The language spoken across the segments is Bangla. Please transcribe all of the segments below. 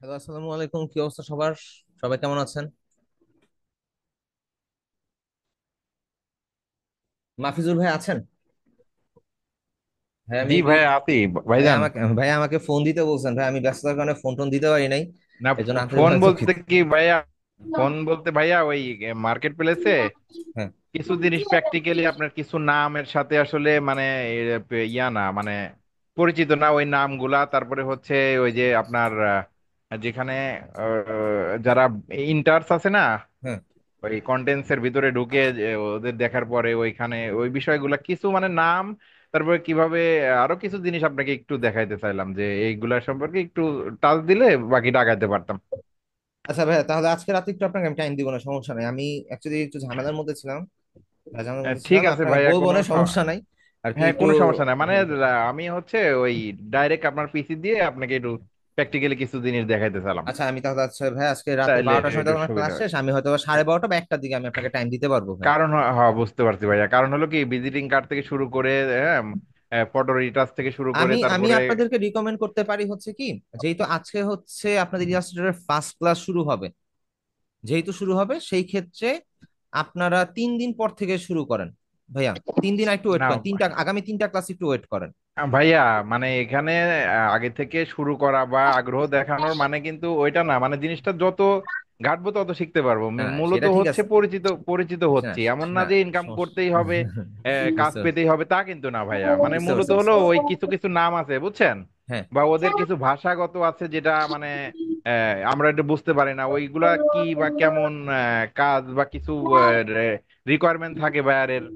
হ্যালো, আসসালামু আলাইকুম। কি অবস্থা সবার? সবাই কেমন আছেন? মাফিজুর ভাই আছেন? ভাইয়া জি মেবি ভাই আছি। ভাই ভাইজান। আমাকে ফোন দিতে বলছেন ভাই, আমি ব্যস্ততার কারণে ফোন টোন দিতে পারি নাই। না, এই জন্য ফোন আন্তরিকভাবে বলতে দুঃখিত। কি ভাইয়া? ফোন বলতে ভাইয়া ওই মার্কেট প্লেসে হ্যাঁ। কিছু জিনিস প্র্যাকটিক্যালি আপনার কিছু নামের সাথে আসলে মানে ইয়া না মানে পরিচিত না ওই নামগুলা। তারপরে হচ্ছে ওই যে আপনার যেখানে যারা ইন্টার্স আছে না, হ্যাঁ। ওই কন্টেন্টস এর ভিতরে ঢুকে যে ওদের দেখার পরে ওইখানে ওই বিষয়গুলা কিছু মানে নাম, তারপরে কিভাবে আরো কিছু জিনিস আপনাকে একটু দেখাইতে চাইলাম যে এইগুলা সম্পর্কে একটু টাচ দিলে বাকিটা আগাইতে পারতাম। আচ্ছা ভাইয়া, তাহলে আজকে রাতে একটু আপনাকে আমি টাইম দিব না, সমস্যা নাই। আমি অ্যাকচুয়ালি একটু ঝামেলার মধ্যে ছিলাম। ঝামেলার মধ্যে ঠিক ছিলাম, আছে আপনাকে ভাইয়া, বলবো না, সমস্যা নাই। আর কি হ্যাঁ, একটু। কোনো সমস্যা নাই মানে হ্যাঁ। আমি হচ্ছে ওই ডাইরেক্ট আপনার পিসি দিয়ে আপনাকে একটু প্র্যাকটিক্যালি কিছু জিনিস দেখাইতে চাইলাম। আচ্ছা, আমি তাহলে আচ্ছা ভাই, আজকে রাতে তাইলে 12টার সময় তো একটু আমার সুবিধা ক্লাস হয়। শেষ, আমি হয়তো 12:30 বা 1টার দিকে আমি আপনাকে টাইম দিতে পারবো ভাই। কারণ হ্যাঁ, বুঝতে পারছি ভাইয়া, কারণ হলো কি ভিজিটিং কার্ড থেকে শুরু করে হ্যাঁ, ফটো রিটাচ থেকে শুরু করে আমি আমি তারপরে। আপনাদেরকে রিকমেন্ড করতে পারি হচ্ছে কি, যেহেতু আজকে হচ্ছে আপনাদের ইলাস্ট্রেটরের ফার্স্ট ক্লাস শুরু হবে, যেহেতু শুরু হবে সেই ক্ষেত্রে আপনারা 3 দিন পর থেকে শুরু করেন ভাইয়া। 3 দিন একটু ওয়েট না করেন, আগামী 3টা ক্লাস একটু ওয়েট করেন। ভাইয়া, মানে এখানে আগে থেকে শুরু করা বা আগ্রহ দেখানোর মানে কিন্তু ওইটা না, মানে জিনিসটা যত ঘাটবো তত শিখতে পারবো। না, মূলত সেটা ঠিক হচ্ছে আছে। পরিচিত পরিচিত না, হচ্ছি, এমন না না, যে ইনকাম সমস্যা। করতেই হবে, কাজ বুঝতে পারছি, পেতেই হবে তা কিন্তু না ভাইয়া। মানে বুঝতে মূলত পারছি, বুঝতে হলো পারছি। ওই কিছু কিছু নাম আছে বুঝছেন, হ্যাঁ। বা ওদের কিছু ভাষাগত আছে যেটা মানে আমরা একটু বুঝতে পারি না ওইগুলা কি বা কেমন কাজ বা কিছু রিকোয়ারমেন্ট থাকে বায়ারের।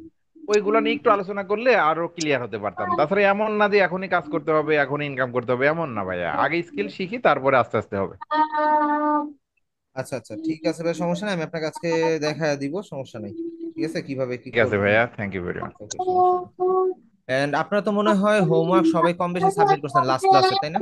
ওইগুলো নিয়ে একটু আলোচনা করলে আরো ক্লিয়ার হতে পারতাম। তাছাড়া এমন না যে এখনই কাজ করতে হবে, এখনই ইনকাম করতে হবে, এমন না ভাইয়া। আগে স্কিল শিখি তারপরে আস্তে আস্তে হবে। আচ্ছা আচ্ছা, ঠিক আছে ভাই, সমস্যা নাই, আমি আপনাকে আজকে দেখা দিব, সমস্যা নাই। ঠিক আছে, কিভাবে কি ঠিক আছে করবেন। ভাইয়া, থ্যাংক ইউ ভেরি মাচ। ওকে, সমস্যা নেই। এন্ড আপনারা তো মনে হয় হোমওয়ার্ক সবাই কম বেশি সাবমিট করছেন লাস্ট ক্লাসে, তাই না?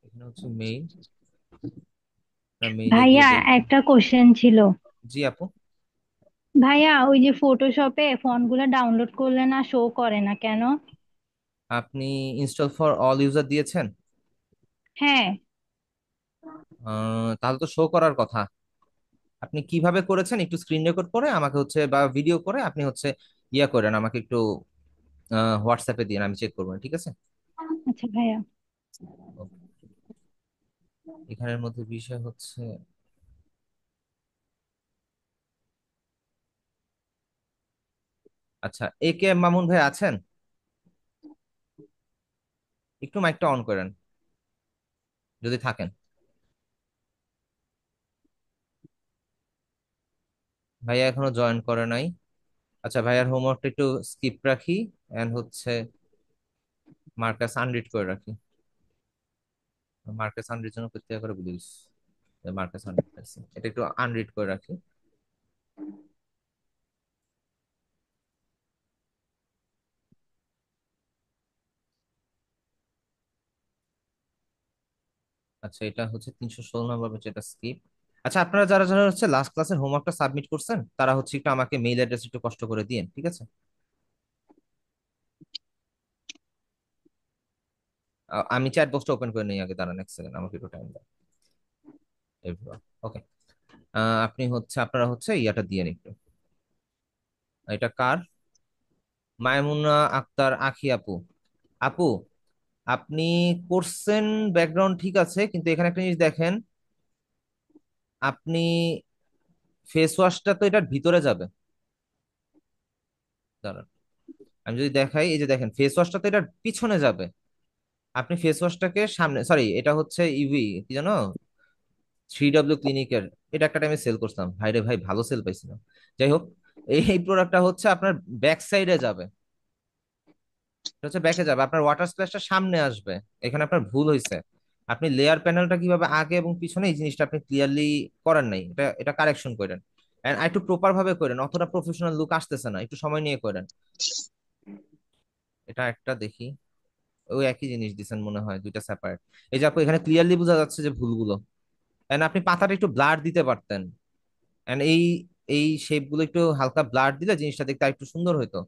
এখানে হচ্ছে মেইল, মেইলে গিয়ে ভাইয়া, দেখবেন। একটা কোশ্চেন ছিল। জি আপু। ভাইয়া, ওই যে ফটোশপে ফন্টগুলো ডাউনলোড করলে না শো করে না কেন? আপনি ইনস্টল ফর অল ইউজার দিয়েছেন? হ্যাঁ। তাহলে তো শো করার কথা। আপনি কিভাবে করেছেন একটু স্ক্রিন রেকর্ড করে আমাকে হচ্ছে, বা ভিডিও করে আপনি হচ্ছে ইয়া করেন, আমাকে একটু হোয়াটসঅ্যাপে দিন, আমি চেক করবো, ঠিক আছে? আচ্ছা ভাইয়া। এখানের মধ্যে বিষয় হচ্ছে, আচ্ছা, এ কে এম মামুন ভাই আছেন? একটু মাইকটা অন করেন যদি থাকেন। ভাইয়া এখনো জয়েন করে নাই। আচ্ছা, ভাইয়ার হোমওয়ার্কটা একটু স্কিপ রাখি, এন্ড হচ্ছে মার্কাস আনরিড করে রাখি। মার্কাস আনরিড জন্য প্রত্যেক করে বলিস, মার্কাস আনরিড পাইছি, এটা একটু আনরিড করে রাখি। আচ্ছা, এটা হচ্ছে 316 নম্বর, যেটা স্কিপ। আচ্ছা, আপনারা যারা যারা হচ্ছে লাস্ট ক্লাসের হোমওয়ার্কটা সাবমিট করছেন তারা হচ্ছে একটু আমাকে মেইল অ্যাড্রেস একটু কষ্ট করে দিন, ঠিক আছে? আমি চ্যাট বক্সটা ওপেন করে নিই আগে, দাঁড়ান এক সেকেন্ড, আমাকে একটু টাইম দেন। ওকে। আপনি হচ্ছে, আপনারা হচ্ছে ইয়াটা দিয়ে নিন একটু। এটা কার? মায়মুনা আক্তার আখি আপু। আপু, আপনি করছেন, ব্যাকগ্রাউন্ড ঠিক আছে, কিন্তু এখানে একটা জিনিস দেখেন। আপনি ফেস ওয়াশটা তো এটার ভিতরে যাবে। দাঁড়ান, আমি যদি দেখাই, এই যে দেখেন ফেস ওয়াশটা তো এটার পিছনে যাবে। আপনি ফেস ওয়াশটাকে সামনে, সরি, এটা হচ্ছে ইভি কি জানো, 3W ক্লিনিকের। এটা একটা টাইমে সেল করতাম ভাই রে ভাই, ভালো সেল পাইছিলাম। যাই হোক, এই প্রোডাক্টটা হচ্ছে আপনার ব্যাক সাইডে যাবে। এটা হচ্ছে ব্যাকে যাবে, আপনার ওয়াটার স্প্ল্যাশটা সামনে আসবে। এখানে আপনার ভুল হয়েছে। আপনি লেয়ার প্যানেলটা কিভাবে আগে এবং পিছনে, এই জিনিসটা আপনি ক্লিয়ারলি করেন নাই, এটা এটা কারেকশন করেন। এন্ড একটু প্রপার ভাবে করেন, অতটা প্রফেশনাল লুক আসতেছে না, একটু সময় নিয়ে করেন। এটা একটা দেখি, ওই একই জিনিস দিছেন মনে হয়, দুইটা সেপারেট। এই যে আপু, এখানে ক্লিয়ারলি বোঝা যাচ্ছে যে ভুলগুলো। এন্ড আপনি পাতাটা একটু ব্লার দিতে পারতেন, এন্ড এই এই শেপ গুলো একটু হালকা ব্লার দিলে জিনিসটা দেখতে একটু সুন্দর হতো।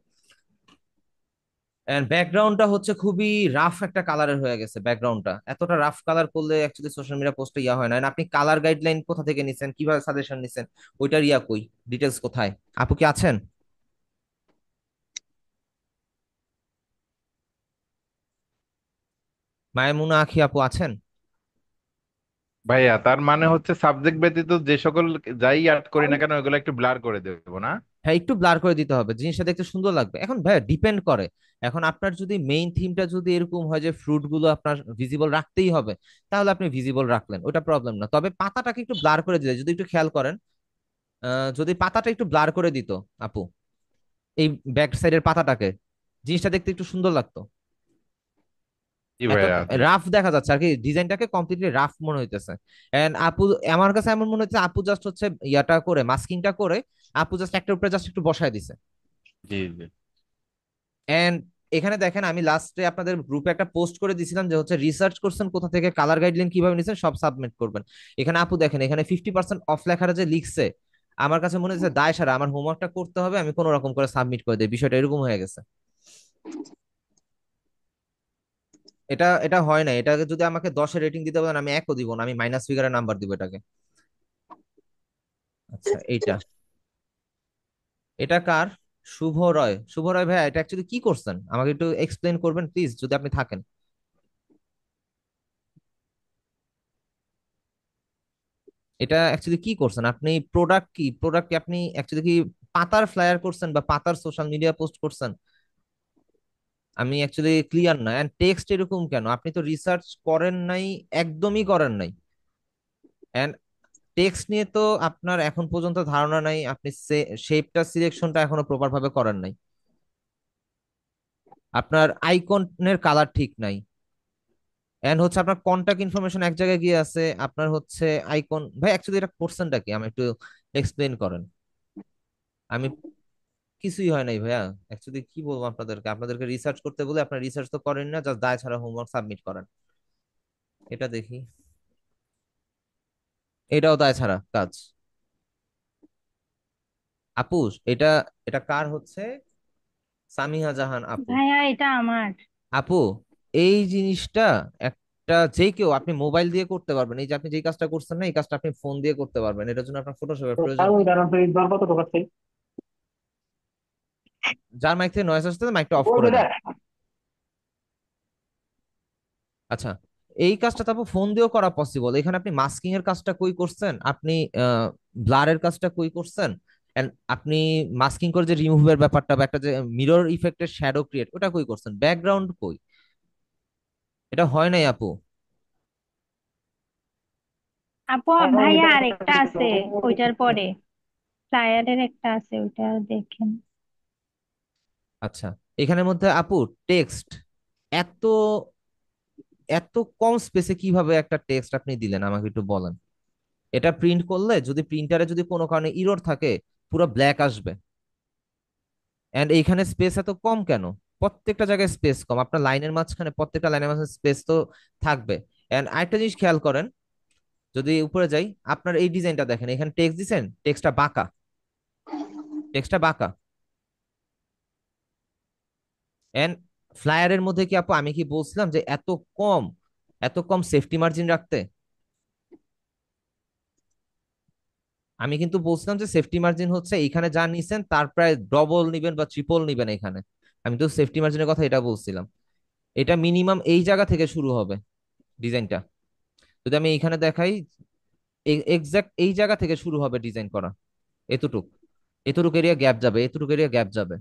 এন্ড ব্যাকগ্রাউন্ডটা হচ্ছে খুবই রাফ একটা কালারের হয়ে গেছে, ব্যাকগ্রাউন্ডটা এতটা রাফ কালার করলে অ্যাকচুয়ালি সোশ্যাল মিডিয়া পোস্টে ইয়া হয় না। And আপনি কালার গাইডলাইন কোথা থেকে নিছেন, কিভাবে সাজেশন নিছেন, ওইটার ইয়া কই, ডিটেলস কোথায়? আপু কি আছেন? মায়েমুনা আখি আপু আছেন? ভাইয়া তার মানে হচ্ছে সাবজেক্ট ব্যতীত যে সকল যাই অ্যাড করি না কেন ওগুলো একটু ব্লার করে দেবো না? হ্যাঁ, একটু ব্লার করে দিতে হবে, জিনিসটা দেখতে সুন্দর লাগবে। এখন ভাইয়া ডিপেন্ড করে, এখন আপনার যদি মেইন থিমটা যদি এরকম হয় যে ফ্রুট গুলো আপনার ভিজিবল রাখতেই হবে, তাহলে আপনি ভিজিবল রাখলেন, ওটা প্রবলেম না। তবে পাতাটাকে একটু ব্লার করে দিলে, যদি একটু খেয়াল করেন, যদি পাতাটা একটু ব্লার করে দিত আপু, এই ব্যাক সাইডের পাতাটাকে, জিনিসটা দেখতে একটু সুন্দর লাগতো। জি এত ভাইয়া জি। রাফ দেখা যাচ্ছে আর কি, ডিজাইনটাকে কমপ্লিটলি রাফ মনে হইতেছে। এন্ড আপু, আমার কাছে এমন মনে হচ্ছে আপু জাস্ট হচ্ছে ইয়াটা করে, মাস্কিংটা করে আপু জাস্ট একটার উপরে জাস্ট একটু বসায় দিছে। জি জি। এন্ড এখানে দেখেন, আমি লাস্টে আপনাদের গ্রুপে একটা পোস্ট করে দিয়েছিলাম যে হচ্ছে রিসার্চ করছেন কোথা থেকে, কালার গাইডলাইন কিভাবে নিছেন, সব সাবমিট করবেন। এখানে আপু দেখেন, এখানে 50% অফ লেখাটা যে লিখছে, আমার কাছে মনে হচ্ছে দায় সারা, আমার হোমওয়ার্কটা করতে হবে, আমি কোনো রকম করে সাবমিট করে দিই, বিষয়টা এরকম হয়ে গেছে। এটা এটা হয় না, এটাকে যদি আমাকে 10-এর রেটিং দিতে বলেন আমি 1ও দিব না, আমি মাইনাস ফিগারের নাম্বার দিব এটাকে। আচ্ছা, এইটা, এটা কার? শুভ রয়, শুভ রয় ভাইয়া, এটা অ্যাকচুয়ালি কি করছেন আমাকে একটু এক্সপ্লেন করবেন প্লিজ, যদি আপনি থাকেন। এটা অ্যাকচুয়ালি কি করছেন আপনি? প্রোডাক্ট কি, প্রোডাক্ট কি আপনি অ্যাকচুয়ালি কি পাতার ফ্লায়ার করছেন বা পাতার সোশ্যাল মিডিয়া পোস্ট করছেন? আমি অ্যাকচুয়ালি ক্লিয়ার না। এন্ড টেক্সট এরকম কেন? আপনি তো রিসার্চ করেন নাই, একদমই করেন নাই। এন্ড টেক্সট নিয়ে তো আপনার এখন পর্যন্ত ধারণা নাই, আপনি শেপটা সিলেকশনটা এখনো প্রপার ভাবে করেন নাই, আপনার আইকনের কালার ঠিক নাই, এন্ড হচ্ছে আপনার কন্টাক্ট ইনফরমেশন এক জায়গায় গিয়ে আছে, আপনার হচ্ছে আইকন। ভাই অ্যাকচুয়ালি এটা করছেনটা কি, আমি একটু এক্সপ্লেন করেন। আমি কিছুই হয় নাই ভাইয়া, অ্যাকচুয়ালি কি বলবো আপনাদেরকে, আপনাদেরকে রিসার্চ করতে বলে আপনার রিসার্চ তো করেন না, জাস্ট দায় ছাড়া হোমওয়ার্ক সাবমিট করেন। এটা দেখি, এটাও দায় ছাড়া কাজ। আপু, এটা এটা কার হচ্ছে? সামিহা জাহান আপু। ভাইয়া এটা আমার। আপু, এই জিনিসটা একটা যে কেউ আপনি মোবাইল দিয়ে করতে পারবেন, এই যে আপনি যে কাজটা করছেন না, এই কাজটা আপনি ফোন দিয়ে করতে পারবেন, এটার জন্য আপনার ফটোশপের প্রয়োজন নেই। যার মাইক থেকে নয়েজ আসছে মাইকটা অফ করে দেন। আচ্ছা, এই কাজটা তো আপু ফোন দিয়েও করা পসিবল, এখানে আপনি মাস্কিং এর কাজটা কই করছেন, আপনি ব্লারের কাজটা কই করছেন, এন্ড আপনি মাস্কিং করে যে রিমুভের ব্যাপারটা বা একটা যে মিরর ইফেক্টের শ্যাডো ক্রিয়েট, ওটা কই করছেন, ব্যাকগ্রাউন্ড কই? এটা হয় নাই আপু। আপু ভাইয়া আরেকটা আছে ওইটার পরে, ফ্লায়ারের একটা আছে, ওইটা দেখেন। আচ্ছা, এখানের মধ্যে আপু টেক্সট এত এত কম স্পেসে কিভাবে একটা টেক্সট আপনি দিলেন আমাকে একটু বলেন। এটা প্রিন্ট করলে যদি প্রিন্টারে যদি কোনো কারণে ইরর থাকে, পুরো ব্ল্যাক আসবে। এন্ড এইখানে স্পেস এত কম কেন? প্রত্যেকটা জায়গায় স্পেস কম, আপনার লাইনের মাঝখানে, প্রত্যেকটা লাইনের মাঝখানে স্পেস তো থাকবে। এন্ড আরেকটা জিনিস খেয়াল করেন, যদি উপরে যাই, আপনার এই ডিজাইনটা দেখেন, এখানে টেক্সট দিছেন, টেক্সটটা বাঁকা, টেক্সটটা বাঁকা। এন্ড ফ্লায়ারের মধ্যে কি আপু আমি কি বলছিলাম যে কম এত কম সেফটি মার্জিন রাখতে? আমি কিন্তু বলছিলাম যে সেফটি মার্জিন হচ্ছে এখানে যা নিছেন তার প্রায় ডবল নিবেন বা ট্রিপল নিবেন এখানে। আমি তো সেফটি মার্জিনের কথা এটা বলছিলাম। এটা মিনিমাম এই জায়গা থেকে শুরু হবে ডিজাইনটা, যদি আমি এইখানে দেখাই, এক্সাক্ট এই জায়গা থেকে শুরু হবে ডিজাইন করা, এতটুক, এতটুক এরিয়া গ্যাপ যাবে, এতটুক এরিয়া গ্যাপ যাবে।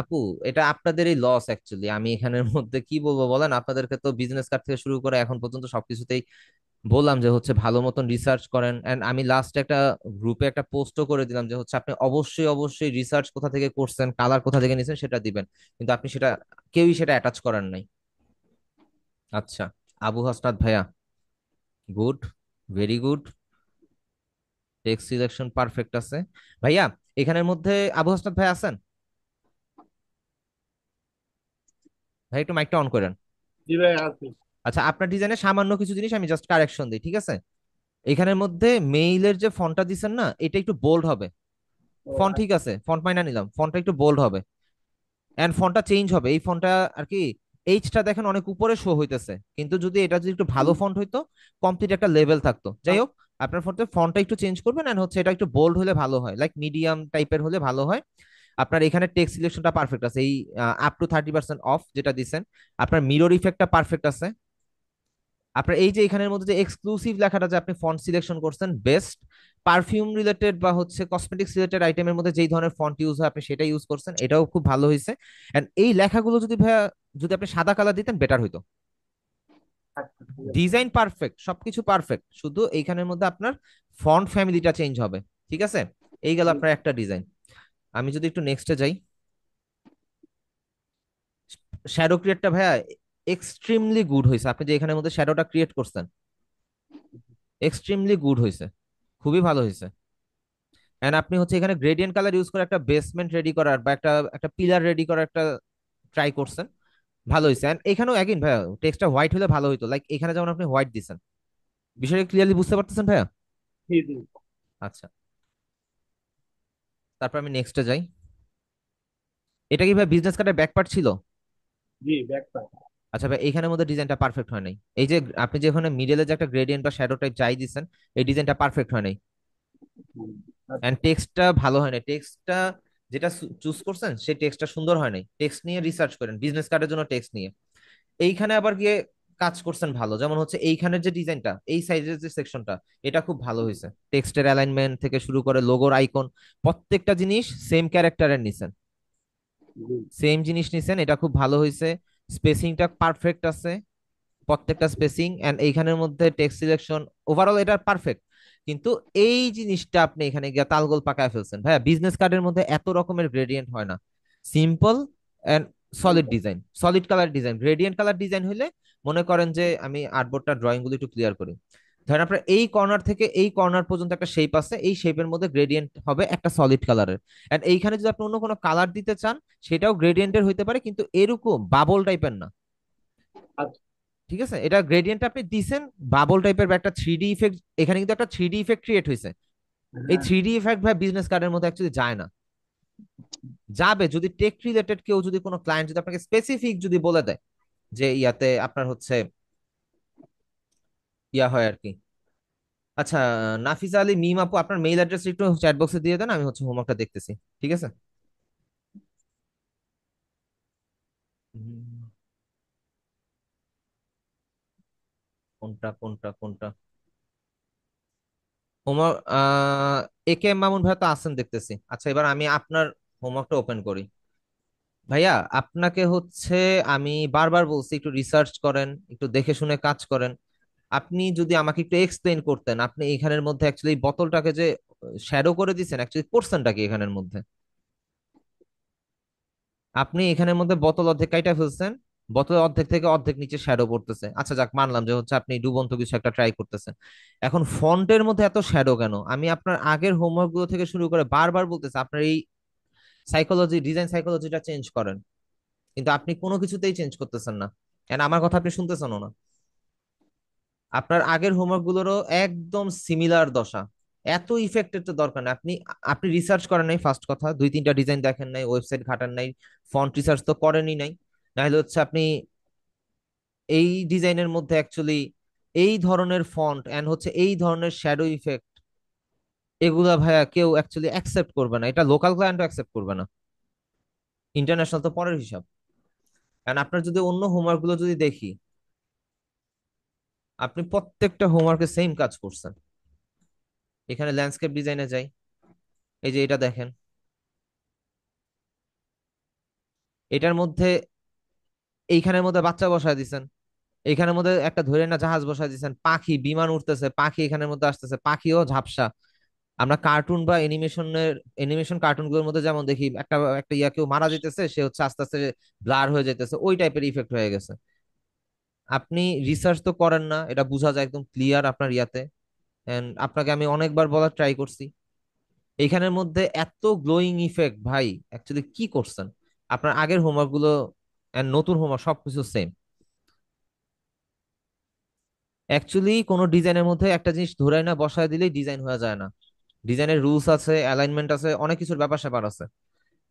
আপু, এটা আপনাদেরই লস অ্যাকচুয়ালি, আমি এখানের মধ্যে কি বলবো বলেন, আপনাদেরকে তো বিজনেস কার্ড থেকে শুরু করে এখন পর্যন্ত সবকিছুতেই বললাম যে হচ্ছে ভালো মতন রিসার্চ করেন। এন্ড আমি লাস্ট একটা গ্রুপে একটা পোস্টও করে দিলাম যে হচ্ছে আপনি অবশ্যই অবশ্যই রিসার্চ কোথা থেকে করছেন, কালার কোথা থেকে নিয়েছেন সেটা দিবেন, কিন্তু আপনি সেটা, কেউই সেটা অ্যাটাচ করেন নাই। আচ্ছা, আবু হাসনাত ভাইয়া, good, very good, text selection perfect আছে। ভাইয়া, এখানের মধ্যে আবু হাসনাত ভাই আছেন? ভাই একটু মাইকটা অন করেন। জি ভাই আছি। আচ্ছা, আপনার ডিজাইনে সামান্য কিছু জিনিস আমি জাস্ট কারেকশন দিই, ঠিক আছে? এখানের মধ্যে মেইলের যে ফন্টটা দিছেন না, এটা একটু বোল্ড হবে। ও ফন্ট ঠিক আচ্ছা। আছে, ফন্ট মাইনা নিলাম, ফন্টটা একটু বোল্ড হবে। এন্ড ফন্টটা চেঞ্জ হবে, এই ফন্টটা আর কি এইচটা দেখেন অনেক উপরে শো হইতেছে, কিন্তু যদি এটা যদি একটু ভালো ফন্ট হইতো, কমপ্লিট একটা লেভেল থাকতো। যাই হোক, আপনার ফন্টটা একটু চেঞ্জ করবেন, এন্ড হচ্ছে এটা একটু বোল্ড হলে ভালো হয়, লাইক মিডিয়াম টাইপের হলে ভালো হয়। আপনার এখানে টেক্সট সিলেকশনটা পারফেক্ট আছে, এই আপ টু 30% অফ যেটা দিচ্ছেন। আপনার মিরর ইফেক্টটা পারফেক্ট আছে। আপনার এই যে এখানের মধ্যে যে এক্সক্লুসিভ লেখাটা যে আপনি ফন্ট সিলেকশন করছেন বেস্ট। পারফিউম রিলেটেড বা হচ্ছে কসমেটিক্স রিলেটেড আইটেমের মধ্যে যেই ধরনের ফন্ট ইউজ হয় আপনি সেটা ইউজ করছেন, এটাও খুব ভালো হয়েছে। এন্ড এই লেখাগুলো যদি ভাইয়া, যদি আপনি সাদা কালার দিতেন বেটার হইতো। আচ্ছা, ঠিক আছে। ডিজাইন পারফেক্ট, সবকিছু পারফেক্ট, শুধু এইখানের মধ্যে আপনার ফন্ট ফ্যামিলিটা চেঞ্জ হবে। ঠিক আছে, এই গেল আপনার একটা ডিজাইন। আমি যদি একটু নেক্সটে যাই, শ্যাডো ক্রিয়েটটা ভাইয়া এক্সট্রিমলি গুড হয়েছে। আপনি যে এখানের মধ্যে শ্যাডোটা ক্রিয়েট করছেন, এক্সট্রিমলি গুড হয়েছে, খুবই ভালো হয়েছে। এন্ড আপনি হচ্ছে এখানে গ্রেডিয়েন্ট কালার ইউজ করে একটা বেসমেন্ট রেডি করার বা একটা একটা পিলার রেডি করার একটা ট্রাই করছেন, ভালো হয়েছে। এন্ড এখানেও একই ভাইয়া, টেক্সটটা হোয়াইট হলে ভালো হতো, লাইক এখানে যেমন আপনি হোয়াইট দিছেন। বিষয়টা ক্লিয়ারলি বুঝতে পারতেছেন ভাইয়া? জি জি। আচ্ছা, তারপর আমি নেক্সটে যাই। এটা কি ভাই বিজনেস কার্ডের ব্যাক পার্ট ছিল? জি, ব্যাকটা। আচ্ছা ভাই, এখানের মধ্যে ডিজাইনটা পারফেক্ট হয় নাই। এই যে আপনি যে ওখানে মিডলে যে একটা গ্রেডিয়েন্ট বা শ্যাডো টাইপ চাই দিচ্ছেন, এই ডিজাইনটা পারফেক্ট হয় নাই। আচ্ছা। এন্ড টেক্সটটা ভালো হয় নাই, টেক্সটটা যেটা চুজ করছেন সেই টেক্সটটা সুন্দর হয় নাই। টেক্সট নিয়ে রিসার্চ করেন, বিজনেস কার্ডের জন্য টেক্সট নিয়ে। এইখানে আবার গিয়ে কাজ করছেন ভালো, যেমন হচ্ছে এইখানের যে ডিজাইনটা, এই সাইজের যে সেকশনটা, এটা খুব ভালো হয়েছে। টেক্সটের অ্যালাইনমেন্ট থেকে শুরু করে লোগোর আইকন, প্রত্যেকটা জিনিস সেম ক্যারেক্টারের নিছেন, জি। সেম জিনিস নিছেন, এটা খুব ভালো হয়েছে। স্পেসিংটা পারফেক্ট আছে, প্রত্যেকটা স্পেসিং এন্ড এইখানের মধ্যে টেক্সট সিলেকশন, ওভারঅল এটা পারফেক্ট। কিন্তু এই জিনিসটা আপনি এখানে গিয়ে তালগোল পাকায় ফেলছেন ভাইয়া। বিজনেস কার্ডের মধ্যে এত রকমের গ্রেডিয়েন্ট হয় না, simple and solid design, solid colour design. Gradient colour design হলে মনে করেন যে, আমি আর্টবোর্ডটা ড্রয়িং গুলো একটু ক্লিয়ার করি। ধরেন আপনার এই কর্নার থেকে এই কর্নার পর্যন্ত একটা শেপ আছে, এই শেপের মধ্যে গ্রেডিয়েন্ট হবে একটা সলিড কালারের। এন্ড এইখানে যদি আপনি অন্য কোনো কালার দিতে চান, সেটাও গ্রেডিয়েন্টের হইতে পারে, কিন্তু এরকম বাবল টাইপের না। আচ্ছা। ঠিক আছে, এটা গ্রেডিয়েন্ট আপনি দিছেন বাবল টাইপের বা একটা 3D ইফেক্ট, এখানে কিন্তু একটা 3D ইফেক্ট ক্রিয়েট হয়েছে। এই হ্যাঁ। 3D ইফেক্ট ভাই বিজনেস কার্ডের মধ্যে অ্যাকচুয়ালি যায় না। যাবে যদি টেক রিলেটেড কেউ, যদি কোনো ক্লায়েন্ট যদি আপনাকে স্পেসিফিক যদি বলে দেয় যে ইয়াতে আপনার হচ্ছে ইয়া হয় আর কি। আচ্ছা, নাফিজা আলী মিম আপু, আপনার মেইল অ্যাড্রেস একটু চ্যাট বক্সে দিয়ে দেন, আমি হচ্ছে হোমওয়ার্কটা দেখতেছি। ঠিক আছে? উম, কোনটা কোনটা কোনটা হোমওয়ার্ক? এ কে এম মামুন ভাই তো আছেন দেখতেছি। আচ্ছা, এবার আমি আপনার হোমওয়ার্কটা ওপেন করি। ভাইয়া, আপনাকে হচ্ছে আমি বারবার বলছি একটু রিসার্চ করেন, একটু দেখে শুনে কাজ করেন। আপনি যদি আমাকে একটু এক্সপ্লেইন করতেন, আপনি এখানের মধ্যে অ্যাকচুয়ালি বোতলটাকে যে শ্যাডো করে দিচ্ছেন, অ্যাকচুয়ালি করছেনটা কি এখানের মধ্যে? আপনি এখানের মধ্যে বোতল অর্ধেক কাইটা ফেলছেন, বোতলের অর্ধেক থেকে অর্ধেক নিচে শ্যাডো পড়তেছে। আচ্ছা যাক, মানলাম যে হচ্ছে আপনি ডুবন্ত কিছু একটা ট্রাই করতেছেন। এখন ফন্টের মধ্যে এত শ্যাডো কেন? আমি আপনার আগের হোমওয়ার্ক গুলো থেকে শুরু করে বারবার বলতেছি আপনার এই সাইকোলজি, ডিজাইন সাইকোলজিটা চেঞ্জ করেন, কিন্তু আপনি কোনো কিছুতেই চেঞ্জ করতেছেন না। কেন আমার কথা আপনি শুনতেছেনও না। আপনার আগের হোমওয়ার্ক গুলোরও একদম সিমিলার দশা। এত ইফেক্টের তো দরকার নেই। আপনি আপনি রিসার্চ করেন নাই, ফার্স্ট কথা, দুই তিনটা ডিজাইন দেখেন নাই, ওয়েবসাইট ঘাটান নাই, ফন্ট রিসার্চ তো করেনই নাই। নাহলে হচ্ছে আপনি এই ডিজাইনের মধ্যে অ্যাকচুয়ালি এই ধরনের ফন্ট এন্ড হচ্ছে এই ধরনের শ্যাডো ইফেক্ট, এগুলা ভাইয়া কেউ অ্যাকচুয়ালি অ্যাকসেপ্ট করবে না, এটা লোকাল ক্লায়েন্টও অ্যাকসেপ্ট করবে না, ইন্টারন্যাশনাল তো পরের হিসাব। কারণ আপনার যদি অন্য হোমওয়ার্ক গুলো যদি দেখি, আপনি প্রত্যেকটা হোমওয়ার্কে সেম কাজ করছেন। এখানে ল্যান্ডস্কেপ ডিজাইনে যাই, এই যে এটা দেখেন, এটার মধ্যে এইখানের মধ্যে বাচ্চা বসায় দিছেন, এইখানের মধ্যে একটা ধরে না জাহাজ বসায় দিছেন, পাখি বিমান উঠতেছে, পাখি এখানের মধ্যে আসতেছে, পাখিও ঝাপসা। আমরা কার্টুন বা অ্যানিমেশন কার্টুন গুলোর মধ্যে যেমন দেখি, একটা একটা ইয়া কেউ মারা যেতেছে, সে হচ্ছে আস্তে আস্তে ব্লার হয়ে যেতেছে, ওই টাইপের ইফেক্ট হয়ে গেছে। আপনি রিসার্চ তো করেন না, এটা বোঝা যায় একদম ক্লিয়ার আপনার ইয়াতে। এন্ড আপনাকে আমি অনেকবার বলার ট্রাই করছি, এইখানের মধ্যে এত গ্লোয়িং ইফেক্ট ভাই, অ্যাকচুয়ালি কি করছেন? আপনার আগের হোমওয়ার্ক গুলো এন্ড নতুন হোমওয়ার্ক সবকিছু সেম। অ্যাকচুয়ালি কোনো ডিজাইনের মধ্যে একটা জিনিস ধরে না বসায় দিলেই ডিজাইন হয়ে যায় না। ডিজাইনের রুলস আছে, অ্যালাইনমেন্ট আছে, অনেক কিছুর ব্যাপার স্যাপার আছে।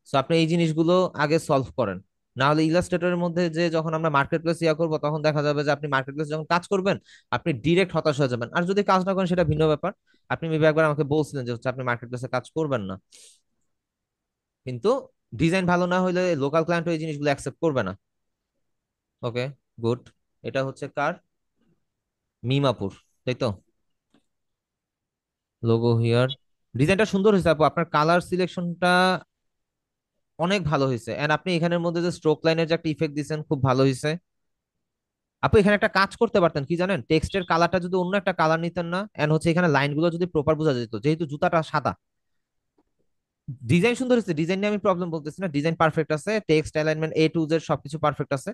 সো আপনি এই জিনিসগুলো আগে সলভ করেন। না হলে ইলাস্ট্রেটরের মধ্যে যে যখন আমরা মার্কেট প্লেস ইয়া করবো তখন দেখা যাবে যে আপনি মার্কেট প্লেস যখন কাজ করবেন আপনি ডিরেক্ট হতাশ হয়ে যাবেন। আর যদি কাজ না করেন সেটা ভিন্ন ব্যাপার। আপনি মেবি একবার আমাকে বলছিলেন যে হচ্ছে আপনি মার্কেট প্লেসে কাজ করবেন না, কিন্তু ডিজাইন ভালো না হলে লোকাল ক্লায়েন্ট এই জিনিসগুলো অ্যাকসেপ্ট করবে না। ওকে, গুড। এটা হচ্ছে কার? মিমাপুর, তাই তো? Logo here. ডিজাইনটা সুন্দর হয়েছে আপু, আপনার কালার সিলেকশনটা অনেক ভালো হয়েছে। এন্ড আপনি এখানের মধ্যে যে স্ট্রোক লাইনের যে একটা ইফেক্ট দিয়েছেন খুব ভালো হয়েছে। আপু এখানে একটা কাজ করতে পারতেন কি জানেন, টেক্সটের কালারটা যদি অন্য একটা কালার নিতেন না, এন্ড হচ্ছে এখানে লাইনগুলো যদি প্রপার বোঝা যেত, যেহেতু জুতাটা সাদা। ডিজাইন সুন্দর হয়েছে, ডিজাইন নিয়ে আমি প্রবলেম বলতেছি না, ডিজাইন পারফেক্ট আছে, text alignment A to Z সবকিছু পারফেক্ট আছে।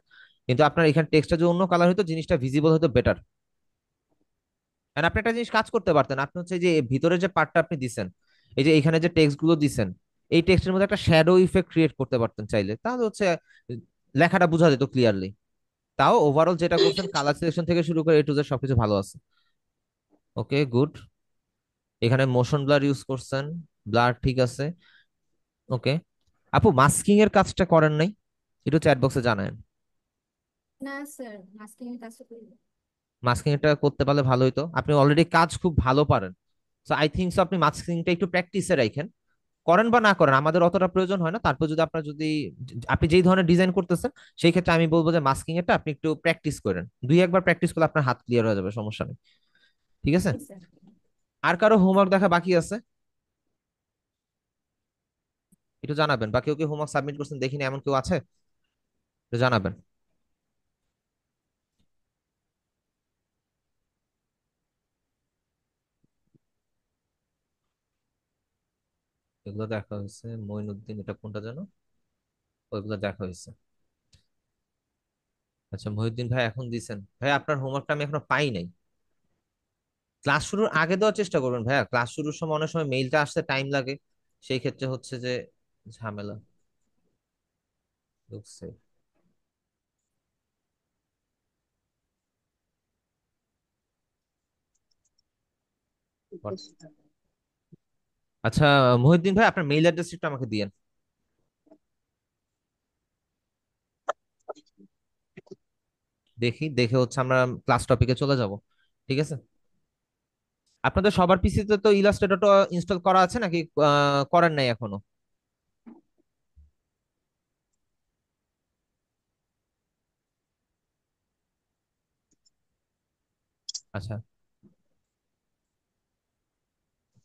কিন্তু আপনার এখানে টেক্সটটা যদি অন্য কালার হতো জিনিসটা ভিজিবল হতো বেটার। এন্ড আপনি একটা জিনিস কাজ করতে পারতেন, আপনি হচ্ছে যে ভিতরের যে পার্টটা আপনি দিছেন, এই যে এখানে যে টেক্সট গুলো দিছেন, এই টেক্সটের মধ্যে একটা শ্যাডো ইফেক্ট ক্রিয়েট করতে পারতেন চাইলে, তাহলে হচ্ছে লেখাটা বোঝা যেত ক্লিয়ারলি। তাও ওভারঅল যেটা করছেন কালার সিলেকশন থেকে শুরু করে এ টু জেড সবকিছু ভালো আছে। ওকে, গুড। এখানে মোশন ব্লার ইউজ করছেন, ব্লার ঠিক আছে। ওকে। আপু মাস্কিং এর কাজটা করেন নাই? একটু চ্যাট বক্সে জানান। না স্যার, মাস্কিং এর কাজটা করি না। মাস্কিং এটা করতে পারলে ভালো হতো, আপনি অলরেডি কাজ খুব ভালো পারেন। সো আই থিঙ্ক সো আপনি মাস্কিংটা একটু প্র্যাকটিসে রাখেন। করেন বা না করেন আমাদের অতটা প্রয়োজন হয় না, তারপর যদি আপনার যদি আপনি যেই ধরনের ডিজাইন করতেছেন সেই ক্ষেত্রে আমি বলবো যে মাস্কিং এরটা আপনি একটু প্র্যাকটিস করেন, দুই একবার প্র্যাকটিস করলে আপনার হাত ক্লিয়ার হয়ে যাবে, সমস্যা নেই। ঠিক আছে। জি স্যার। আর কারো হোমওয়ার্ক দেখা বাকি আছে? একটু জানাবেন, বা কেউ কেউ হোমওয়ার্ক সাবমিট করছেন দেখিনি এমন কেউ আছে? একটু জানাবেন। এগুলো দেখা হয়েছে, মঈনুদ্দিন এটা কোনটা যেন, ওইগুলো দেখা হয়েছে। আচ্ছা মহিউদ্দিন ভাই এখন দিছেন ভাই, আপনার হোমওয়ার্কটা আমি এখনো পাই নাই। ক্লাস শুরুর আগে দেওয়ার চেষ্টা করবেন ভাইয়া, ক্লাস শুরুর সময় অনেক সময় মেইলটা আসতে টাইম লাগে, সেই ক্ষেত্রে হচ্ছে যে ঝামেলা। ঢুকছে। আচ্ছা মহিউদ্দিন ভাই আপনার মেইল অ্যাড্রেস একটু আমাকে দিয়েন। দেখি, দেখে হচ্ছে আমরা ক্লাস টপিকে চলে যাব। ঠিক আছে। আপনাদের সবার পিসিতে তো ইলাস্ট্রেটরটা ইনস্টল করা আছে নাকি করেন নাই এখনো? আচ্ছা,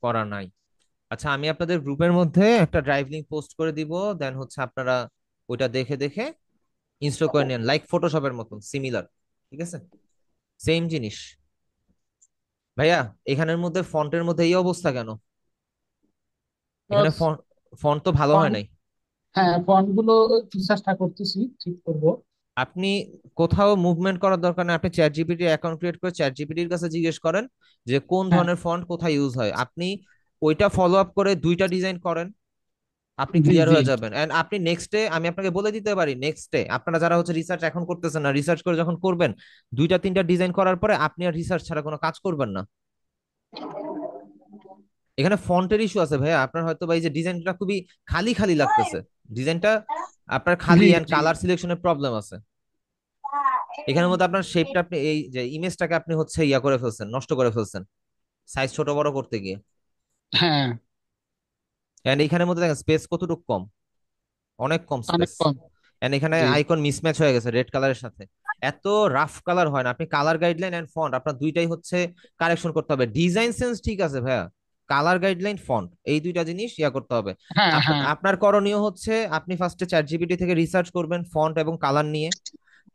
করা নাই। আচ্ছা আমি আপনাদের গ্রুপের মধ্যে একটা ড্রাইভ লিংক পোস্ট করে দিব, দেন হচ্ছে আপনারা ওইটা দেখে দেখে ইনস্টল করে নেন, লাইক ফটোশপের মতন সিমিলার। ঠিক আছে, সেম জিনিস। ভাইয়া এখানের মধ্যে ফন্টের মধ্যে এই অবস্থা কেন? এখানে ফন্ট তো ভালো হয় ফন্ট, নাই। হ্যাঁ ফন্ট গুলো একটু চেষ্টা করতেছি ঠিক করব। আপনি কোথাও মুভমেন্ট করার দরকার নেই, আপনি চ্যাট জিপিটি অ্যাকাউন্ট ক্রিয়েট করে চ্যাট জিপিটির কাছে জিজ্ঞেস করেন যে কোন হ্যাঁ, ধরনের ফন্ট কোথায় ইউজ হয়, আপনি ওইটা ফলো আপ করে দুইটা ডিজাইন করেন, আপনি জি ক্লিয়ার জি। হয়ে যাবেন। এন্ড আপনি নেক্সট ডে আমি আপনাকে বলে দিতে পারি, নেক্সট ডে আপনারা যারা হচ্ছে রিসার্চ এখন করতেছেন না, রিসার্চ করে যখন করবেন দুইটা তিনটা ডিজাইন করার পরে আপনি আর রিসার্চ ছাড়া কোনো কাজ করবেন না। এখানে ফন্টের ইস্যু আছে ভাইয়া, আপনার হয়তো বা এই যে ডিজাইনটা খুবই খালি খালি লাগতেছে, ডিজাইনটা আপনার খালি, জি এন্ড জি। কালার সিলেকশনের প্রবলেম আছে। এখানের মধ্যে আপনার শেপটা, আপনি এই যে ইমেজটাকে আপনি হচ্ছে ইয়া করে ফেলছেন, নষ্ট করে ফেলছেন সাইজ ছোট বড় করতে গিয়ে। হ্যাঁ, এন্ড এখানের মধ্যে দেখেন স্পেস কতটুকু কম, অনেক কম অনেক স্পেস। কম। এন্ড এখানে জি আইকন মিসম্যাচ হয়ে গেছে রেড কালারের সাথে। এত রাফ কালার হয় না, আপনি কালার গাইডলাইন এন্ড ফন্ট আপনার দুইটাই হচ্ছে কারেকশন করতে হবে। ডিজাইন সেন্স ঠিক আছে ভাইয়া, কালার গাইডলাইন ফন্ট এই দুইটা জিনিস ইয়া করতে হবে। হ্যাঁ হ্যাঁ। আপনার করণীয় হচ্ছে আপনি ফার্স্টে চ্যাট জিপিটি থেকে রিসার্চ করবেন ফন্ট এবং কালার নিয়ে,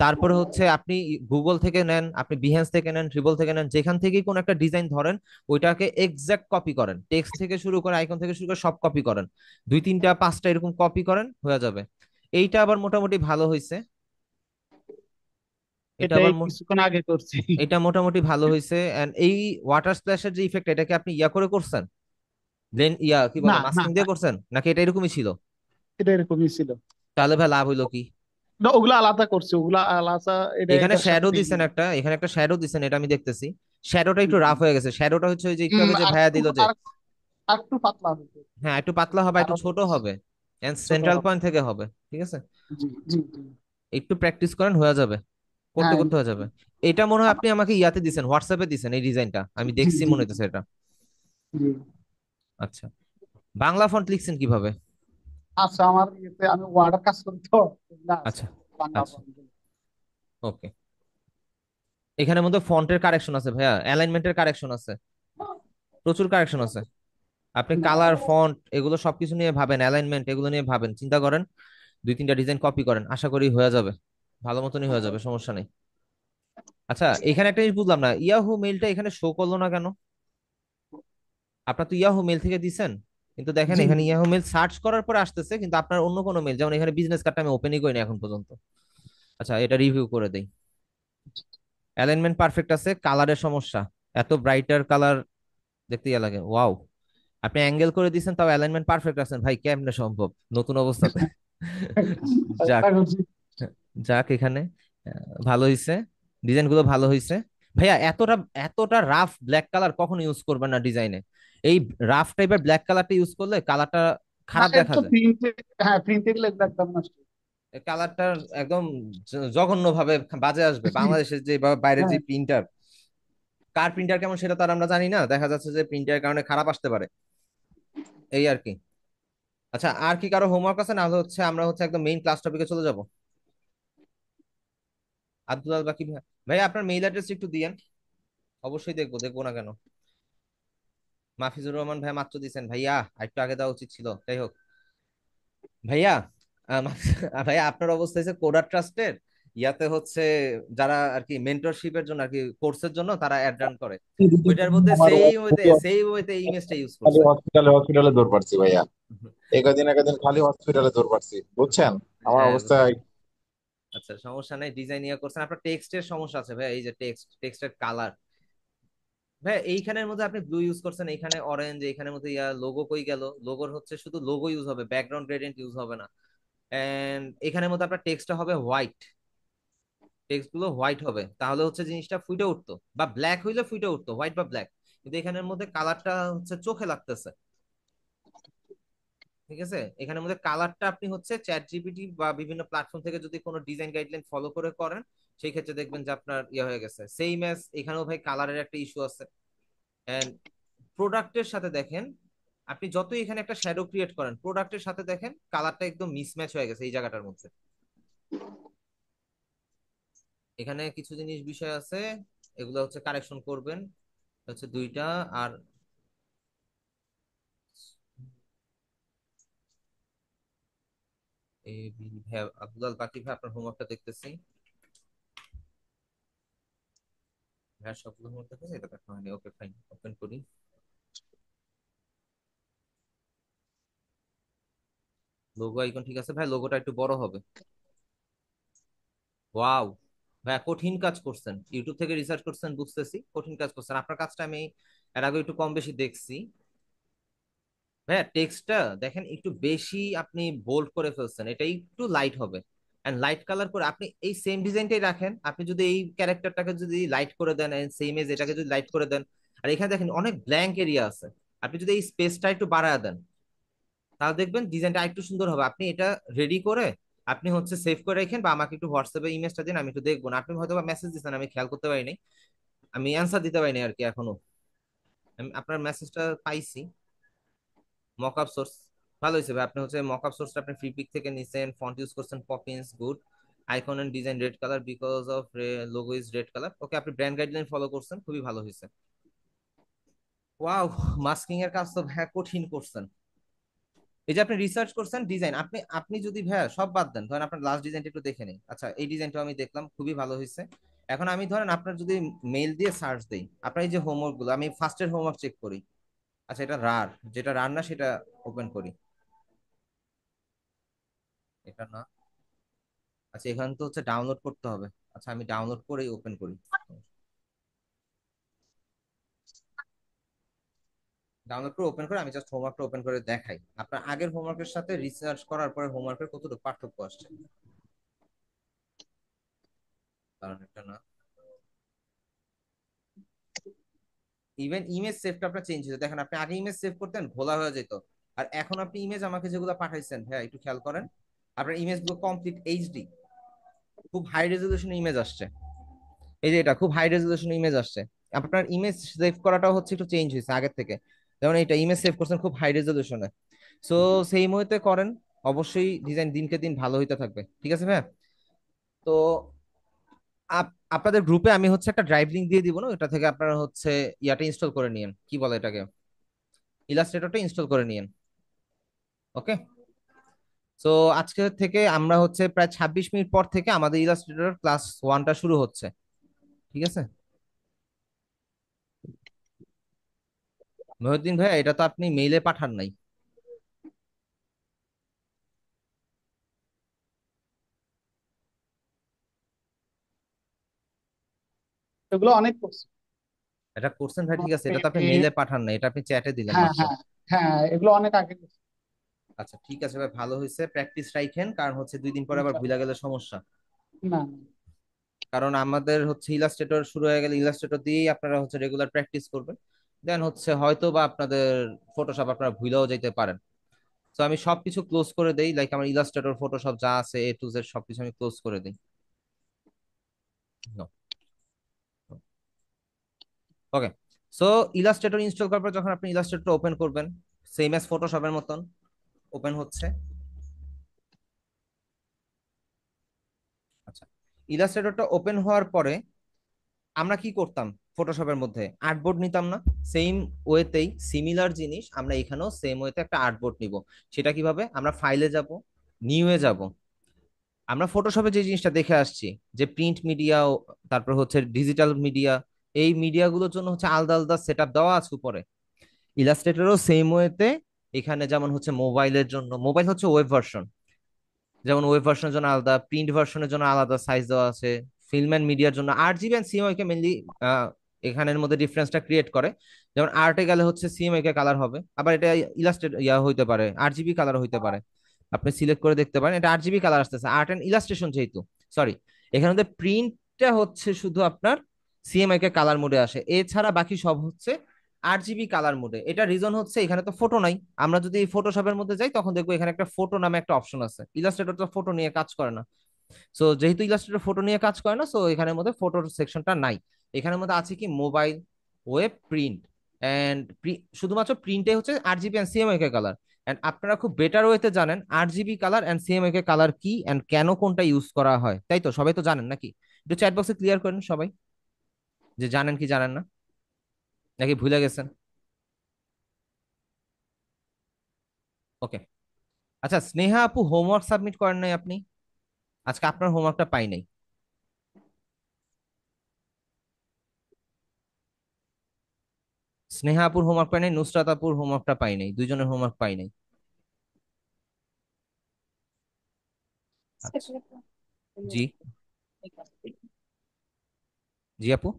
তারপরে হচ্ছে আপনি গুগল থেকে নেন, আপনি বিহেন্স থেকে নেন, ট্রিবল থেকে নেন, যেখান থেকেই কোন একটা ডিজাইন ধরেন ওইটাকে এক্সাক্ট কপি করেন, টেক্সট থেকে শুরু করে আইকন থেকে শুরু করে সব কপি করেন, দুই তিনটা পাঁচটা এরকম কপি করেন, হয়ে যাবে। এইটা আবার মোটামুটি ভালো হয়েছে। এটা এটাই আবার কিছুক্ষণ আগে করছি। এটা মোটামুটি ভালো হয়েছে। এন্ড এই ওয়াটার স্প্ল্যাশের যে ইফেক্ট, এটাকে আপনি ইয়া করে করছেন, ব্লেন্ড ইয়া কি না বলে না মাস্কিং না, দিয়ে করছেন নাকি এটা এরকমই ছিল? এটা এরকমই ছিল। তাহলে ভাই লাভ হইলো কি? না, ওগুলা আলাদা করছে, ওগুলা আলাদা, এটা এখানে এটার সাথে শ্যাডো মিল দিছেন নেই। একটা, এখানে একটা শ্যাডো দিছেন, এটা আমি দেখতেছি। শ্যাডোটা একটু রাফ হুম, হয়ে গেছে। শ্যাডোটা হচ্ছে ওই যে একটু আগে যে আর ভাইয়া একটু দিল যে, আর একটু পাতলা হবে। হ্যাঁ একটু পাতলা হবে, একটু আরো ছোট হবে, এন্ড ছোট সেন্ট্রাল হবে। পয়েন্ট থেকে হবে। ঠিক আছে, জি জি জি। একটু প্র্যাকটিস করেন, হয়ে যাবে, করতে হ্যাঁ করতে হয়ে যাবে। ইনশাআল্লাহ। এটা মনে হয় আমার আপনি আমাকে ইয়াতে দিছেন, হোয়াটসঅ্যাপে দিছেন এই ডিজাইনটা, আমি জি দেখছি জি মনে জি হইতেছে এটা। জি। আচ্ছা, বাংলা ফন্ট লিখছেন কিভাবে? আচ্ছা, আমার ইয়েতে আমি ওয়ার্ডের কাজ করি তো, এগুলা আছে আচ্ছা বাংলা আচ্ছা, ফর্মগুলো। ওকে। এখানের মধ্যে ফন্টের কারেকশন আছে ভাইয়া, অ্যালাইনমেন্টের কারেকশন আছে, প্রচুর কারেকশন আছে। আপনি কালার, ফন্ট এগুলো সবকিছু নিয়ে ভাবেন, অ্যালাইনমেন্ট এগুলো নিয়ে ভাবেন, চিন্তা করেন, দুই তিনটা ডিজাইন কপি করেন, আশা করি হয়ে যাবে, ভালো মতনই হয়ে যাবে, সমস্যা নেই। আচ্ছা, এখানে একটা জিনিস বুঝলাম না, ইয়াহু মেইলটা এখানে শো করলো না কেন? আপনার তো ইয়াহু মেইল থেকে দিছেন, কিন্তু দেখেন জি এখানে জি। ইয়াহু মেইল সার্চ করার পরে আসতেছে, কিন্তু আপনার অন্য কোনো মেইল, যেমন এখানে বিজনেস কার্ডটা আমি ওপেনই করিনি এখন পর্যন্ত। আচ্ছা, এটা রিভিউ করে দেই। অ্যালাইনমেন্ট পারফেক্ট আছে, কালারের সমস্যা, এত ব্রাইটার কালার দেখতে ইয়া লাগে, ওয়াও। আপনি অ্যাঙ্গেল করে দিয়েছেন, তাও অ্যালাইনমেন্ট পারফেক্ট আছেন ভাই, কেমনে সম্ভব নতুন অবস্থাতে? যাক, চেষ্টা করছি। যাক এখানে ভালো হইছে, ডিজাইন গুলো ভালো হইছে। ভাইয়া এতটা এতটা রাফ ব্ল্যাক কালার কখনো ইউজ করবেন না ডিজাইনে। এই রাফ টাইপের ব্ল্যাক কালারটা ইউজ করলে কালারটা না, খারাপ এর দেখা তো যায়। প্রিন্টে, হ্যাঁ প্রিন্টে গেলে একদম নষ্ট। কালারটা একদম জঘন্য ভাবে বাজে আসবে। বাংলাদেশের যে বা বাইরের যে হ্যাঁ। প্রিন্টার, কার প্রিন্টার কেমন সেটা তো আর আমরা জানি না, দেখা যাচ্ছে যে প্রিন্টারের কারণে খারাপ আসতে পারে, এই আর কি। আচ্ছা, আর কি কারো হোমওয়ার্ক আছে? না হলে হচ্ছে আমরা হচ্ছে একদম মেইন ক্লাস টপিকে চলে যাব। আব্দুল আল বাকি ভাই, ভাই আপনার মেইল অ্যাড্রেস একটু দিয়েন, অবশ্যই দেখবো, দেখবো না কেন। মাফিজুর রহমান ভাই মাত্র দিছেন ভাইয়া, একটু আগে দেওয়া উচিত ছিল, যাই হোক। ভাইয়া ভাইয়া আপনার অবস্থা হচ্ছে কোডার ট্রাস্টের ইয়াতে হচ্ছে, যারা আর কি মেন্টরশিপের জন্য আর কি কোর্সের জন্য তারা অ্যাড রান করে, ওইটার মধ্যে আমার সেই ওয়েতে ইমেজটা ইউজ খালি করছে। হসপিটালে হসপিটালে দৌড় পাচ্ছি ভাইয়া। একদিন একদিন খালি হসপিটালে দৌড় পাচ্ছি, বুঝছেন আমার হ্যাঁ অবস্থা। বুঝছি। আচ্ছা সমস্যা নাই, ডিজাইন ইয়া করছেন, আপনার টেক্সটের সমস্যা আছে ভাই, এই যে টেক্সটের কালার। ভাই এইখানের মধ্যে আপনি ব্লু ইউজ করছেন, এখানে অরেঞ্জ, এখানের মধ্যে ইয়া লোগো কই গেল? লোগোর হচ্ছে শুধু লোগো ইউজ হবে, ব্যাকগ্রাউন্ড গ্রেডিয়েন্ট ইউজ হবে না। এন্ড এখানের মধ্যে আপনার টেক্সটটা হবে হোয়াইট, টেক্সট গুলো হোয়াইট হবে, তাহলে হচ্ছে জিনিসটা ফুটে উঠতো, বা ব্ল্যাক হইলে ফুটে উঠতো, হোয়াইট বা ব্ল্যাক। কিন্তু এখানের মধ্যে কালারটা হচ্ছে চোখে লাগতেছে। ঠিক আছে, এখানের মধ্যে কালারটা আপনি হচ্ছে চ্যাট জিপিটি বা বিভিন্ন প্ল্যাটফর্ম থেকে যদি কোনো ডিজাইন গাইডলাইন ফলো করে করেন, সেই ক্ষেত্রে দেখবেন যে আপনার ইয়ে হয়ে গেছে সেইম অ্যাজ এখানেও ভাই কালারের একটা ইস্যু আছে। এন্ড প্রোডাক্টের সাথে দেখেন, আপনি যতই এখানে একটা শ্যাডো ক্রিয়েট করেন, প্রোডাক্টের সাথে দেখেন কালারটা একদম মিসম্যাচ হয়ে গেছে এই জায়গাটার মধ্যে। এখানে কিছু জিনিস বিষয় আছে, এগুলো হচ্ছে কারেকশন করবেন, হচ্ছে দুইটা। আর এই ভাই আব্দুল বাকি ভাই আপনার হোমওয়ার্কটা দেখতেছি, ভাই সবগুলো হোমওয়ার্ক দেখতেছি, এটা দেখা হয়নি, ওকে ফাইন, ওপেন করি। লোগো আইকন ঠিক আছে ভাই, লোগোটা একটু বড় হবে। ওয়াও, ভাই কঠিন কাজ করছেন, ইউটিউব থেকে রিসার্চ করছেন বুঝতেছি, কঠিন কাজ করছেন। আপনার কাজটা আমি এর আগে একটু কম বেশি দেখছি। ভাইয়া টেক্সটটা দেখেন একটু বেশি আপনি বোল্ড করে ফেলছেন, এটা একটু লাইট হবে। এন্ড লাইট কালার করে আপনি এই সেম ডিজাইনটাই রাখেন, আপনি যদি এই ক্যারেক্টারটাকে যদি লাইট করে দেন, সেম এজ এটাকে যদি লাইট করে দেন, আর এখানে দেখেন অনেক ব্ল্যাঙ্ক এরিয়া আছে, আপনি যদি এই স্পেসটা একটু বাড়ায় দেন, তাহলে দেখবেন ডিজাইনটা একটু সুন্দর হবে। আপনি এটা রেডি করে আপনি হচ্ছে সেভ করে রাখেন, বা আমাকে একটু হোয়াটসঅ্যাপে ইমেজটা দিন, আমি একটু দেখবো না। আপনি হয়তো বা মেসেজ দিচ্ছেন, আমি খেয়াল করতে পারিনি, আমি অ্যান্সার দিতে পারিনি আর কি এখনো। আমি আপনার মেসেজটা পাইছি। মকআপ সোর্স, ভালো হয়েছে ভাই, আপনি হচ্ছে মকআপ সোর্সটা আপনি ফ্রি পিক থেকে নিছেন, ফন্ট ইউজ করছেন Poppins, good. Icon and design red colour because of logo is red colour, okay. আপনি ব্র্যান্ড গাইডলাইন ফলো করছেন, খুবই ভালো হয়েছে। ওয়াও, মাস্কিং এর কাজ তো ভাই কঠিন করছেন। এই যে আপনি রিসার্চ করছেন ডিজাইন, আপনি আপনি যদি ভাইয়া সব বাদ দেন, ধরেন আপনার লাস্ট ডিজাইনটা একটু দেখে নেই। আচ্ছা, এই ডিজাইনটা আমি দেখলাম, খুবই ভালো হয়েছে। এখন আমি ধরেন আপনার যদি মেইল দিয়ে সার্চ দেই, আপনার এই যে হোমওয়ার্ক গুলো, আমি ফার্স্টের হোমওয়ার্ক চেক করি। আচ্ছা, এটা রার, যেটা রার না সেটা ওপেন করি, এটা না। আচ্ছা, এখানে তো হচ্ছে ডাউনলোড করতে হবে। আচ্ছা, আমি ডাউনলোড করেই ওপেন করি। ডাউনলোড করে ওপেন করে আমি জাস্ট হোমওয়ার্কটা ওপেন করে দেখাই, আপনার আগের হোমওয়ার্কের সাথে রিসার্চ করার পরে হোমওয়ার্কের কতটুকু পার্থক্য আসছে। কারণ এটা না, ইভেন ইমেজ সেভটা আপনার চেঞ্জ হয়েছে, দেখেন আপনি আগে ইমেজ সেভ করতেন ঘোলা হয়ে যেত, আর এখন আপনি ইমেজ আমাকে যেগুলো পাঠাইছেন হ্যাঁ একটু খেয়াল করেন, আপনার ইমেজ গুলো কমপ্লিট এইচডি, খুব হাই রেজলিউশন ইমেজ আসছে। এই যে এটা খুব হাই রেজলিউশন ইমেজ আসছে। আপনার ইমেজ সেভ করাটাও হচ্ছে একটু চেঞ্জ হয়েছে আগের থেকে, যেমন এটা ইমেজ সেভ করছেন খুব হাই রেজলিউশনে। সো সেই মুহূর্তে করেন, অবশ্যই ডিজাইন দিনকে দিন ভালো হইতে থাকবে, ঠিক আছে ভাই? তো আপনাদের গ্রুপে আমি হচ্ছে একটা ড্রাইভ লিংক দিয়ে দিব না, ওটা থেকে আপনারা হচ্ছে ইয়াটা ইনস্টল করে নিয়েন, কি বলে এটাকে, ইলাস্ট্রেটরটা ইনস্টল করে নিয়েন। ওকে। সো আজকে থেকে আমরা হচ্ছে প্রায় 26 মিনিট পর থেকে আমাদের ইলাস্ট্রেটর ক্লাস 1টা শুরু হচ্ছে, ঠিক আছে? মহিউদ্দিন ভাইয়া এটা তো আপনি মেইলে পাঠান নাই। এগুলো অনেক করছি। এটা করছেন ভাই, ঠিক আছে, এটা তো আপনি আমি- মেইলে পাঠান নাই, এটা আপনি চ্যাটে দিলেন হ্যাঁ মাত্র। হ্যাঁ হ্যাঁ, এগুলো অনেক আগে করছি। আচ্ছা ঠিক আছে ভাই, ভালো হয়েছে, প্র্যাকটিস রাখেন, কারণ হচ্ছে 2 দিন পরে আবার ভুলে গেলে সমস্যা। না, কারণ আমাদের হচ্ছে ইলাস্ট্রেটর শুরু হয়ে গেলে ইলাস্ট্রেটর দিয়েই আপনারা হচ্ছে রেগুলার প্র্যাকটিস করবেন, দেন হচ্ছে হয়তো বা আপনাদের ফটোশপ আপনারা ভুলেও যেতে পারেন। তো আমি সবকিছু ক্লোজ করে দেই, লাইক আমার ইলাস্ট্রেটর ফটোশপ যা আছে A to Z সবকিছু আমি ক্লোজ করে দিই। ওকে। সো ইলাস্ট্রেটর ইনস্টল করার পর যখন আপনি ইলাস্ট্রেটর ওপেন করবেন, সেম অ্যাজ ফটোশপের মতন ওপেন হচ্ছে। আচ্ছা, ইলাস্ট্রেটরটা ওপেন হওয়ার পরে আমরা কি করতাম, ফটোশপের মধ্যে আর্টবোর্ড নিতাম না? সেম ওয়েতেই সিমিলার জিনিস আমরা এখানেও সেম ওয়েতে একটা আর্টবোর্ড নিব। সেটা কিভাবে, আমরা ফাইলে যাব, নিউয়ে যাব, আমরা ফটোশপে যে জিনিসটা দেখে আসছি যে প্রিন্ট মিডিয়া, তারপর হচ্ছে ডিজিটাল মিডিয়া, এই মিডিয়াগুলোর জন্য হচ্ছে আলাদা আলাদা সেট আপ দেওয়া আছে উপরে। ইলাস্ট্রেটরও সেম ওয়েতে এখানে যেমন হচ্ছে মোবাইলের জন্য, মোবাইল হচ্ছে ওয়েব ভার্সন, যেমন ওয়েব ভার্সনের জন্য আলাদা, প্রিন্ট ভার্সনের জন্য আলাদা সাইজ দেওয়া আছে, ফিল্ম অ্যান্ড মিডিয়ার জন্য RGB and CMYK K mainly এখানের মধ্যে ডিফারেন্সটা ক্রিয়েট করে। যেমন আর্টে গেলে হচ্ছে CMYK কালার হবে, আবার এটা ইলাস্ট্রেট হইতে পারে, RGB কালার হইতে পারে। আপনি সিলেক্ট করে দেখতে পারেন, এটা RGB কালার আসতেছে, আর্ট অ্যান্ড ইলাস্ট্রেশন যেহেতু, সরি, এখানে মধ্যে প্রিন্টটা হচ্ছে শুধু আপনার CMYK কালার মোডে আসে, এছাড়া বাকি সব হচ্ছে RGB কালার মোডে। এটা রিজন হচ্ছে এখানে তো ফটো নাই, আমরা যদি ফটোশপের মধ্যে যাই তখন দেখবো এখানে একটা ফটো নামে একটা অপশন আছে, ইলাস্ট্রেটর তো ফটো নিয়ে কাজ করে না। সো যেহেতু ইলাস্ট্রেটর ফটো নিয়ে কাজ করে না, সো এখানের মধ্যে ফটোর সেকশনটা নাই। এখানের মধ্যে আছে কি মোবাইল, ওয়েব, প্রিন্ট এন্ড, শুধুমাত্র প্রিন্টে হচ্ছে RGB and CMYK colour. And আপনারা খুব বেটার ওয়েতে জানেন RGB colour and CMYK colour কি এন্ড কেন কোনটা ইউজ করা হয়, তাই তো? সবাই তো জানেন নাকি? একটু চ্যাট বক্সে ক্লিয়ার করেন সবাই, যে জানেন কি জানেন না, নাকি ভুলে গেছেন? ওকে। আচ্ছা, স্নেহা আপু হোমওয়ার্ক সাবমিট করেন নাই আপনি? আজকে আপনার হোমওয়ার্কটা পাই নাই। স্নেহা আপুর হোমওয়ার্ক পাই নাই, নুসরাত আপুর হোমওয়ার্কটা পাই নাই, দুইজনের হোমওয়ার্ক পাই নাই। আচ্ছা। জি। জি আপু।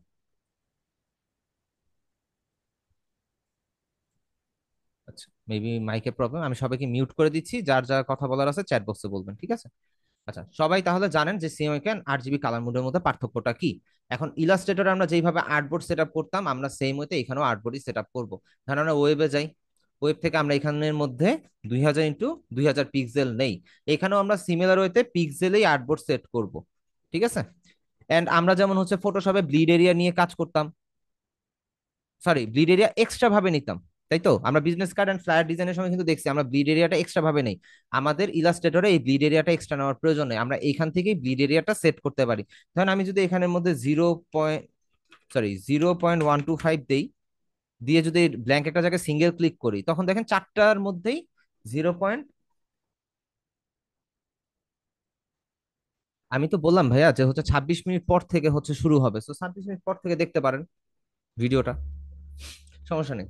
আচ্ছা, মেবি মাইকের প্রবলেম, আমি সবাইকে মিউট করে দিচ্ছি, যার যার কথা বলার আছে চ্যাট বক্সে বলবেন, ঠিক আছে? আচ্ছা, সবাই তাহলে জানেন যে CMYK আর RGB কালার মোডের মধ্যে পার্থক্যটা কি। এখন ইলাস্ট্রেটরে আমরা যেভাবে আর্টবোর্ড সেট আপ করতাম, আমরা সেম ওয়েতে এখানেও আর্টবোর্ডই সেট আপ করবো। ধরেন আমরা ওয়েবে যাই, ওয়েব থেকে আমরা এখানের মধ্যে 2000 × 2000 পিক্সেল নেই, এখানেও আমরা সিমিলার ওয়েতে পিক্সেলেই আর্টবোর্ড সেট করব, ঠিক আছে? এন্ড আমরা যেমন হচ্ছে ফটোশপে ব্লিড এরিয়া নিয়ে কাজ করতাম, সরি, ব্লিড এরিয়া এক্সট্রা ভাবে নিতাম, তাই তো? আমরা বিজনেস কার্ড এন্ড ফ্লায়ার ডিজাইনের সময় কিন্তু দেখছি আমরা ব্লিড এরিয়াটা এক্সট্রা ভাবে নেই। আমাদের ইলাস্ট্রেটরে এই ব্লিড এরিয়াটা এক্সট্রা নেওয়ার প্রয়োজন নেই, আমরা এখান থেকেই ব্লিড এরিয়াটা সেট করতে পারি। ধরেন আমি যদি এখানের মধ্যে 0.125 দেই, দিয়ে যদি ব্ল্যাঙ্ক একটা জায়গায় সিঙ্গেল ক্লিক করি, তখন দেখেন চারটার মধ্যেই 0. আমি তো বললাম ভাইয়া যে হচ্ছে 26 মিনিট পর থেকে হচ্ছে শুরু হবে, তো 26 মিনিট পর থেকে দেখতে পারেন ভিডিওটা, সমস্যা নেই।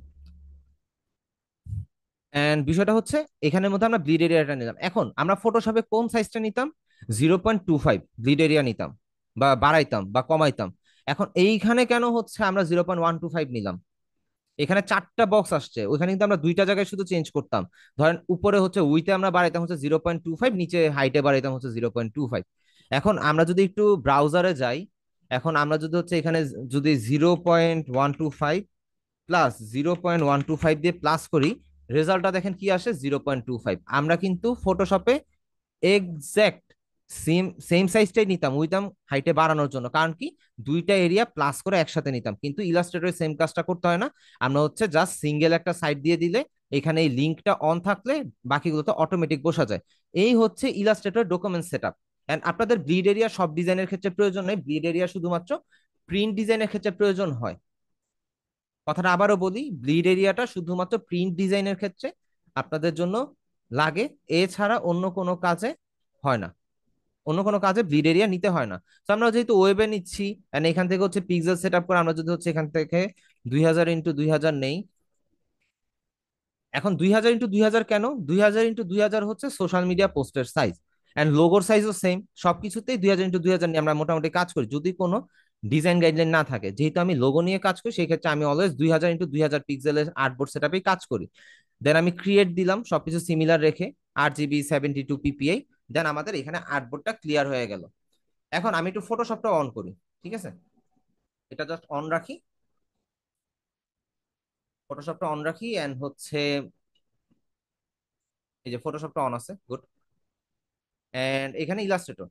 এন্ড বিষয়টা হচ্ছে এখানের মধ্যে আমরা ব্লিড এরিয়াটা নিলাম, এখন আমরা ফটোশপে কোন সাইজটা নিতাম, 0.25 ব্লিড এরিয়া নিতাম, বা বাড়াইতাম বা কমাইতাম। এখন এইখানে কেন হচ্ছে আমরা 0.125 নিলাম, এখানে চারটা বক্স আসছে, ওইখানে কিন্তু আমরা দুইটা জায়গায় শুধু চেঞ্জ করতাম। ধরেন উপরে হচ্ছে উইতে আমরা বাড়াইতাম হচ্ছে 0.25, নিচে হাইটে বাড়াইতাম হচ্ছে 0.25। এখন আমরা যদি একটু ব্রাউজারে যাই, এখন আমরা যদি হচ্ছে এখানে যদি 0.125 প্লাস 0.125 দিয়ে প্লাস করি, রেজাল্টটা দেখেন কি আসে, 0.25। আমরা কিন্তু ফটোশপে এক্সাক্ট সেম সেম সাইজটাই নিতাম, উইতাম হাইটে বাড়ানোর জন্য, কারণ কি দুইটা এরিয়া প্লাস করে একসাথে নিতাম, কিন্তু ইলাস্ট্রেটরে সেম কাজটা করতে হয় না। আমরা হচ্ছে জাস্ট সিঙ্গেল একটা সাইড দিয়ে দিলে এখানে এই লিঙ্কটা অন থাকলে বাকিগুলো তো অটোমেটিক বসা যায়। এই হচ্ছে Illustrator document set up. And আপনাদের ব্লিড এরিয়া সব ডিজাইনের ক্ষেত্রে প্রয়োজন নেই, ব্লিড এরিয়া শুধুমাত্র প্রিন্ট ডিজাইনের ক্ষেত্রে প্রয়োজন হয়। কথাটা আবারও বলি, ব্লিড এরিয়াটা শুধুমাত্র প্রিন্ট ডিজাইনের ক্ষেত্রে আপনাদের জন্য লাগে, এছাড়া অন্য কোনো কাজে হয় না, অন্য কোনো কাজে ব্লিড এরিয়া নিতে হয় না। তো আমরা যেহেতু ওয়েবে নিচ্ছি এন্ড এখান থেকে হচ্ছে পিক্সেল সেট আপ করে, আমরা যদি হচ্ছে এখান থেকে 2000 × 2000 নেই। এখন 2000 × 2000 কেন? 2000 × 2000 হচ্ছে সোশ্যাল মিডিয়া পোস্টের সাইজ, অ্যান্ড লোগোর সাইজও সেম। সবকিছুতেই 2000 × 2000 নিয়ে আমরা মোটামুটি কাজ করি, যদি কোনো ডিজাইন গাইডলাইন না থাকে। যেহেতু আমি লোগো নিয়ে কাজ করি, সেই ক্ষেত্রে আমি অলওয়েজ 2000 × 2000 পিক্সেলের আর্টবোর্ড সেট আপেই কাজ করি। দেন আমি ক্রিয়েট দিলাম সবকিছু সিমিলার রেখে, 8 GB 72 PPI। দেন আমাদের এখানে আর্টবোর্ডটা ক্লিয়ার হয়ে গেল। এখন আমি একটু ফটোশপটা অন করি, ঠিক আছে? এটা জাস্ট অন রাখি, ফটোশপটা অন রাখি এন্ড হচ্ছে এই যে ফটোশপটা অন আছে, গুড। এন্ড এখানে ইলাস্ট্রেটর।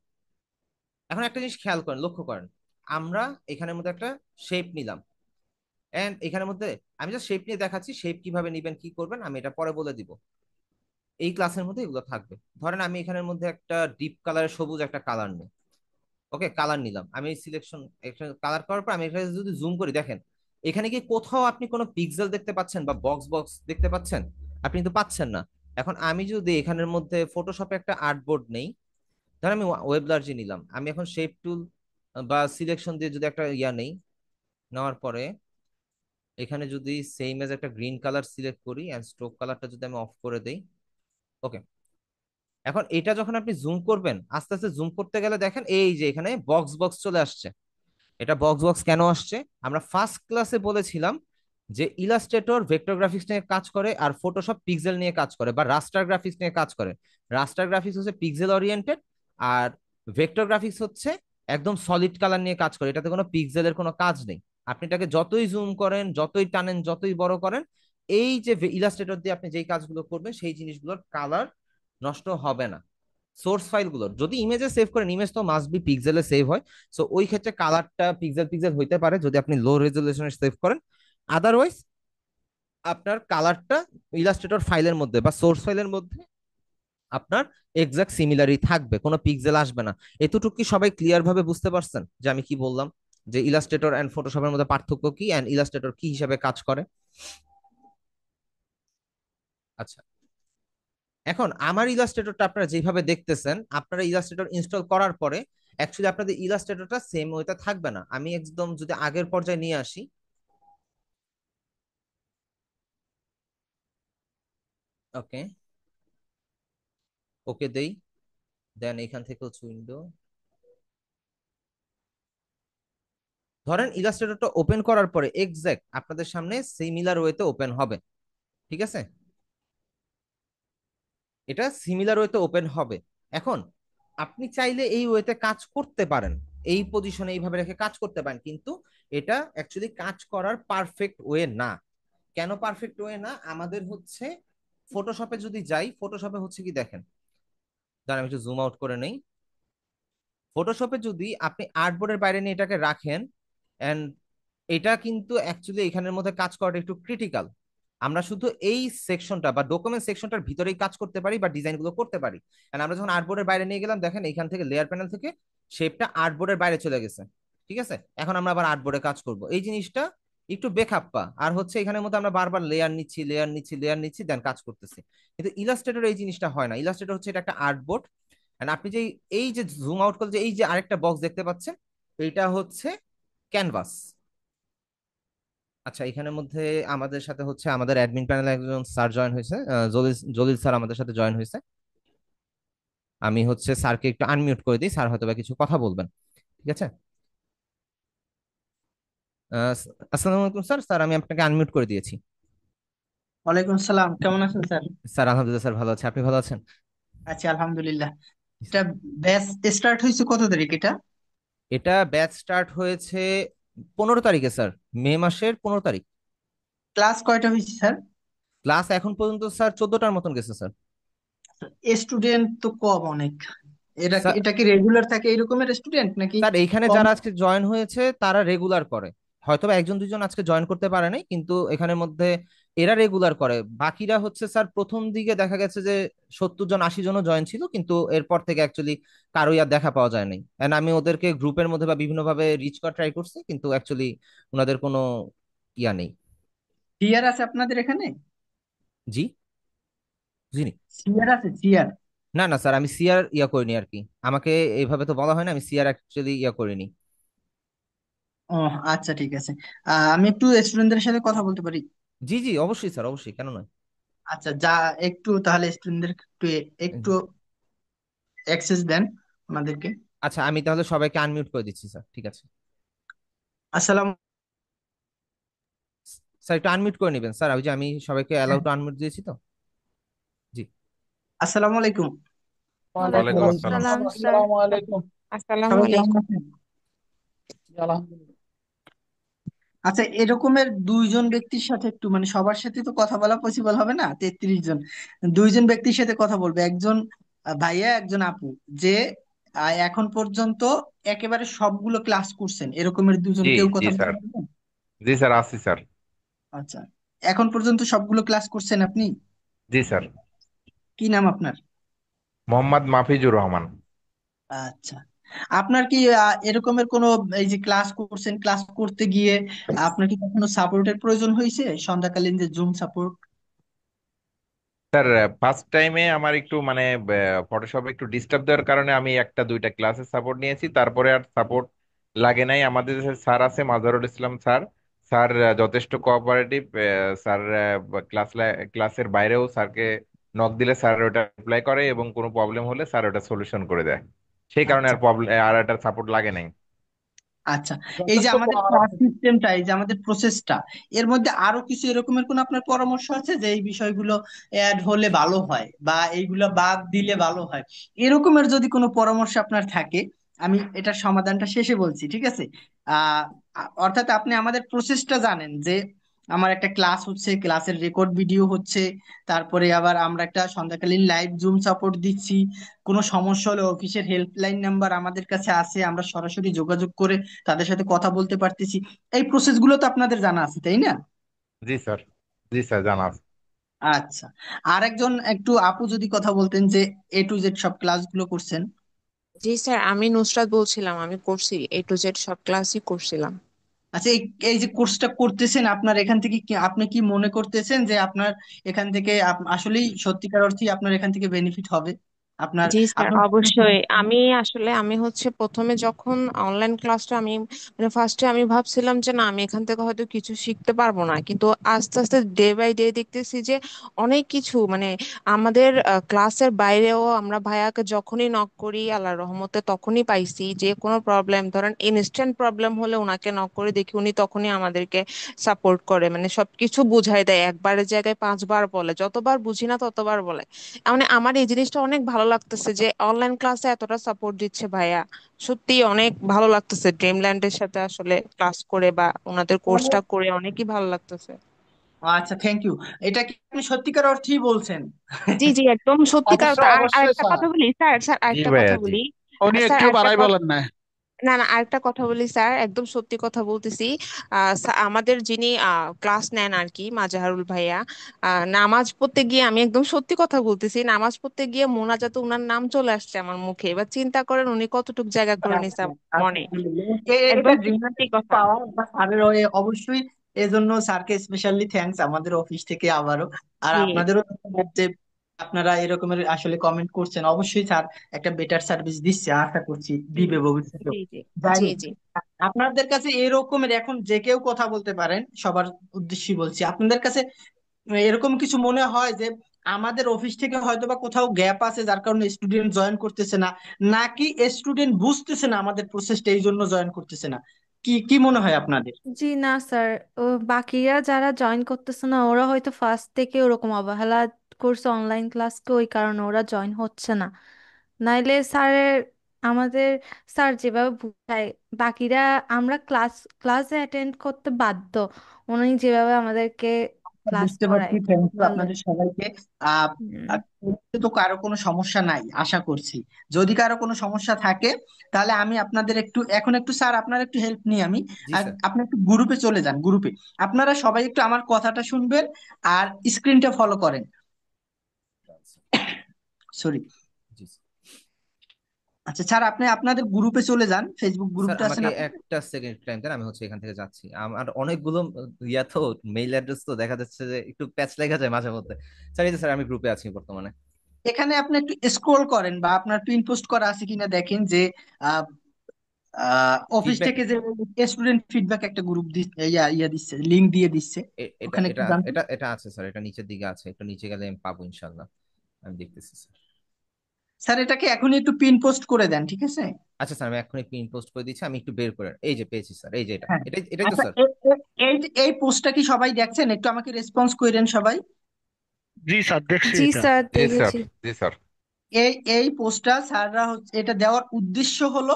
এখন একটা জিনিস খেয়াল করেন, লক্ষ্য করেন, আমরা এখানের মধ্যে একটা শেপ নিলাম, এন্ড এখানের মধ্যে আমি জাস্ট শেপ নিয়ে দেখাচ্ছি, শেপ কিভাবে নিবেন কি করবেন আমি এটা পরে বলে দিব। এই ক্লাসের মধ্যে এগুলো থাকবে। ধরেন আমি এখানের মধ্যে একটা ডিপ কালারের সবুজ একটা কালার নিই, ওকে কালার নিলাম আমি, সিলেকশন কালার করার পর আমি এখানে যদি জুম করি, দেখেন এখানে কি কোথাও আপনি কোনো পিক্সেল দেখতে পাচ্ছেন বা বক্স বক্স দেখতে পাচ্ছেন? আপনি কিন্তু পাচ্ছেন না। এখন আমি যদি এখানের মধ্যে ফটোশপে একটা আর্টবোর্ড নেই, ধর আমি ওয়েব লার্জি নিলাম, আমি এখন শেপ টুল বা সিলেকশন দিয়ে যদি একটা ইয়া নেই, নেওয়ার পরে এখানে যদি সেম এজ একটা গ্রিন কালার সিলেক্ট করি এন্ড স্ট্রোক কালারটা যদি আমি অফ করে দেই, ওকে। এখন এটা যখন আপনি জুম করবেন, আস্তে আস্তে জুম করতে গেলে দেখেন এই যে এখানে বক্স বক্স চলে আসছে। এটা বক্স বক্স কেন আসছে? আমরা ফার্স্ট ক্লাসে বলেছিলাম যে ইলাস্ট্রেটর ভেক্টর গ্রাফিক্স নিয়ে কাজ করে আর ফটোশপ পিক্সেল নিয়ে কাজ করে বা রাস্টার গ্রাফিক্স নিয়ে কাজ করে। রাস্টার গ্রাফিক্স হচ্ছে পিক্সেল ওরিয়েন্টেড, আর ভেক্টর গ্রাফিক্স হচ্ছে একদম সলিড কালার নিয়ে কাজ করে, এটাতে কোনো পিক্সেলের কোনো কাজ নেই। আপনি এটাকে যতই জুম করেন, যতই টানেন, যতই বড় করেন, এই যে ইলাস্ট্রেটর দিয়ে আপনি যেই কাজগুলো করবেন সেই জিনিসগুলোর কালার নষ্ট হবে না। সোর্স ফাইলগুলো যদি ইমেজে সেভ করেন, ইমেজ তো মাস্ট বি পিক্সেলে সেভ হয়, সো ওই ক্ষেত্রে কালারটা পিক্সেল পিক্সেল হইতে পারে যদি আপনি লো রেজলিউশনে সেভ করেন। আদারওয়াইজ আপনার কালারটা ইলাস্ট্রেটর ফাইলের মধ্যে বা সোর্স ফাইলের মধ্যে আপনার এক্সাক্ট সিমিলারই থাকবে, কোনো পিক্সেল আসবে না। এতটুকু কি সবাই ক্লিয়ার ভাবে বুঝতে পারছেন যে আমি কি বললাম, যে ইলাস্ট্রেটর এন্ড ফটোশপের মধ্যে পার্থক্য কি এন্ড ইলাস্ট্রেটর কি হিসাবে কাজ করে? আচ্ছা, এখন আমার ইলাস্ট্রেটরটা আপনারা যেভাবে দেখতেছেন, আপনারা ইলাস্ট্রেটর ইনস্টল করার পরে অ্যাকচুয়ালি আপনাদের ইলাস্ট্রেটরটা সেম ওইটা থাকবে না। আমি একদম যদি আগের পর্যায়ে নিয়ে আসি, ওকে, ওকে দেই, দেন এখান থেকে হচ্ছে উইন্ডো, ধরেন ইলাস্ট্রেটরটা ওপেন করার পরে এক্সাক্ট আপনাদের সামনে সিমিলার ওয়েতে ওপেন হবে, ঠিক আছে? এটা সিমিলার ওয়েতে ওপেন হবে। এখন আপনি চাইলে এই ওয়েতে কাজ করতে পারেন, এই পজিশনে এইভাবে রেখে কাজ করতে পারেন, কিন্তু এটা অ্যাকচুয়ালি কাজ করার পারফেক্ট ওয়ে না। কেন পারফেক্ট ওয়ে না? আমাদের হচ্ছে ফটোশপে যদি যাই, ফটোশপে হচ্ছে কি দেখেন, দাঁড়ান আমি একটু জুম আউট করে নেই। ফটোশপে যদি আপনি আর্টবোর্ডের বাইরে নিয়ে এটাকে রাখেন, এন্ড এটা কিন্তু অ্যাকচুয়ালি এখানের মধ্যে কাজ করাটা একটু ক্রিটিক্যাল। আমরা শুধু এই সেকশনটা বা ডকুমেন্ট সেকশনটার ভিতরেই কাজ করতে পারি বা ডিজাইনগুলো করতে পারি। এন্ড আমরা যখন আর্টবোর্ডের বাইরে নিয়ে গেলাম, দেখেন এখান থেকে লেয়ার প্যানেল থেকে শেপটা আর্টবোর্ডের বাইরে চলে গেছে, ঠিক আছে? এখন আমরা আবার আর্টবোর্ডে কাজ করব, এই জিনিসটা একটু বেখাপ্পা। আর হচ্ছে এখানের মধ্যে আমরা বারবার লেয়ার নিচ্ছি, লেয়ার নিচ্ছি, লেয়ার নিচ্ছি, দেন কাজ করতেছি। কিন্তু ইলাস্ট্রেটর এই জিনিসটা হয় না। ইলাস্ট্রেটর হচ্ছে এটা একটা আর্টবোর্ড, এন্ড আপনি যে এই যে জুম আউট করলে যে এই যে আরেকটা বক্স দেখতে পাচ্ছেন, এইটা হচ্ছে ক্যানভাস। আচ্ছা, এখানের মধ্যে আমাদের সাথে হচ্ছে আমাদের অ্যাডমিন প্যানেলে একজন স্যার জয়েন হয়েছে, জলিল জলিল স্যার আমাদের সাথে জয়েন হয়েছে। আমি হচ্ছে স্যারকে একটু আনমিউট করে দিই, স্যার হয়তো বা কিছু কথা বলবেন, ঠিক আছে? আহ, আসসালামু আলাইকুম স্যার, স্যার আমি আপনাকে আনমিউট করে দিয়েছি। ওয়ালাইকুম আসসালাম, কেমন আছেন স্যার? স্যার আলহামদুলিল্লাহ স্যার ভালো আছে, আপনি ভালো আছেন? আচ্ছা, আলহামদুলিল্লাহ। এটা ব্যাচ স্টার্ট হয়েছে কত তারিখ এটা? এটা ব্যাচ স্টার্ট হয়েছে 15 তারিখে স্যার, মে মাসের 15 তারিখ। ক্লাস কয়টা হয়েছে স্যার? ক্লাস এখন পর্যন্ত স্যার 14টার মতন গেছে স্যার। স্টুডেন্ট তো কম অনেক। স্যার এটা কি রেগুলার থাকে এরকমের স্টুডেন্ট নাকি স্যার এইখানে কম? যারা আজকে জয়েন হয়েছে তারা রেগুলার করে, হয়তোবা একজন দুজন আজকে জয়েন করতে পারে নাই, কিন্তু এখানের মধ্যে এরা রেগুলার করে। বাকিরা হচ্ছে স্যার প্রথম দিকে দেখা গেছে যে 70 জন 80 জনও জয়েন ছিল, কিন্তু এরপর থেকে অ্যাকচুয়ালি কারোই আর দেখা পাওয়া যায় নাই। এন্ড আমি ওদেরকে গ্রুপের মধ্যে বা বিভিন্নভাবে রিচ করা ট্রাই করছি, কিন্তু অ্যাকচুয়ালি ওনাদের কোনো ইয়া নেই। সিআর আছে আপনাদের এখানে? জি, বুঝিনি। সিআর আছে, সিআর? না না স্যার, আমি সিআর ইয়া করিনি আর কি, আমাকে এইভাবে তো বলা হয় না, আমি সিআর অ্যাকচুয়ালি ইয়া করিনি। ও আচ্ছা, ঠিক আছে। আমি একটু স্টুডেন্টদের সাথে কথা বলতে পারি? জি জি অবশ্যই স্যার, অবশ্যই, কেন নয়। আচ্ছা, যা একটু তাহলে স্টুডেন্টদের একটু একটু অ্যাক্সেস দেন ওনাদেরকে। আচ্ছা, আমি তাহলে সবাইকে আনমিউট করে দিচ্ছি স্যার, ঠিক আছে। আসসালাম। স্যার একটু আনমিউট করে নেবেন স্যার, ওই যে আমি সবাইকে অ্যালাউ টু আনমিউট দিয়েছি তো। জি। আসসালামু আলাইকুম। ওয়ালাইকুম ওয়ালাইকুম ওয়ালাইকুম আসসালাম। আসসালাম আসসালাম। স্যার। আসসালামু আলাইকুম। আসসালামু সবাই কেমন আলাইকুম। আছেন? আলহামদুলিল্লাহ। আচ্ছা, এরকমের দুইজন ব্যক্তির সাথে একটু মানে সবার সাথে তো কথা বলা পসিবল হবে না, 33 জন। দুইজন ব্যক্তির সাথে কথা বলবো, একজন ভাইয়া, একজন আপু, যে এখন পর্যন্ত একেবারে সবগুলো ক্লাস করছেন, এরকমের দুজন জি কেউ জি কথা স্যার। বলতে পারবেন? জি স্যার, আসি স্যার। আচ্ছা, এখন পর্যন্ত সবগুলো ক্লাস করছেন আপনি? জি স্যার। কি নাম আপনার? মোহাম্মদ মাফিজুর রহমান। আচ্ছা, আপনার কি এরকমের কোনো, এই যে ক্লাস করছেন, ক্লাস করতে গিয়ে আপনার কি কখনো সাপোর্টের প্রয়োজন হয়েছে, সন্ধ্যাকালীন যে জুম সাপোর্ট? স্যার, ফার্স্ট টাইমে আমার একটু মানে ফটোশপে একটু ডিস্টার্ব দেওয়ার কারণে আমি একটা দুইটা ক্লাসের সাপোর্ট নিয়েছি, তারপরে আর সাপোর্ট লাগে নাই। আমাদের যে স্যার আছে মাজহারুল ইসলাম স্যার, স্যার যথেষ্ট কোঅপারেটিভ। স্যার ক্লাসের বাইরেও স্যারকে নক দিলে স্যার ওটা রিপ্লাই করে, এবং কোনো প্রবলেম হলে স্যার ওটা সলিউশন করে দেয়। সেই কারণে আচ্ছা আর প্রবলেম আর একটা সাপোর্ট লাগে নাই। আচ্ছা, এই যে যথেষ্ট আমাদের ক্লাস কোঅপারেটিভ। সিস্টেমটা, এই যে আমাদের প্রসেসটা, এর মধ্যে আরো কিছু এরকমের কোন আপনার পরামর্শ আছে যে এই বিষয়গুলো অ্যাড হলে ভালো হয় বা এইগুলো বাদ দিলে ভালো হয়? এরকমের যদি কোনো পরামর্শ আপনার থাকে, আমি এটার সমাধানটা শেষে বলছি, ঠিক আছে? আহ অর্থাৎ আপনি আমাদের প্রসেসটা জানেন যে আমার একটা ক্লাস হচ্ছে, ক্লাসের রেকর্ড ভিডিও হচ্ছে, তারপরে আবার আমরা একটা সন্ধ্যাকালীন লাইভ জুম সাপোর্ট দিচ্ছি। কোনো সমস্যা হলে অফিসের হেল্পলাইন নাম্বার আমাদের কাছে আছে, আমরা সরাসরি যোগাযোগ করে তাদের সাথে কথা বলতে পারতেছি। এই প্রসেসগুলো তো আপনাদের জানা আছে, তাই না? জি স্যার। জি স্যার, জানা আছে। আচ্ছা, আর একজন একটু আপু যদি কথা বলতেন যে A to Z সব ক্লাসগুলো করছেন। জি স্যার, আমি নুসরাত বলছিলাম, আমি করছি A to Z সব ক্লাসই করছিলাম। আচ্ছা, এই এই যে কোর্সটা করতেছেন, আপনার এখান থেকে কি, আপনি কি মনে করতেছেন যে আপনার এখান থেকে আসলেই সত্যিকার অর্থে আপনার এখান থেকে বেনিফিট হবে আপনার? জি স্যার, আপনার অবশ্যই। আমি হচ্ছে প্রথমে যখন অনলাইন ক্লাসটা আমি মানে ফার্স্টে আমি ভাবছিলাম যে না, আমি এখান থেকে হয়তো কিছু শিখতে পারবো না, কিন্তু আস্তে আস্তে ডে বাই ডে দেখতেছি যে অনেক কিছু মানে আমাদের ক্লাসের বাইরেও আমরা ভাইয়াকে যখনই নক করি আল্লাহর রহমতে তখনই পাইছি, যে কোনো প্রবলেম ধরেন ইনস্ট্যান্ট প্রবলেম হলে ওনাকে নক করে দেখি, উনি তখনই আমাদেরকে সাপোর্ট করে, মানে সবকিছু বুঝাই দেয়, একবারের জায়গায় 5 বার বলে, যতবার বুঝি না ততবার বলে। মানে আমার এই জিনিসটা অনেক ভালো লাগতেছে যে অনলাইন ক্লাসে এতটা সাপোর্ট দিচ্ছে ভাইয়া। সত্যি অনেক ভালো লাগতেছে ড্রিমল্যান্ডের সাথে আসলে ক্লাস করে বা ওনাদের কোর্সটা করে অনেকই ভালো লাগতেছে। আচ্ছা, থ্যাংক ইউ। এটা কি আপনি সত্যিকার অর্থেই বলছেন? জি জি, একদম সত্যিকার। অবশ্যই আর অবশ্যই আরেকটা স্যার। কথা বলি স্যার, জি আরেকটা কথা ভাইয়া, জি। বলি। উনি স্যার একটু আরেকটা বাড়াই কথা, বলেন না। না না আরেকটা কথা বলি স্যার, একদম সত্যি কথা বলতেছি। আমাদের যিনি ক্লাস নেন আর কি, মাজাহারুল ভাইয়া, নামাজ পড়তে গিয়ে, আমি একদম সত্যি কথা বলতেছি, নামাজ পড়তে গিয়ে মোনাজাতে উনার নাম চলে আসছে আমার মুখে। এবার চিন্তা করেন উনি কতটুকু জায়গা করে নিছে আমার মনে। এটা একদম ড্রিমল্যান্ড সত্যি কথা। পাওয়া বা স্যারের অবশ্যই। এজন্য স্যারকে স্পেশালি থ্যাঙ্কস আমাদের অফিস থেকে আবারও। আর জি আপনাদেরও ধন্যবাদ যে আপনারা এরকমের আসলে কমেন্ট করছেন। অবশ্যই স্যার একটা বেটার সার্ভিস দিচ্ছে, আশা করছি জি দিবে ভবিষ্যতে। জি জি যাই জি হোক, জি। আপনাদের কাছে এরকমের এখন যে কেউ কথা বলতে পারেন, সবার উদ্দেশ্যে বলছি, আপনাদের কাছে এরকম কিছু মনে হয় যে আমাদের অফিস থেকে হয়তো বা কোথাও গ্যাপ আছে যার কারণে স্টুডেন্ট জয়েন করতেছে না, নাকি স্টুডেন্ট বুঝতেছে না আমাদের প্রসেসটা এই জন্য জয়েন করতেছে না? কি কি মনে হয় আপনাদের? জি না স্যার, ও বাকিরা যারা জয়েন করতেছে না ওরা হয়তো ফার্স্ট থেকে ওরকম অবহেলা করছে অনলাইন ক্লাসকে, ওই কারণে ওরা জয়েন হচ্ছে না। নাইলে স্যারের আমাদের স্যার যেভাবে বুঝায়, বাকিরা আমরা ক্লাস ক্লাসে অ্যাটেন্ড করতে বাধ্য, উনি যেভাবে আমাদেরকে ক্লাস বুঝতে করায় পারছি, থ্যাংক ইউ ভালো। আপনাদের সবাইকে। আহ হুম। আহ, তো কারো কোনো সমস্যা নাই আশা করছি। যদি কারো কোনো সমস্যা থাকে তাহলে আমি আপনাদের একটু স্যার আপনার একটু হেল্প নিই আমি। জি আর স্যার। আপনি একটু গ্রুপে চলে যান, গ্রুপে আপনারা সবাই একটু আমার কথাটা শুনবেন আর স্ক্রিনটা ফলো করেন। সরি। জি স্যার। আচ্ছা স্যার, আপনি আপনাদের গ্রুপে চলে যান, ফেসবুক স্যার গ্রুপটা আছেন আমাকে আপনার। একটা সেকেন্ড টাইম দেন, আমি হচ্ছে এখান থেকে যাচ্ছি। আমার অনেকগুলো তো মেইল অ্যাড্রেস তো দেখা যাচ্ছে যে একটু প্যাচ লেগে যায় মাঝে মধ্যে। স্যার এই যে স্যার, আমি গ্রুপে আছি বর্তমানে। এখানে আপনি একটু স্ক্রোল করেন বা আপনার পিন পোস্ট করা আছে কিনা দেখেন যে অফিস ফিডব্যাক, থেকে যে স্টুডেন্ট ফিডব্যাক একটা গ্রুপ ইয়া ইয়া দিচ্ছে, লিংক দিয়ে দিচ্ছে। এটা ওখানে একটু এটা জানতো। এটা এটা আছে স্যার, এটা নিচের দিকে আছে, একটু নিচে গেলে আমি পাবো ইনশাল্লাহ। আমি দেখতেছি স্যার। স্যার এটাকে এখনই একটু পিন পোস্ট করে দেন, ঠিক আছে? আচ্ছা স্যার, আমি এখনই পিন পোস্ট করে দিচ্ছি। আমি একটু বের করে, এই যে পেয়েছি স্যার, এই যে এটা, হ্যাঁ। এটাই এটাই তো আচ্ছা, স্যার। এই এই পোস্টটা কি সবাই দেখছেন? একটু আমাকে রেসপন্স করেন সবাই। জি স্যার, দেখছি জি এটা। স্যার, জি স্যার, দেখেছি। জি স্যার। এই পোস্টটা স্যাররা হচ্ছে, এটা দেওয়ার উদ্দেশ্য হলো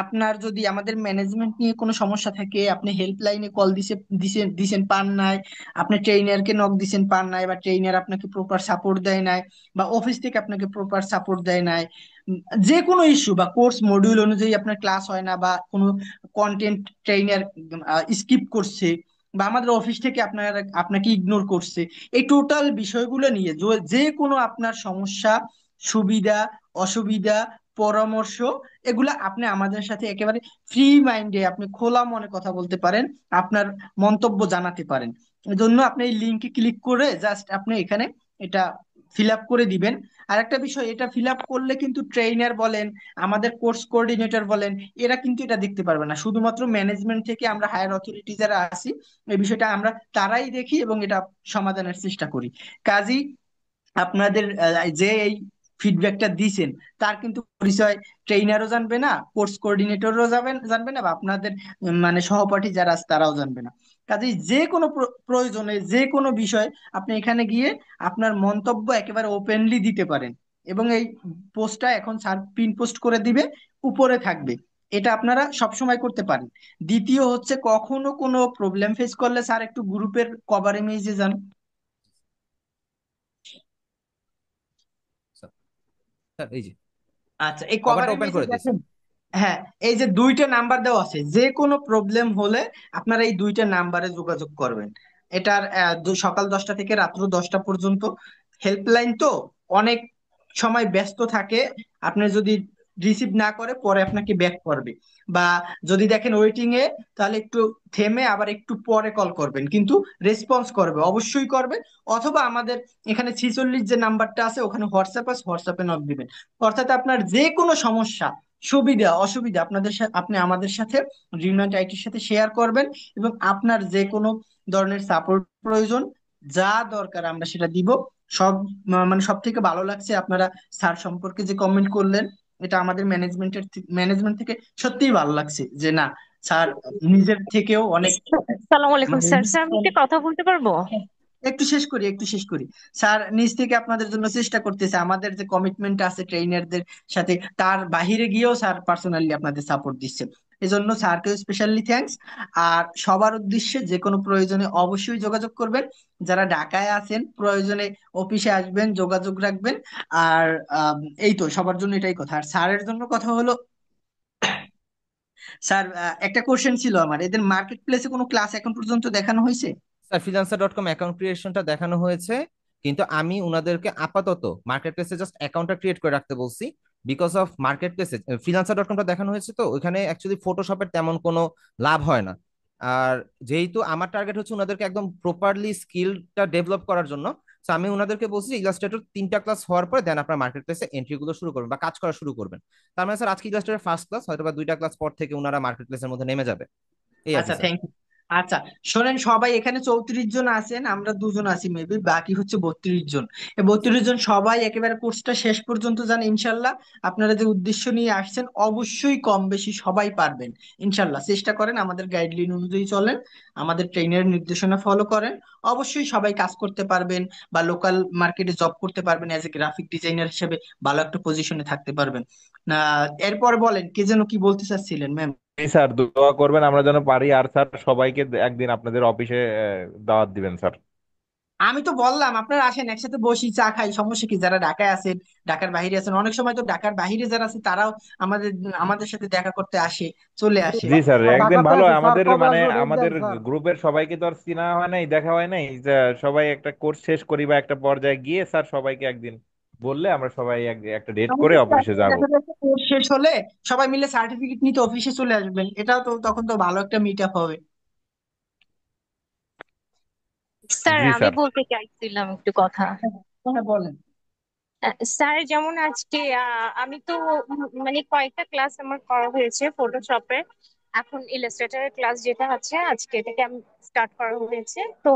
আপনার যদি আমাদের ম্যানেজমেন্ট নিয়ে কোনো সমস্যা থাকে, আপনি হেল্পলাইনে কল দিছেন দিছেন পান নাই, আপনি ট্রেইনারকে নক দিছেন পান নাই, বা ট্রেইনার আপনাকে প্রপার সাপোর্ট দেয় নাই, বা অফিস থেকে আপনাকে প্রপার সাপোর্ট দেয় নাই, উম, যে কোনো ইস্যু বা কোর্স মডিউল অনুযায়ী আপনার ক্লাস হয় না, বা কোনো কন্টেন্ট ট্রেইনার স্কিপ করছে, বা আমাদের অফিস থেকে আপনাকে ইগনোর করছে, এই টোটাল বিষয়গুলো নিয়ে যে কোনো আপনার সমস্যা, সুবিধা, অসুবিধা, পরামর্শ, এগুলা আপনি আমাদের সাথে একেবারে ফ্রি মাইন্ডে আপনি খোলা মনে কথা বলতে পারেন, আপনার মন্তব্য জানাতে পারেন। এজন্য আপনি এই লিঙ্কে ক্লিক করে জাস্ট আপনি এখানে এটা ফিল আপ করে দিবেন। আর একটা বিষয়, এটা ফিল আপ করলে কিন্তু ট্রেইনার বলেন, আমাদের কোর্স কোঅর্ডিনেটর বলেন, এরা কিন্তু এটা দেখতে পারবে না। শুধুমাত্র ম্যানেজমেন্ট থেকে আমরা হায়ার অথরিটি যারা আছি, এই বিষয়টা আমরা তারাই দেখি এবং এটা সমাধানের চেষ্টা করি। কাজী আপনাদের যে এই ফিডব্যাকটা দিছেন তার কিন্তু পরিচয় ট্রেইনারও জানবে না, কোর্স কোঅর্ডিনেটরও জানবে না, বা আপনাদের মানে সহপাঠী যারা আছে তারাও জানবে না। কাজেই যে কোনো প্রয়োজনে যে কোনো বিষয় আপনি এখানে গিয়ে আপনার মন্তব্য একেবারে ওপেনলি দিতে পারেন। এবং এই পোস্টটা এখন স্যার পিন পোস্ট করে দিবে, উপরে থাকবে। এটা আপনারা সব সময় করতে পারেন। দ্বিতীয় হচ্ছে, কখনো কোনো প্রবলেম ফেস করলে স্যার একটু গ্রুপের কভার ইমেজে যান। স্যার, স্যার এই যে আচ্ছা, এই কভার কভারটা ওপেন ইমেজে করে দিয়েছি। দেখেন। হ্যাঁ, এই যে দুইটা নাম্বার দেওয়া আছে, যে কোনো প্রবলেম হলে আপনারা এই দুইটা নাম্বারে যোগাযোগ করবেন। এটার সকাল 10টা থেকে রাত্র 10টা পর্যন্ত হেল্পলাইন তো, অনেক সময় ব্যস্ত থাকে। আপনি যদি রিসিভ না করে পরে আপনাকে ব্যাক করবে, বা যদি দেখেন ওয়েটিং এ, তাহলে একটু থেমে আবার একটু পরে কল করবেন, কিন্তু রেসপন্স করবে, অবশ্যই করবে। অথবা আমাদের এখানে 46 যে নাম্বারটা আছে ওখানে হোয়াটসঅ্যাপ আছে, হোয়াটসঅ্যাপে নক দিবেন। অর্থাৎ আপনার যে কোনো সমস্যা, সুবিধা, অসুবিধা আপনাদের সাথে আপনি আমাদের সাথে রিউনাইট আইটির সাথে শেয়ার করবেন। এবং আপনার যে কোনো ধরনের সাপোর্ট প্রয়োজন, যা দরকার আমরা সেটা দিব। সব মানে সব থেকে ভালো লাগছে আপনারা স্যার সম্পর্কে যে কমেন্ট করলেন, এটা আমাদের ম্যানেজমেন্ট থেকে সত্যিই ভালো লাগছে যে না, স্যার নিজের থেকেও অনেক সালাম আলাইকুম মানে স্যার। স্যার আমি একটা কথা বলতে পারবো? একটু শেষ করি। স্যার নিজ থেকে আপনাদের জন্য চেষ্টা করতেছে, আমাদের যে কমিটমেন্ট আছে ট্রেইনারদের সাথে, তার বাহিরে গিয়েও স্যার পার্সোনালি আপনাদের সাপোর্ট দিচ্ছে। এজন্য স্যারকেও স্পেশালি থ্যাঙ্কস। আর সবার উদ্দেশ্যে যে কোনো প্রয়োজনে অবশ্যই যোগাযোগ করবেন। যারা ঢাকায় আছেন প্রয়োজনে অফিসে আসবেন, যোগাযোগ রাখবেন। আর এই তো সবার জন্য এটাই কথা। আর স্যারের জন্য কথা হলো, স্যার একটা কোশ্চেন ছিল আমার, এদের মার্কেট প্লেসে কোনো ক্লাস এখন পর্যন্ত দেখানো হয়েছে? স্যার freelancer.com অ্যাকাউন্ট ক্রিয়েশনটা দেখানো হয়েছে, কিন্তু আমি উনাদেরকে আপাতত মার্কেট প্লেসে জাস্ট অ্যাকাউন্টটা ক্রিয়েট করে রাখতে বলছি। বিকজ অফ মার্কেট প্লেসে freelancer.comটা দেখানো হয়েছে, তো ওখানে অ্যাকচুয়ালি ফটোশপের তেমন কোনো লাভ হয় না। আর যেহেতু আমার টার্গেট হচ্ছে ওনাদেরকে একদম প্রপারলি স্কিলটা ডেভেলপ করার জন্য, তো আমি ওনাদেরকে বলছি ইলাস্ট্রেটর 3টা ক্লাস হওয়ার পরে দেন আপনার মার্কেট প্লেসে এন্ট্রি গুলো শুরু করবেন বা কাজ করা শুরু করবেন। তার মানে স্যার আজকে ইলাস্ট্রেটর ফার্স্ট ক্লাস, হয়তো বা 2টা ক্লাস পর থেকে ওনারা মার্কেট প্লেসের মধ্যে নেমে যাবে। এই আর কি আচ্ছা, স্যার। Thank you. আচ্ছা, শোনেন সবাই এখানে 34 জন আছেন, আমরা দুজন আছি মেবি, বাকি হচ্ছে 32 জন। এই 32 জন সবাই একেবারে কোর্সটা শেষ পর্যন্ত যান ইনশাল্লাহ। আপনারা যে উদ্দেশ্য নিয়ে আসছেন অবশ্যই কম বেশি সবাই পারবেন ইনশাল্লাহ। চেষ্টা করেন, আমাদের গাইডলাইন অনুযায়ী চলেন, আমাদের ট্রেনের নির্দেশনা ফলো করেন, অবশ্যই সবাই কাজ করতে পারবেন বা লোকাল মার্কেটে জব করতে পারবেন অ্যাজ এ গ্রাফিক ডিজাইনার হিসেবে, ভালো একটা পজিশনে থাকতে পারবেন। না, এরপর বলেন কে যেন কি বলতে চাচ্ছিলেন ম্যাম? এই স্যার দোয়া করবেন আমরা যেন পারি, আর স্যার সবাইকে একদিন আপনাদের অফিসে দাওয়াত দিবেন স্যার। আমি তো বললাম আপনারা আসেন, একসাথে বসি, চা খাই, সমস্যা কি? যারা ঢাকায় আছেন, ঢাকার বাইরে আছেন, অনেক সময় তো ঢাকার বাইরে যারা আছে তারাও আমাদের আমাদের সাথে দেখা করতে আসে, চলে আসে। জি স্যার, একদিন ঢাকাতে ভালো আছি হয়। স্যার, আমাদের কবে মানে আসবো ডেট দেন আমাদের স্যার। গ্রুপের সবাইকে তো আর চিনা হয় নাই, দেখা হয় নাই, যে সবাই একটা কোর্স শেষ করি বা একটা পর্যায়ে গিয়ে স্যার সবাইকে একদিন বললে আমরা সবাই একটা ডেট করে সমস্যা অফিসে নেই, যাব। দেখা যাচ্ছে কোর্স শেষ হলে সবাই মিলে সার্টিফিকেট নিতে অফিসে চলে আসবেন, এটাও তো তখন তো ভালো একটা মিট আপ হবে। স্যার জি আমি স্যার। বলতে চাইছিলাম একটু কথা। হ্যাঁ, হ্যাঁ, বলেন। স্যার যেমন আজকে আমি তো মানে কয়েকটা ক্লাস আমার করা হয়েছে ফটোশপের। এখন ইলাস্ট্রেটরের ক্লাস যেটা আছে আজকে থেকে আমি স্টার্ট করা হয়েছে। তো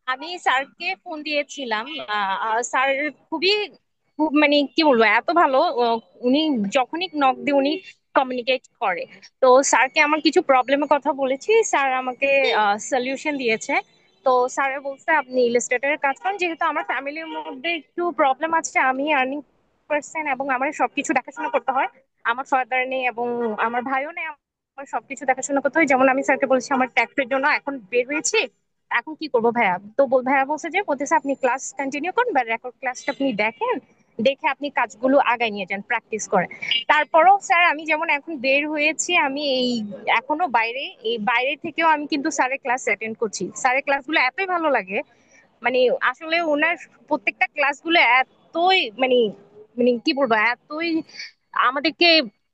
আমি স্যারকে ফোন দিয়েছিলাম। স্যার খুবই খুব মানে কি বলবো এত ভালো। উনি যখনই নক দিয়ে উনি কমিউনিকেট করে। তো স্যারকে আমার কিছু প্রবলেমের কথা বলেছি, স্যার আমাকে সলিউশন দিয়েছে। তো স্যার বলছে আপনি ইলাস্ট্রেটরের কাজ করেন, যেহেতু আমার ফ্যামিলির মধ্যে একটু প্রবলেম আছে, আমি আর্নিং পার্সন এবং আমার সবকিছু দেখাশোনা করতে হয়। আমার ফাদার নেই এবং আমার ভাইও নেই, আমার সবকিছু দেখাশোনা করতে হয়। যেমন আমি স্যারকে বলছি আমার ট্যাক্সের জন্য এখন বের হয়েছি, এখন কি করবো ভাইয়া? তো ভাইয়া বলছে যে বলতেছে আপনি ক্লাস কন্টিনিউ করুন বা রেকর্ড ক্লাসটা আপনি দেখেন, দেখে আপনি কাজগুলো আগায় নিয়ে যান, প্র্যাকটিস করেন। তারপরও স্যার আমি যেমন এখন বের হয়েছি, আমি এই এখনো বাইরে, এই বাইরে থেকেও আমি কিন্তু স্যারের ক্লাস অ্যাটেন্ড করছি। স্যারের ক্লাসগুলো এতই ভালো লাগে, মানে আসলে ওনার প্রত্যেকটা ক্লাসগুলো এতই মানে মানে কি বলবো এতই আমাদেরকে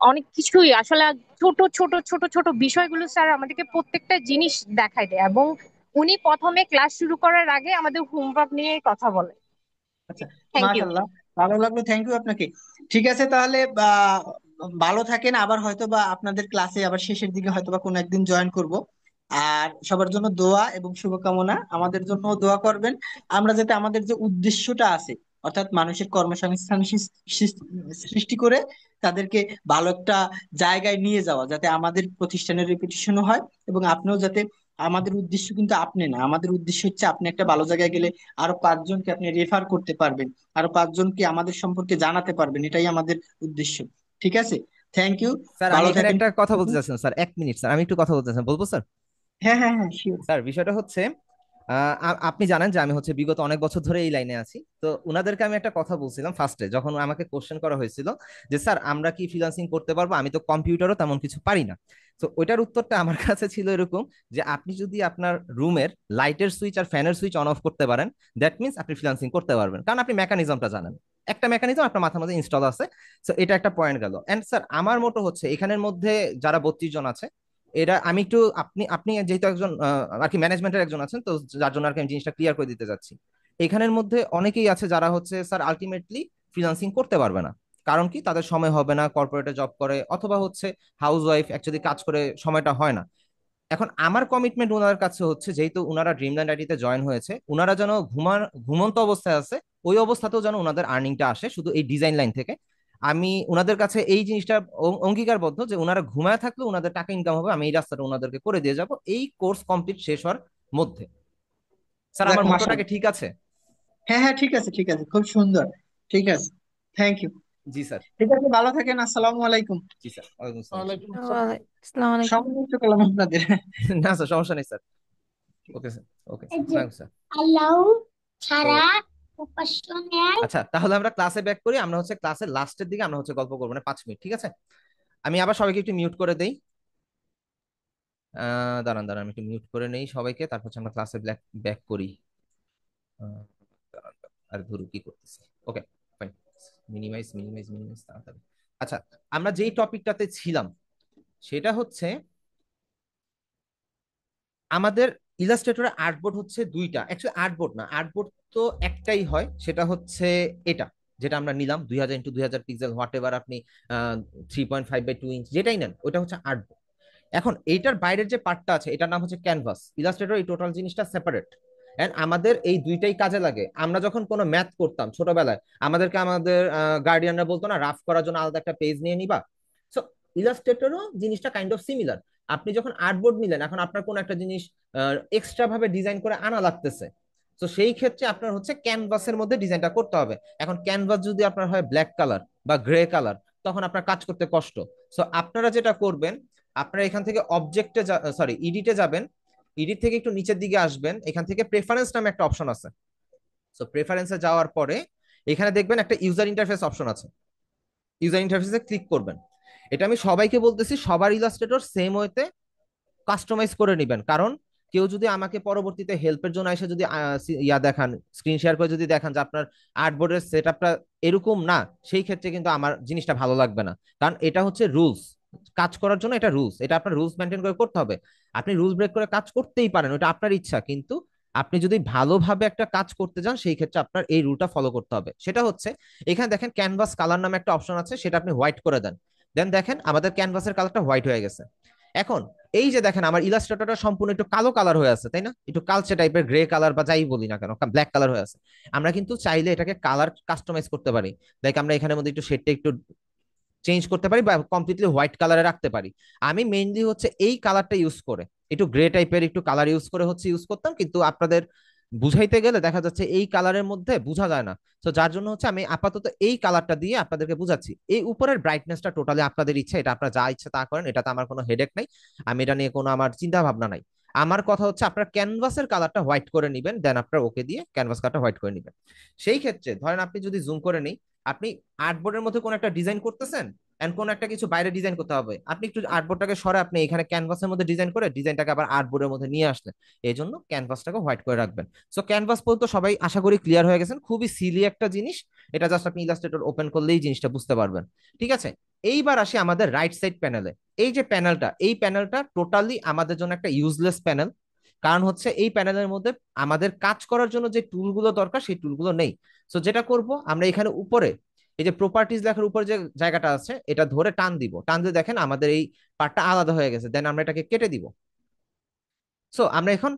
অনেক কিছুই আসলে ছোট ছোট ছোট ছোট বিষয়গুলো স্যার আমাদেরকে প্রত্যেকটা জিনিস দেখায় দেয়। এবং উনি প্রথমে ক্লাস শুরু করার আগে আমাদের হোমওয়ার্ক নিয়ে কথা বলে। আচ্ছা, থ্যাংক ইউ। মাশাল্লাহ, ভালো লাগলো, থ্যাংক ইউ আপনাকে। ঠিক আছে তাহলে ভালো থাকেন, আবার হয়তো বা আপনাদের ক্লাসে আবার শেষের দিকে হয়তো বা কোনো একদিন জয়েন করব। আর সবার জন্য দোয়া এবং শুভকামনা, আমাদের জন্য দোয়া করবেন, আমরা যাতে আমাদের যে উদ্দেশ্যটা আছে, অর্থাৎ মানুষের কর্মসংস্থান সৃষ্টি করে তাদেরকে ভালো একটা জায়গায় নিয়ে যাওয়া, যাতে আমাদের প্রতিষ্ঠানের রেপুটেশনও হয়, এবং আপনিও যাতে, আমাদের উদ্দেশ্য কিন্তু আপনি না, আমাদের উদ্দেশ্য হচ্ছে আপনি একটা ভালো জায়গায় গেলে আরো 5 জনকে আপনি রেফার করতে পারবেন, আরো 5 জনকে আমাদের সম্পর্কে জানাতে পারবেন, এটাই আমাদের উদ্দেশ্য। ঠিক আছে, থ্যাংক ইউ, স্যার আমি ভালো এখানে থাকেন। একটা কথা বলতে চাচ্ছিলাম স্যার, 1 মিনিট স্যার, আমি একটু কথা বলতে চাচ্ছিলাম, বলবো স্যার? হ্যাঁ, হ্যাঁ, হ্যাঁ, শিওর। স্যার বিষয়টা হচ্ছে আপনি জানেন যে আমি হচ্ছে বিগত অনেক বছর ধরে এই লাইনে আছি। তো উনাদেরকে আমি একটা কথা বলছিলাম ফার্স্টে, যখন আমাকে কোশ্চেন করা হয়েছিল যে স্যার আমরা কি ফ্রিল্যান্সিং করতে পারবো, আমি তো কম্পিউটারও তেমন কিছু পারি না। তো ওইটার উত্তরটা আমার কাছে ছিল এরকম, যে আপনি যদি আপনার রুমের লাইটের সুইচ আর ফ্যানের সুইচ অন অফ করতে পারেন, দ্যাট মিনস আপনি ফ্রিল্যান্সিং করতে পারবেন, কারণ আপনি মেকানিজমটা জানেন। একটা মেকানিজম আপনার মাথার মধ্যে ইনস্টল আছে। তো এটা একটা পয়েন্ট গেল। এন্ড স্যার আমার মোটো হচ্ছে এখানের মধ্যে যারা 32 জন আছে, এটা আমি একটু, আপনি আপনি যেহেতু একজন আর কি ম্যানেজমেন্টের একজন আছেন, তো যার জন্য আর কি আমি জিনিসটা ক্লিয়ার করে দিতে যাচ্ছি। এখানের মধ্যে অনেকেই আছে যারা হচ্ছে স্যার আলটিমেটলি ফ্রিল্যান্সিং করতে পারবে না। কারণ কি, তাদের সময় হবে না, কর্পোরেটে জব করে, অথবা হচ্ছে হাউস ওয়াইফ অ্যাকচুয়ালি কাজ করে, সময়টা হয় না। এখন আমার কমিটমেন্ট ওনার কাছে হচ্ছে, যেহেতু ওনারা ড্রিমল্যান্ড আইটিতে জয়েন হয়েছে, ওনারা যেন ঘুমন্ত অবস্থায় আছে, ওই অবস্থাতেও যেন ওনাদের আর্নিংটা আসে শুধু এই ডিজাইন লাইন থেকে। আমি ওনাদের কাছে এই জিনিসটা অঙ্গীকারবদ্ধ যে ওনারা ঘুমায় থাকলে ওনাদের টাকা ইনকাম হবে, আমি এই রাস্তাটা ওনাদেরকে করে দিয়ে যাব এই কোর্স কমপ্লিট শেষ হওয়ার মধ্যে। স্যার যাক, আমার মোটোটাকে মাশাআল্লাহ। ঠিক আছে? হ্যাঁ, হ্যাঁ, ঠিক আছে, ঠিক আছে, খুব সুন্দর। ঠিক আছে, থ্যাংক ইউ। G sir. ঠিক আছে, ভালো থাকেন, আসসালামু আলাইকুম। জি স্যার, ওয়ালাইকুম আসসালাম স্যার। ওয়ালাইকুম আসসালাম। আসসালামু আলাইকুম। সময় নষ্ট করলাম আপনাদের। না স্যার, সমস্যা নেই sir. Okay sir. Okay sir. Allah তো ছাড়া উপাস্য নেই। আচ্ছা, তাহলে আমরা ক্লাসে ব্যাক করি। আমরা হচ্ছে ক্লাসের লাস্টের দিকে আমরা হচ্ছে গল্প করবো, মানে 5 মিনিট, ঠিক আছে? আমি আবার সবাইকে একটু মিউট করে দেই। দাঁড়ান দাঁড়ান, আমি একটু মিউট করে নেই সবাইকে, তারপর হচ্ছে আমরা ক্লাসে ব্যাক ব্যাক করি। দাঁড়ান দাঁড়ান। আর ধরু কি করতেছি। ওকে, ফাইন। মিনিমাইজ মিনিমাইজ মিনিমাইজ, তাড়াতাড়ি। আচ্ছা, আমরা যেই টপিকটাতে ছিলাম সেটা হচ্ছে আমাদের ইলাস্ট্রেটরে আর্টবোর্ড হচ্ছে দুইটা, অ্যাকচুয়ালি আর্টবোর্ড না, আর্টবোর্ড তো একটাই হয়, সেটা হচ্ছে এটা, যেটা আমরা নিলাম 2000 × 2000 পিক্সেল, হোয়াট এভার আপনি 3.5/2 ইঞ্চ যেটাই নেন, ওটা হচ্ছে আর্টবোর্ড। এখন এইটার বাইরের যে পার্টটা আছে এটার নাম হচ্ছে ক্যানভাস। ইলাস্ট্রেটর এই টোটাল জিনিসটা সেপারেট। এন্ড আমাদের এই দুইটাই কাজে লাগে। আমরা যখন কোনো ম্যাথ করতাম ছোটবেলায়, আমাদেরকে আমাদের গার্ডিয়ানরা বলতো না, রাফ করার জন্য আলাদা একটা পেজ নিয়ে নিবা। সো ইলাস্ট্রেটরও জিনিসটা কাইন্ড অফ সিমিলার। আপনি যখন আর্টবোর্ড নিলেন, এখন আপনার কোনো একটা জিনিস এক্সট্রা ভাবে ডিজাইন করে আনা লাগতেছে, তো সেই ক্ষেত্রে আপনার হচ্ছে ক্যানভাসের মধ্যে ডিজাইনটা করতে হবে। এখন ক্যানভাস যদি আপনার হয় ব্ল্যাক কালার বা গ্রে কালার, তখন আপনার কাজ করতে কষ্ট। সো আপনারা যেটা করবেন, আপনারা এখান থেকে অবজেক্টে, সরি, ইডিটে যাবেন। ইডিট থেকে একটু নিচের দিকে আসবেন, এখান থেকে প্রেফারেন্স নামে একটা অপশন আছে। সো প্রেফারেন্সে যাওয়ার পরে এখানে দেখবেন একটা ইউজার ইন্টারফেস অপশন আছে। ইউজার ইন্টারফেসে ক্লিক করবেন। এটা আমি সবাইকে বলতেছি, সবার ইলাস্ট্রেটর সেম ওয়েতে কাস্টমাইজ করে নেবেন। কারণ কেউ যদি আমাকে পরবর্তীতে হেল্পের জন্য এসে যদি ইয়া দেখান, স্ক্রিন শেয়ার করে যদি দেখান যে আপনার আর্টবোর্ডের সেট আপটা এরকম না, সেই ক্ষেত্রে কিন্তু আমার জিনিসটা ভালো লাগবে না। কারণ এটা হচ্ছে রুলস, কাজ করার জন্য এটা রুলস, এটা আপনার রুলস মেনটেন করে করতে হবে। আপনি রুলস ব্রেক করে কাজ করতেই পারেন, ওটা আপনার ইচ্ছা, কিন্তু আপনি যদি ভালোভাবে একটা কাজ করতে যান সেই ক্ষেত্রে আপনার এই রুলটা ফলো করতে হবে। সেটা হচ্ছে, এখানে দেখেন ক্যানভাস কালার নামে একটা অপশন আছে, সেটা আপনি হোয়াইট করে দেন। দেন দেখেন আমাদের ক্যানভাসের কালারটা হোয়াইট হয়ে গেছে। এখন এই যে দেখেন আমার ইলাস্ট্রেটরটা সম্পূর্ণ একটু কালো কালার হয়ে আছে, তাই না? একটু কালচে টাইপের গ্রে কালার বা যাই বলি না কেন, ব্ল্যাক কালার হয়ে আছে। আমরা কিন্তু চাইলে এটাকে কালার কাস্টমাইজ করতে পারি। লাইক আমরা এখানের মধ্যে একটু শেডটা একটু চেঞ্জ করতে পারি বা কমপ্লিটলি হোয়াইট কালারে রাখতে পারি। আমি মেইনলি হচ্ছে এই কালারটা ইউজ করে, একটু গ্রে টাইপের একটু কালার ইউজ করে হচ্ছে ইউজ করতাম, কিন্তু আপনাদের বুঝাইতে গেলে দেখা যাচ্ছে এই কালারের মধ্যে বোঝা যায় না। তো যার জন্য হচ্ছে আমি আপাতত এই কালারটা দিয়ে আপনাদেরকে বুঝাচ্ছি। এই উপরের ব্রাইটনেসটা টোটালি আপনাদের ইচ্ছা, এটা আপনারা যা ইচ্ছা তা করেন, এটাতে আমার কোনো হেডেক নাই। আমি এটা নিয়ে কোনো আমার চিন্তা ভাবনা নাই। আমার কথা হচ্ছে আপনার ক্যানভাসের কালারটা হোয়াইট করে নিবেন, দেন আপনার ওকে দিয়ে ক্যানভাস কালারটা হোয়াইট করে নিবেন। সেই ক্ষেত্রে ধরেন আপনি যদি জুম করে নেই, আপনি আর্টবোর্ডের মধ্যে কোনো একটা ডিজাইন করতেছেন, এন্ড কোন একটা কিছু বাইরে ডিজাইন করতে হবে, আপনি একটু আর্টবোর্ডটাকে সরে আপনি এখানে ক্যানভাসের মধ্যে ডিজাইন করে ডিজাইনটাকে আবার আর্টবোর্ডের মধ্যে নিয়ে আসলেন। এই জন্য ক্যানভাসটাকে হোয়াইট করে রাখবেন। সো ক্যানভাস বলতে সবাই আশা করি ক্লিয়ার হয়ে গেছেন, খুবই সিলি একটা জিনিস। এটা জাস্ট আপনি ইলাস্ট্রেটর ওপেন করলেই জিনিসটা বুঝতে পারবেন। ঠিক আছে, এইবার আসি আমাদের রাইট সাইড প্যানেলে। এই যে প্যানেলটা, এই প্যানেলটা টোটালি আমাদের জন্য একটা ইউজলেস প্যানেল। কারণ হচ্ছে এই প্যানেলের মধ্যে আমাদের কাজ করার জন্য যে টুলগুলো দরকার সেই টুলগুলো নেই। সো যেটা করব, আমরা এখানে উপরে এই যে প্রপার্টিজ লেখার উপরে যে জায়গাটা আছে, এটা ধরে টান দিব। টান দিয়ে দেখেন আমাদের এই পার্টটা আলাদা হয়ে গেছে। দেন আমরা এটাকে কেটে দিব। সো আমরা এখন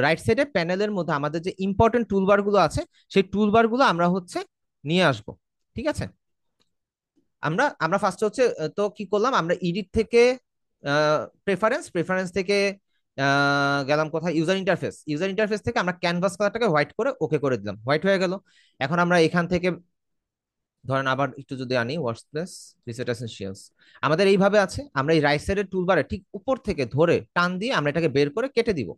রাইট সাইডে প্যানেলের মধ্যে আমাদের যে ইম্পর্টেন্ট টুলবার গুলো আছে, সেই টুলবার গুলো আমরা হচ্ছে নিয়ে আসব। ঠিক আছে, আমরা আমরা ফার্স্টে হচ্ছে তো কি করলাম, আমরা এডিট থেকে প্রেফারেন্স, প্রেফারেন্স থেকে গেলাম কোথায়, ইউজার ইন্টারফেস। ইউজার ইন্টারফেস থেকে আমরা ক্যানভাস কালারটাকে হোয়াইট করে ওকে করে দিলাম, হোয়াইট হয়ে গেল। এখন আমরা এখান থেকে ধরেন আবার একটু যদি আনি ওয়ার্কস্পেস রিসেট এসেনশিয়ালস, আমাদের এইভাবে আছে। আমরা এই রাইট সাইডের টুলবারে ঠিক উপর থেকে ধরে টান দিয়ে আমরা এটাকে বের করে কেটে দিব।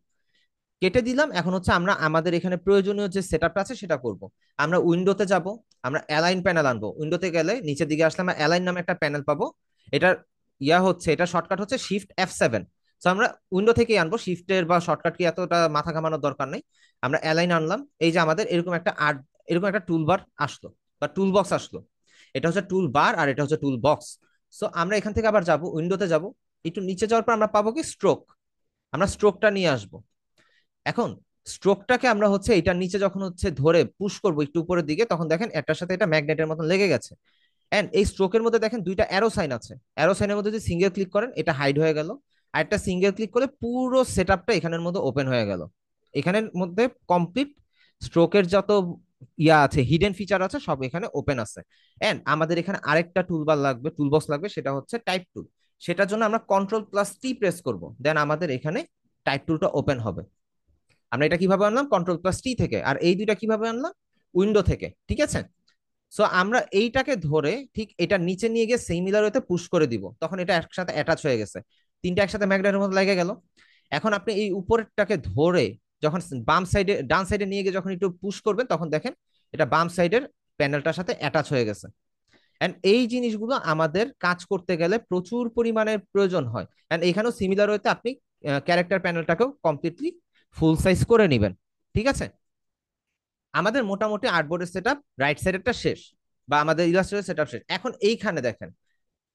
কেটে দিলাম। এখন হচ্ছে আমরা আমাদের এখানে প্রয়োজনীয় যে সেটআপটা আছে সেটা করব। আমরা উইন্ডোতে যাব, আমরা অ্যালাইন প্যানেল আনবো। উইন্ডোতে গেলে নিচের দিকে আসলে আমরা অ্যালাইন নামে একটা প্যানেল পাবো। এটার হচ্ছে, এটা শর্টকাট হচ্ছে শিফট F7। তো আমরা উইন্ডো থেকেই আনবো, শিফটের বা শর্টকাট কি এতটা মাথা ঘামানোর দরকার নেই। আমরা অ্যালাইন আনলাম। এই যে আমাদের এরকম একটা এরকম একটা টুলবার আসলো বা টুল বক্স আসলো। এটা হচ্ছে টুল বার আর এটা হচ্ছে টুল বক্স। সো আমরা এখান থেকে আবার যাব, উইন্ডোতে যাব। একটু নিচে যাওয়ার পর আমরা পাবো কি স্ট্রোক। আমরা স্ট্রোকটা নিয়ে আসবো। এখন স্ট্রোকটাকে আমরা হচ্ছে এটার নিচে যখন হচ্ছে ধরে পুশ করবো একটু উপরের দিকে, তখন দেখেন একটার সাথে এটা ম্যাগনেটের মতন লেগে গেছে। এন্ড এই স্ট্রোকের মধ্যে দেখেন দুইটা অ্যারো সাইন আছে। অ্যারো সাইনের মধ্যে যদি সিঙ্গেল ক্লিক করেন এটা হাইড হয়ে গেল, আর একটা সিঙ্গেল ক্লিক করলে পুরো সেটআপটা এখানের মধ্যে ওপেন হয়ে গেল। এখানের মধ্যে কমপ্লিট স্ট্রোকের যত আছে, হিডেন ফিচার আছে, সব এখানে ওপেন আছে। এন্ড আমাদের এখানে আরেকটা টুলবার লাগবে, টুলবক্স লাগবে, সেটা হচ্ছে টাইপ টুল। সেটার জন্য আমরা Ctrl+T প্রেস করব, দেন আমাদের এখানে টাইপ টুলটা ওপেন হবে। আমরা এটা কিভাবে আনলাম, Ctrl+T থেকে। আর এই দুইটা কিভাবে আনলাম, উইন্ডো থেকে। ঠিক আছে, সো আমরা এইটাকে ধরে ঠিক এটা নিচে নিয়ে গিয়ে সিমিলার ওয়েতে পুশ করে দিব, তখন এটা একসাথে অ্যাটাচ হয়ে গেছে, তিনটা একসাথে ম্যাগনেটের মধ্যে লেগে গেল। এখন আপনি এই উপরেরটাকে ধরে যখন বাম সাইডে, ডান সাইডে নিয়ে গিয়ে যখন একটু পুশ করবেন, তখন দেখেন এটা বাম সাইডের প্যানেলটার সাথে অ্যাটাচ হয়ে গেছে। এন্ড এই জিনিসগুলো আমাদের কাজ করতে গেলে প্রচুর পরিমাণে প্রয়োজন হয়। এন্ড এখানেও সিমিলার ওয়েতে আপনি ক্যারেক্টার প্যানেলটাকেও কমপ্লিটলি ফুল সাইজ করে নেবেন। ঠিক আছে, আমাদের মোটামুটি আর্টবোর্ডের সেটআপ রাইট সাইডেরটা শেষ, বা আমাদের ইলাস্ট্রেটর সেটআপ শেষ। এখন এইখানে দেখেন,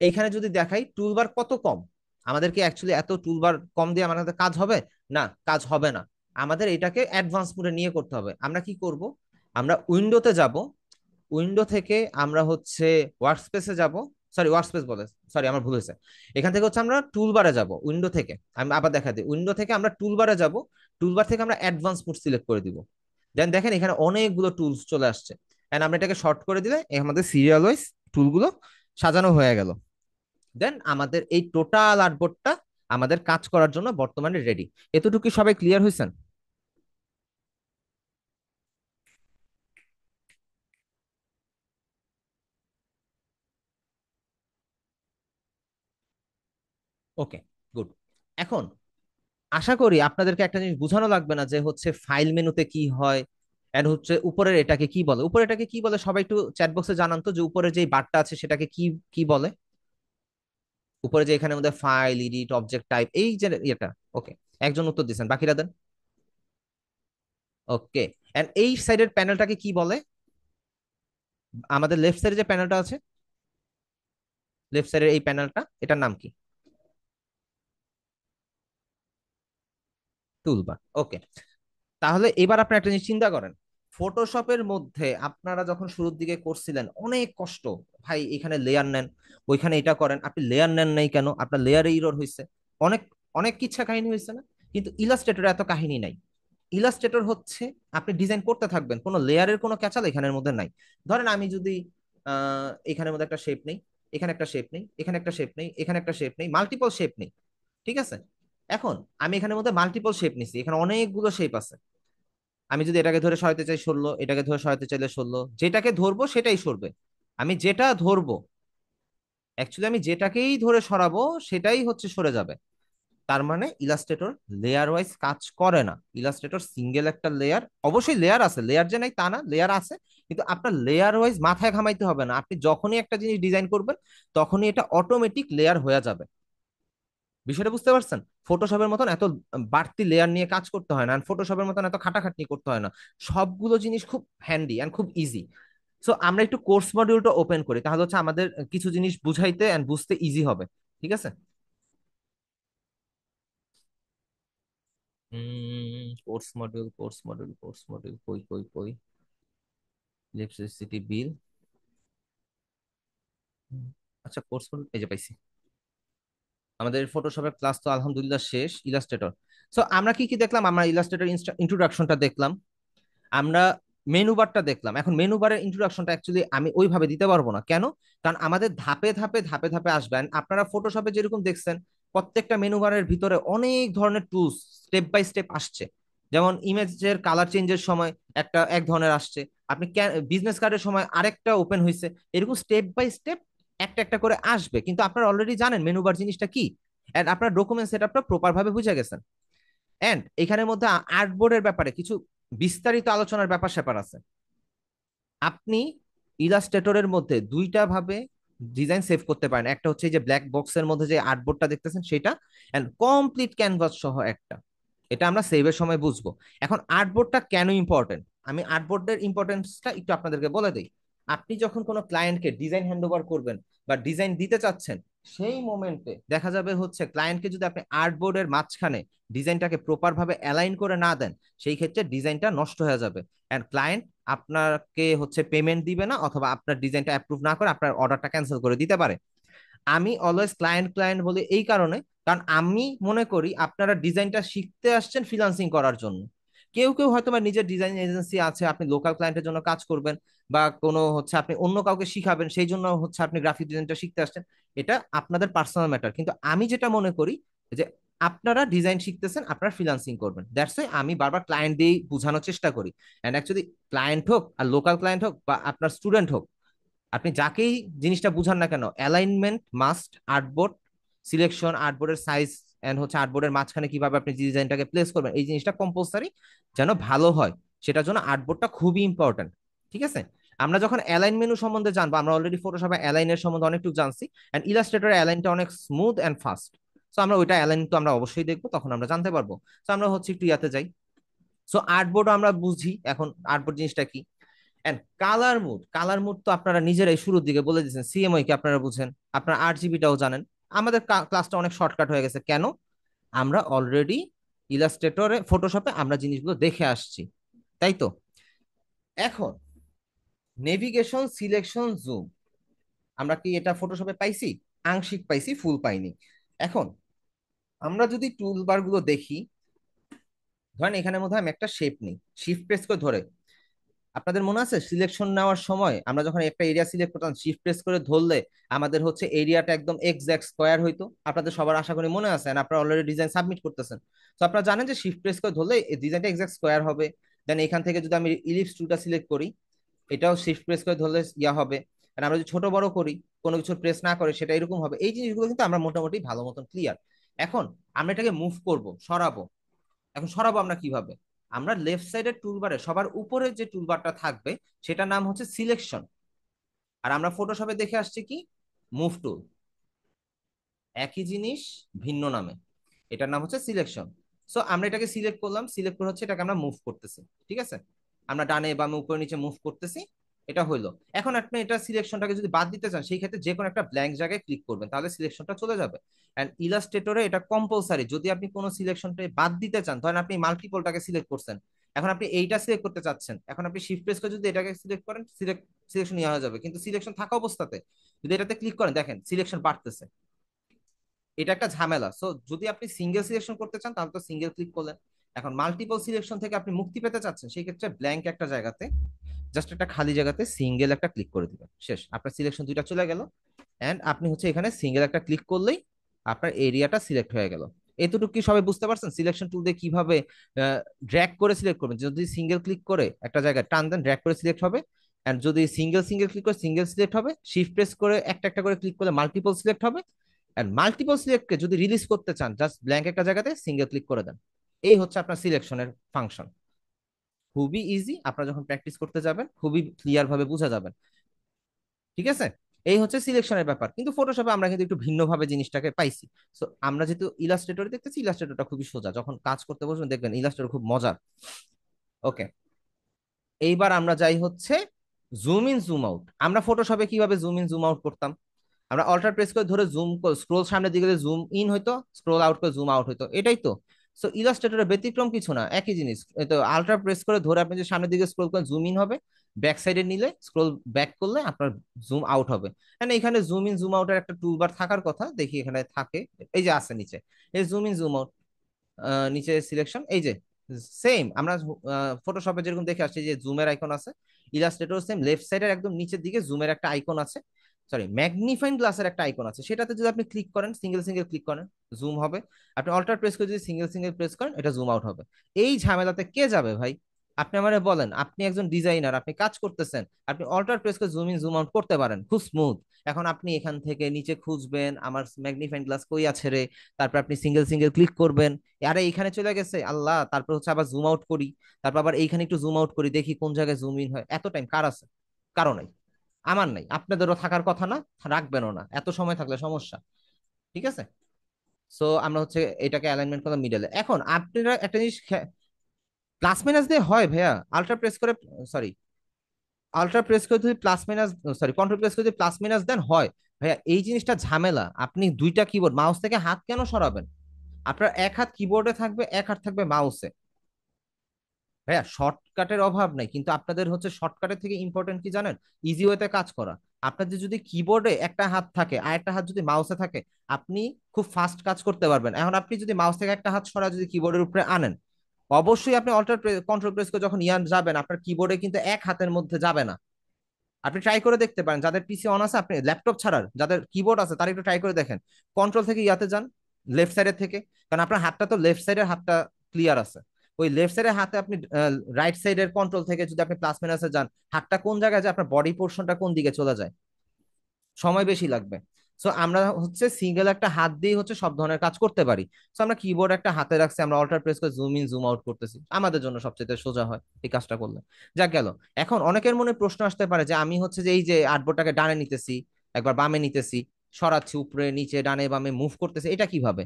এইখানে যদি দেখাই টুলবার কত কম। আমাদের কি অ্যাকচুয়ালি এত টুলবার কম দিয়ে আমাদের কাজ হবে? না, কাজ হবে না। আমাদের এটাকে অ্যাডভান্স মোডে নিয়ে করতে হবে। আমরা কি করব, আমরা উইন্ডোতে যাব, উইন্ডো থেকে আমরা হচ্ছে ওয়ার্কস্পেসে যাব, সরি ওয়ার্কস্পেস বলে, সরি আমার ভুল হয়েছে। এখান থেকে হচ্ছে আমরা টুলবারে যাব, উইন্ডো থেকে আমি আবার দেখা দিই, উইন্ডো থেকে আমরা টুলবারে যাব, টুলবার থেকে আমরা অ্যাডভান্স মোড সিলেক্ট করে দিব। দেন দেখেন এখানে অনেকগুলো টুলস চলে আসছে, এন্ড আমরা এটাকে শর্ট করে দিলে আমাদের সিরিয়াল ওয়াইজ টুলগুলো সাজানো হয়ে গেল। দেন আমাদের এই টোটাল আর্টবোর্ডটা আমাদের কাজ করার জন্য বর্তমানে রেডি। এতটুকু সবাই ক্লিয়ার হয়েছেন? ওকে, গুড। এখন আশা করি আপনাদেরকে একটা জিনিস বোঝানো লাগবে না যে হচ্ছে ফাইল মেনুতে কি হয়, এন্ড হচ্ছে উপরের এটাকে কি বলে। উপরে এটাকে কি বলে সবাই একটু চ্যাট বক্সে জানান তো, যে উপরে যে বারটা আছে সেটাকে কি কি বলে, উপরে যে এখানে মধ্যে ফাইল, এডিট, অবজেক্ট টাইপ, এই যে এটা। ওকে, একজন উত্তর দিচ্ছেন, বাকিরা দেন। ওকে, এন্ড এই সাইডের প্যানেলটাকে কি বলে? আমাদের লেফট সাইডে যে প্যানেলটা আছে, লেফট সাইডের এই প্যানেলটা, এটার নাম কি? টুলবার। ওকে, তাহলে এবার আপনারা একটা জিনিস চিন্তা করেন, ফটোশপের মধ্যে আপনারা যখন শুরুর দিকে করছিলেন অনেক কষ্ট, ভাই এখানে লেয়ার নেন, ওইখানে এটা করেন, আপনি লেয়ার নেন নাই কেন, আপনার লেয়ারে ইরর হয়েছে, অনেক অনেক কিচ্ছা কাহিনী হয়েছে না? কিন্তু ইলাস্ট্রেটরে এত কাহিনী নাই। ইলাস্ট্রেটর হচ্ছে আপনি ডিজাইন করতে থাকবেন, কোনো লেয়ারের কোনো ক্যাচাল এখানের মধ্যে নাই। ধরেন আমি যদি এখানের মধ্যে একটা শেপ নেই, এখানে একটা শেপ নেই, এখানে একটা শেপ নেই, এখানে একটা শেপ নেই, মাল্টিপল শেপ নেই, ঠিক আছে? এখন আমি এখানের মধ্যে মাল্টিপল শেপ নিছি, এখানে অনেকগুলো শেপ আছে। আমি যদি এটাকে ধরে সরাতে চাই সরলো, এটাকে ধরে সরাতে চাইলে সরলো, যেটাকে ধরবো সেটাই সরবে। আমি যেটা ধরবো, অ্যাকচুয়ালি আমি যেটাকেই ধরে সরাবো সেটাই হচ্ছে সরে যাবে। তার মানে ইলাস্ট্রেটর লেয়ার ওয়াইজ কাজ করে না। ইলাস্ট্রেটর সিঙ্গেল একটা লেয়ার, অবশ্যই লেয়ার আছে, লেয়ার যে নাই তা না, লেয়ার আছে, কিন্তু আপনার লেয়ার ওয়াইজ মাথায় ঘামাইতে হবে না। আপনি যখনই একটা জিনিস ডিজাইন করবেন তখনই এটা অটোমেটিক লেয়ার হয়ে যাবে। বিষয়টা বুঝতে পারছেন? ফটোশপের মতন এত বাড়তি লেয়ার নিয়ে কাজ করতে হয় না, ফটোশপের মতন এত খাটাখাটনি করতে হয় না। সবগুলো জিনিস খুব হ্যান্ডি এন্ড খুব ইজি। সো আমরা একটু কোর্স মডিউলটা ওপেন করি, তাহলে হচ্ছে আমাদের কিছু জিনিস বুঝাইতে এন্ড বুঝতে ইজি হবে। ঠিক আছে? Course module, course module, course module, কই কই কই, ইলেকট্রিসিটি বিল। আচ্ছা, কোর্স মডিউল এই যে পাইছি। আমাদের ফটোশপের ক্লাস তো আলহামদুলিল্লাহ শেষ। ইলাস্ট্রেটর, সো আমরা কি কি দেখলাম? আমরা ইলাস্ট্রেটর ইন্ট্রোডাকশনটা দেখলাম, আমরা মেনু বারটা দেখলাম। এখন মেনু বারের ইন্ট্রোডাকশনটা অ্যাকচুয়ালি আমি ওইভাবে দিতে পারবো না, কেন? কারণ আমাদের ধাপে ধাপে ধাপে ধাপে আসবেন। আপনারা ফটোশপে যেরকম দেখছেন প্রত্যেকটা মেনু বারের ভিতরে অনেক ধরনের টুলস স্টেপ বাই স্টেপ আসছে। যেমন ইমেজের কালার চেঞ্জের সময় একটা এক ধরনের আসছে, আপনি বিজনেস কার্ডের সময় আরেকটা ওপেন হয়েছে, এরকম স্টেপ বাই স্টেপ একটা একটা করে আসবে। কিন্তু আপনারা অলরেডি জানেন মেনু বার জিনিসটা কি, এন্ড আপনার ডকুমেন্ট সেটআপটা প্রপার ভাবে বুঝে গেছেন। এন্ড এখানের মধ্যে আর্টবোর্ডের ব্যাপারে কিছু বিস্তারিত আলোচনার ব্যাপার স্যাপার আছে। আপনি ইলাস্ট্রেটরের মধ্যে দুইটা ভাবে ডিজাইন সেভ করতে পারেন, একটা হচ্ছে এই যে ব্ল্যাক বক্সের মধ্যে যে আর্টবোর্ডটা দেখতেছেন সেটা, এন্ড কমপ্লিট ক্যানভাস সহ একটা, এটা আমরা সেভের সময় বুঝবো। এখন আর্টবোর্ডটা কেন ইম্পর্টেন্ট, আমি আর্টবোর্ডের ইম্পর্টেন্সটা একটু আপনাদেরকে বলে দিই। আপনি যখন কোনো ক্লায়েন্টকে ডিজাইন হ্যান্ড ওভার করবেন বা ডিজাইন দিতে চাচ্ছেন, সেই মোমেন্টে দেখা যাবে হচ্ছে ক্লায়েন্টকে যদি আপনি আর্টবোর্ডের মাঝখানে ডিজাইনটাকে প্রপার ভাবে অ্যালাইন করে না দেন, সেই ক্ষেত্রে ডিজাইনটা নষ্ট হয়ে যাবে, এন্ড ক্লায়েন্ট আপনাকে হচ্ছে পেমেন্ট দিবে না, অথবা আপনার ডিজাইনটা অ্যাপ্রুভ না করে আপনার অর্ডারটা ক্যান্সেল করে দিতে পারে। আমি অলওয়েজ ক্লায়েন্ট ক্লায়েন্ট বলি এই কারণে, কারণ আমি মনে করি আপনারা ডিজাইনটা শিখতে আসছেন ফ্রিল্যান্সিং করার জন্য। কেউ কেউ হয়তো বা নিজের ডিজাইন এজেন্সি আছে, আপনি লোকাল ক্লায়েন্টের জন্য কাজ করবেন, বা কোনো হচ্ছে আপনি অন্য কাউকে শিখাবেন, সেই জন্য হচ্ছে আপনি গ্রাফিক ডিজাইনটা শিখতে আসছেন। এটা আপনাদের পার্সোনাল ম্যাটার, কিন্তু আমি যেটা মনে করি যে আপনারা ডিজাইন শিখতেছেন, আপনারা ফ্রিল্যান্সিং করবেন। দ্যাটস ওয়াই আমি বারবার ক্লায়েন্ট দিয়ে বোঝানোর চেষ্টা করি। এন্ড অ্যাকচুয়ালি ক্লায়েন্ট হোক আর লোকাল ক্লায়েন্ট হোক বা আপনার স্টুডেন্ট হোক, আপনি যাকেই জিনিসটা বুঝান না কেন, অ্যালাইনমেন্ট মাস্ট, আর্টবোর্ড সিলেকশন, আর্টবোর্ডের সাইজ, এন্ড হচ্ছে আর্টবোর্ডের মাঝখানে কিভাবে আপনি ডিজাইনটাকে প্লেস করবেন, এই জিনিসটা কম্পালসারি যেন ভালো হয়, সেটার জন্য আর্টবোর্ডটা খুবই ইম্পর্টেন্ট। ঠিক আছে? আমরা যখন অ্যালাইন মেনু সম্বন্ধে জানবো, আমরা অলরেডি ফটোশপে অ্যালাইনের সম্বন্ধে অনেকটুকু জানছি, এন্ড ইলাস্ট্রেটরের অ্যালাইনটা অনেক স্মুথ এন্ড ফাস্ট। সো আমরা ওইটা অ্যালাইন তো আমরা অবশ্যই দেখবো, তখন আমরা জানতে পারবো। সো আমরা হচ্ছে একটু ইয়াতে যাই। সো আর্টবোর্ড আমরা বুঝি, এখন আর্টবোর্ড জিনিসটা কি। And colour mode, colour mode তো আপনারা নিজেরাই শুরুর দিকে বলে দিচ্ছেন, সিএমওয়াই কি আপনারা বুঝেন, আপনারা আরজিবিটাও জানেন। আমাদের ক্লাসটা অনেক শর্টকাট হয়ে গেছে, কেন? আমরা অলরেডি ইলাস্ট্রেটরে ফটোশপে আমরা জিনিসগুলো দেখে আসছি, তাই তো? এখন নেভিগেশন, সিলেকশন, জুম, আমরা কি এটা ফটোশপে পাইছি? আংশিক পাইছি, ফুল পাইনি। এখন আমরা যদি টুল বার গুলো দেখি, ধরেন এখানের মধ্যে আমি একটা শেপ নিই, শিফট প্রেস করে ধরে, আপনাদের মনে আছে সিলেকশন নেওয়ার সময় আমরা যখন একটা এরিয়া সিলেক্ট করতাম শিফট প্রেস করে ধরলে আমাদের হচ্ছে এরিয়াটা একদম এক্সাক্ট স্কোয়ার হইতো? আপনাদের সবার আশা করি মনে আছে, and আপনারা অলরেডি ডিজাইন সাবমিট করতেছেন। তো আপনারা জানেন যে শিফট প্রেস করে ধরলে এই ডিজাইনটা এক্সাক্ট স্কোয়ার হবে। দেন এখান থেকে যদি আমি ইলিপস টুলটা সিলেক্ট করি, এটাও শিফট প্রেস করে ধরলে ইয়া হবে। আর আমরা যদি ছোট বড় করি, কোনো কিছু প্রেস না করে, সেটা এরকম হবে। এই জিনিসগুলো কিন্তু আমরা মোটামুটি ভালো মতন ক্লিয়ার। এখন আমরা এটাকে মুভ করব, সরাবো। এখন সরাবো আমরা কিভাবে? আমরা লেফট সাইডের টুলবারে সবার উপরে যে টুলবারটা থাকবে সেটার নাম হচ্ছে সিলেকশন। আর আমরা ফটোশপে দেখে আসছি কি, মুভ টুল। একই জিনিস ভিন্ন নামে, এটার নাম হচ্ছে সিলেকশন। সো আমরা এটাকে সিলেক্ট করলাম, সিলেক্ট করে হচ্ছে এটাকে আমরা মুভ করতেছি। ঠিক আছে, আমরা ডানে বামে উপরে নিচে মুভ করতেছি, এটা হইলো। এখন আপনি এটা সিলেকশনটাকে যদি বাদ দিতে চান, সেই ক্ষেত্রে যে কোনো একটা ব্ল্যাঙ্ক জায়গায় ক্লিক করবেন, তাহলে সিলেকশনটা চলে যাবে। এন্ড ইলাস্ট্রেটরে এটা কম্পালসারি, যদি আপনি কোনো সিলেকশনটা বাদ দিতে চান, ধরেন আপনি মাল্টিপলটাকে সিলেক্ট করছেন, এখন আপনি এইটা সিলেক্ট করতে চাচ্ছেন, এখন আপনি শিফট প্রেস করে যদি এটাকে সিলেক্ট করেন, সিলেকশন নেওয়া হয়ে যাবে। কিন্তু সিলেকশন থাকা অবস্থাতে যদি এটাতে ক্লিক করেন, দেখেন সিলেকশন বাড়তেছে। এটা একটা ঝামেলা। সো যদি আপনি সিঙ্গেল সিলেকশন করতে চান, তাহলে তো সিঙ্গেল ক্লিক করলেন। এখন মাল্টিপল সিলেকশন থেকে আপনি মুক্তি পেতে চাচ্ছেন, সেই ক্ষেত্রে ব্ল্যাঙ্ক একটা জায়গাতে, জাস্ট একটা খালি জায়গাতে সিঙ্গেল একটা ক্লিক করে দিবেন, শেষ। আপনার সিলেকশন দুইটা চলে গেল। এন্ড আপনি হচ্ছে এখানে সিঙ্গেল একটা ক্লিক করলেই আপনার এরিয়াটা সিলেক্ট হয়ে গেল। এতটুকু কি সবাই বুঝতে পারছেন সিলেকশন টুল দিয়ে কিভাবে ড্র্যাগ করে সিলেক্ট করবেন? যদি সিঙ্গেল ক্লিক করে একটা জায়গায় টান দেন, ড্র্যাগ করে সিলেক্ট হবে। এন্ড যদি সিঙ্গেল সিঙ্গেল ক্লিক করে সিঙ্গেল সিলেক্ট হবে, শিফট প্রেস করে একটা একটা করে ক্লিক করলে মাল্টিপল সিলেক্ট হবে। এন্ড মাল্টিপল সিলেক্টকে যদি রিলিজ করতে চান, জাস্ট ব্ল্যাঙ্ক একটা জায়গাতে সিঙ্গেল ক্লিক করে দেন। এই হচ্ছে আপনার সিলেকশনের ফাংশন। খুবই ইজি, আপনারা যখন প্র্যাকটিস করতে যাবেন খুবই ক্লিয়ার ভাবে বোঝা যাবেন। ঠিক আছে, এই হচ্ছে সিলেকশনের ব্যাপার। কিন্তু ফটোশপে আমরা কিন্তু একটু ভিন্নভাবে জিনিসটাকে পাইছি। সো আমরা যেহেতু ইলাস্ট্রেটরে দেখতেছি, ইলাস্ট্রেটরটা খুবই সোজা, যখন কাজ করতে বসবেন দেখবেন ইলাস্ট্রেটর খুব মজার। ওকে, এইবার আমরা যাই হচ্ছে জুম ইন জুম আউট। আমরা ফটোশপে কিভাবে জুম ইন জুম আউট করতাম? আমরা অল্টার প্রেস করে ধরে জুম, স্ক্রোল সামনের দিকে জুম ইন হইতো, স্ক্রোল আউট করে জুম আউট হইতো, এটাই তো। সো ইলাস্ট্রেটরের ব্যতিক্রম কিছু না, একই জিনিস। তো আল্ট্রা প্রেস করে ধরে আপনি যে সামনের দিকে স্ক্রোল করেন, জুম ইন হবে। ব্যাক সাইডে নিলে, স্ক্রোল ব্যাক করলে আপনার জুম আউট হবে। মানে এখানে জুম ইন জুম আউটের একটা টুলবার থাকার কথা, দেখি এখানে থাকে। এই যে আছে নিচে, এই জুম ইন জুম আউট, নিচে সিলেকশন, এই যে সেম আমরা ফটোশপে যেরকম দেখে আসছি যে জুমের আইকন আছে, ইলাস্ট্রেটর সেম লেফট সাইডের একদম নিচের দিকে জুমের একটা আইকন আছে, সরি ম্যাগনিফাইং গ্লাসের একটা আইকন আছে। সেটাতে যদি আপনি ক্লিক করেন, সিঙ্গেল সিঙ্গেল ক্লিক করেন, জুম হবে। আপনি অল্টার প্রেস করে যদি সিঙ্গেল সিঙ্গেল প্রেস করেন, এটা জুম আউট হবে। এই ঝামেলাতে কে যাবে ভাই? আপনি আমারে বলেন, আপনি একজন ডিজাইনার, আপনি কাজ করতেছেন, আপনি অল্টার প্রেস করে জুম ইন জুম আউট করতে পারেন খুব স্মুথ। এখন আপনি এখান থেকে নিচে খুঁজবেন আমার ম্যাগনিফাইং গ্লাস কই আছে রে, তারপর আপনি সিঙ্গেল সিঙ্গেল ক্লিক করবেন, আরে এইখানে চলে গেছে, আল্লাহ, তারপর হচ্ছে আবার জুম আউট করি, তারপর আবার এইখানে একটু জুম আউট করি, দেখি কোন জায়গায় জুম ইন হয়। এত টাইম কার আছে? কারো নাই। আমার নাই, আপনাদেরও থাকার কথা না, রাখবেনও না, এত সময় থাকলে সমস্যা। ঠিক আছে, সো আমরা হচ্ছে এটাকে অ্যালাইনমেন্ট করলাম মিডলে। এখন আপনারা একটা জিনিস প্লাস মাইনাস দিয়ে হয় ভাইয়া? আল্ট্রা প্রেস করে, সরি, আল্ট্রা প্রেস করে যদি plus minus, sorry, control press করে যদি প্লাস মাইনাস দেন হয়? ভাইয়া এই জিনিসটা ঝামেলা। আপনি দুইটা কিবোর্ড, মাউস থেকে হাত কেন সরাবেন? আপনার এক হাত কিবোর্ডে থাকবে, এক হাত থাকবে মাউসে। ভাইয়া শর্টকাটের অভাব নাই, কিন্তু আপনাদের হচ্ছে শর্টকাটের থেকে ইম্পর্টেন্ট কি জানেন? ইজি ওয়েতে কাজ করা। আপনাদের যদি কিবোর্ডে একটা হাত থাকে আর একটা হাত যদি মাউসে থাকে, আপনি খুব ফাস্ট কাজ করতে পারবেন। এখন আপনি যদি মাউস থেকে একটা হাত সরা যদি কিবোর্ডের উপরে আনেন, অবশ্যই আপনি অল্টার কন্ট্রোল প্রেস করে যখন ইয়ান যাবেন, আপনার কিবোর্ডে কিন্তু এক হাতের মধ্যে যাবে না। আপনি ট্রাই করে দেখতে পারেন, যাদের পিসি অন আছে, আপনি ল্যাপটপ ছাড়ার যাদের কিবোর্ড আছে তারা একটু ট্রাই করে দেখেন। কন্ট্রোল থেকে ইয়াতে যান, লেফট সাইডের থেকে, কারণ আপনার হাতটা তো লেফট সাইডের হাতটা ক্লিয়ার আছে। ওই লেফট সাইডের হাতে আপনি রাইট সাইডের কন্ট্রোল থেকে যদি আপনি প্লাস মাইনাসে যান, হাতটা কোন জায়গায় যায়, আপনার বডি পোর্শনটা কোন দিকে চলে যায়, সময় বেশি লাগবে। সো আমরা হচ্ছে সিঙ্গেল একটা হাত দিয়ে হচ্ছে সব ধরনের কাজ করতে পারি। সো আমরা কিবোর্ড একটা হাতে রাখছি, আমরা অল্টার প্রেস করে জুম ইন জুম আউট করতেছি, আমাদের জন্য সবচেয়ে সোজা হয় এই কাজটা করলে। যা গেল। এখন অনেকের মনে প্রশ্ন আসতে পারে যে আমি হচ্ছে যে এই যে আর্টবোর্ডটাকে ডানে নিতেছি, একবার বামে নিতেছি, সরাচ্ছি, উপরে নিচে ডানে বামে মুভ করতেছি, এটা কিভাবে?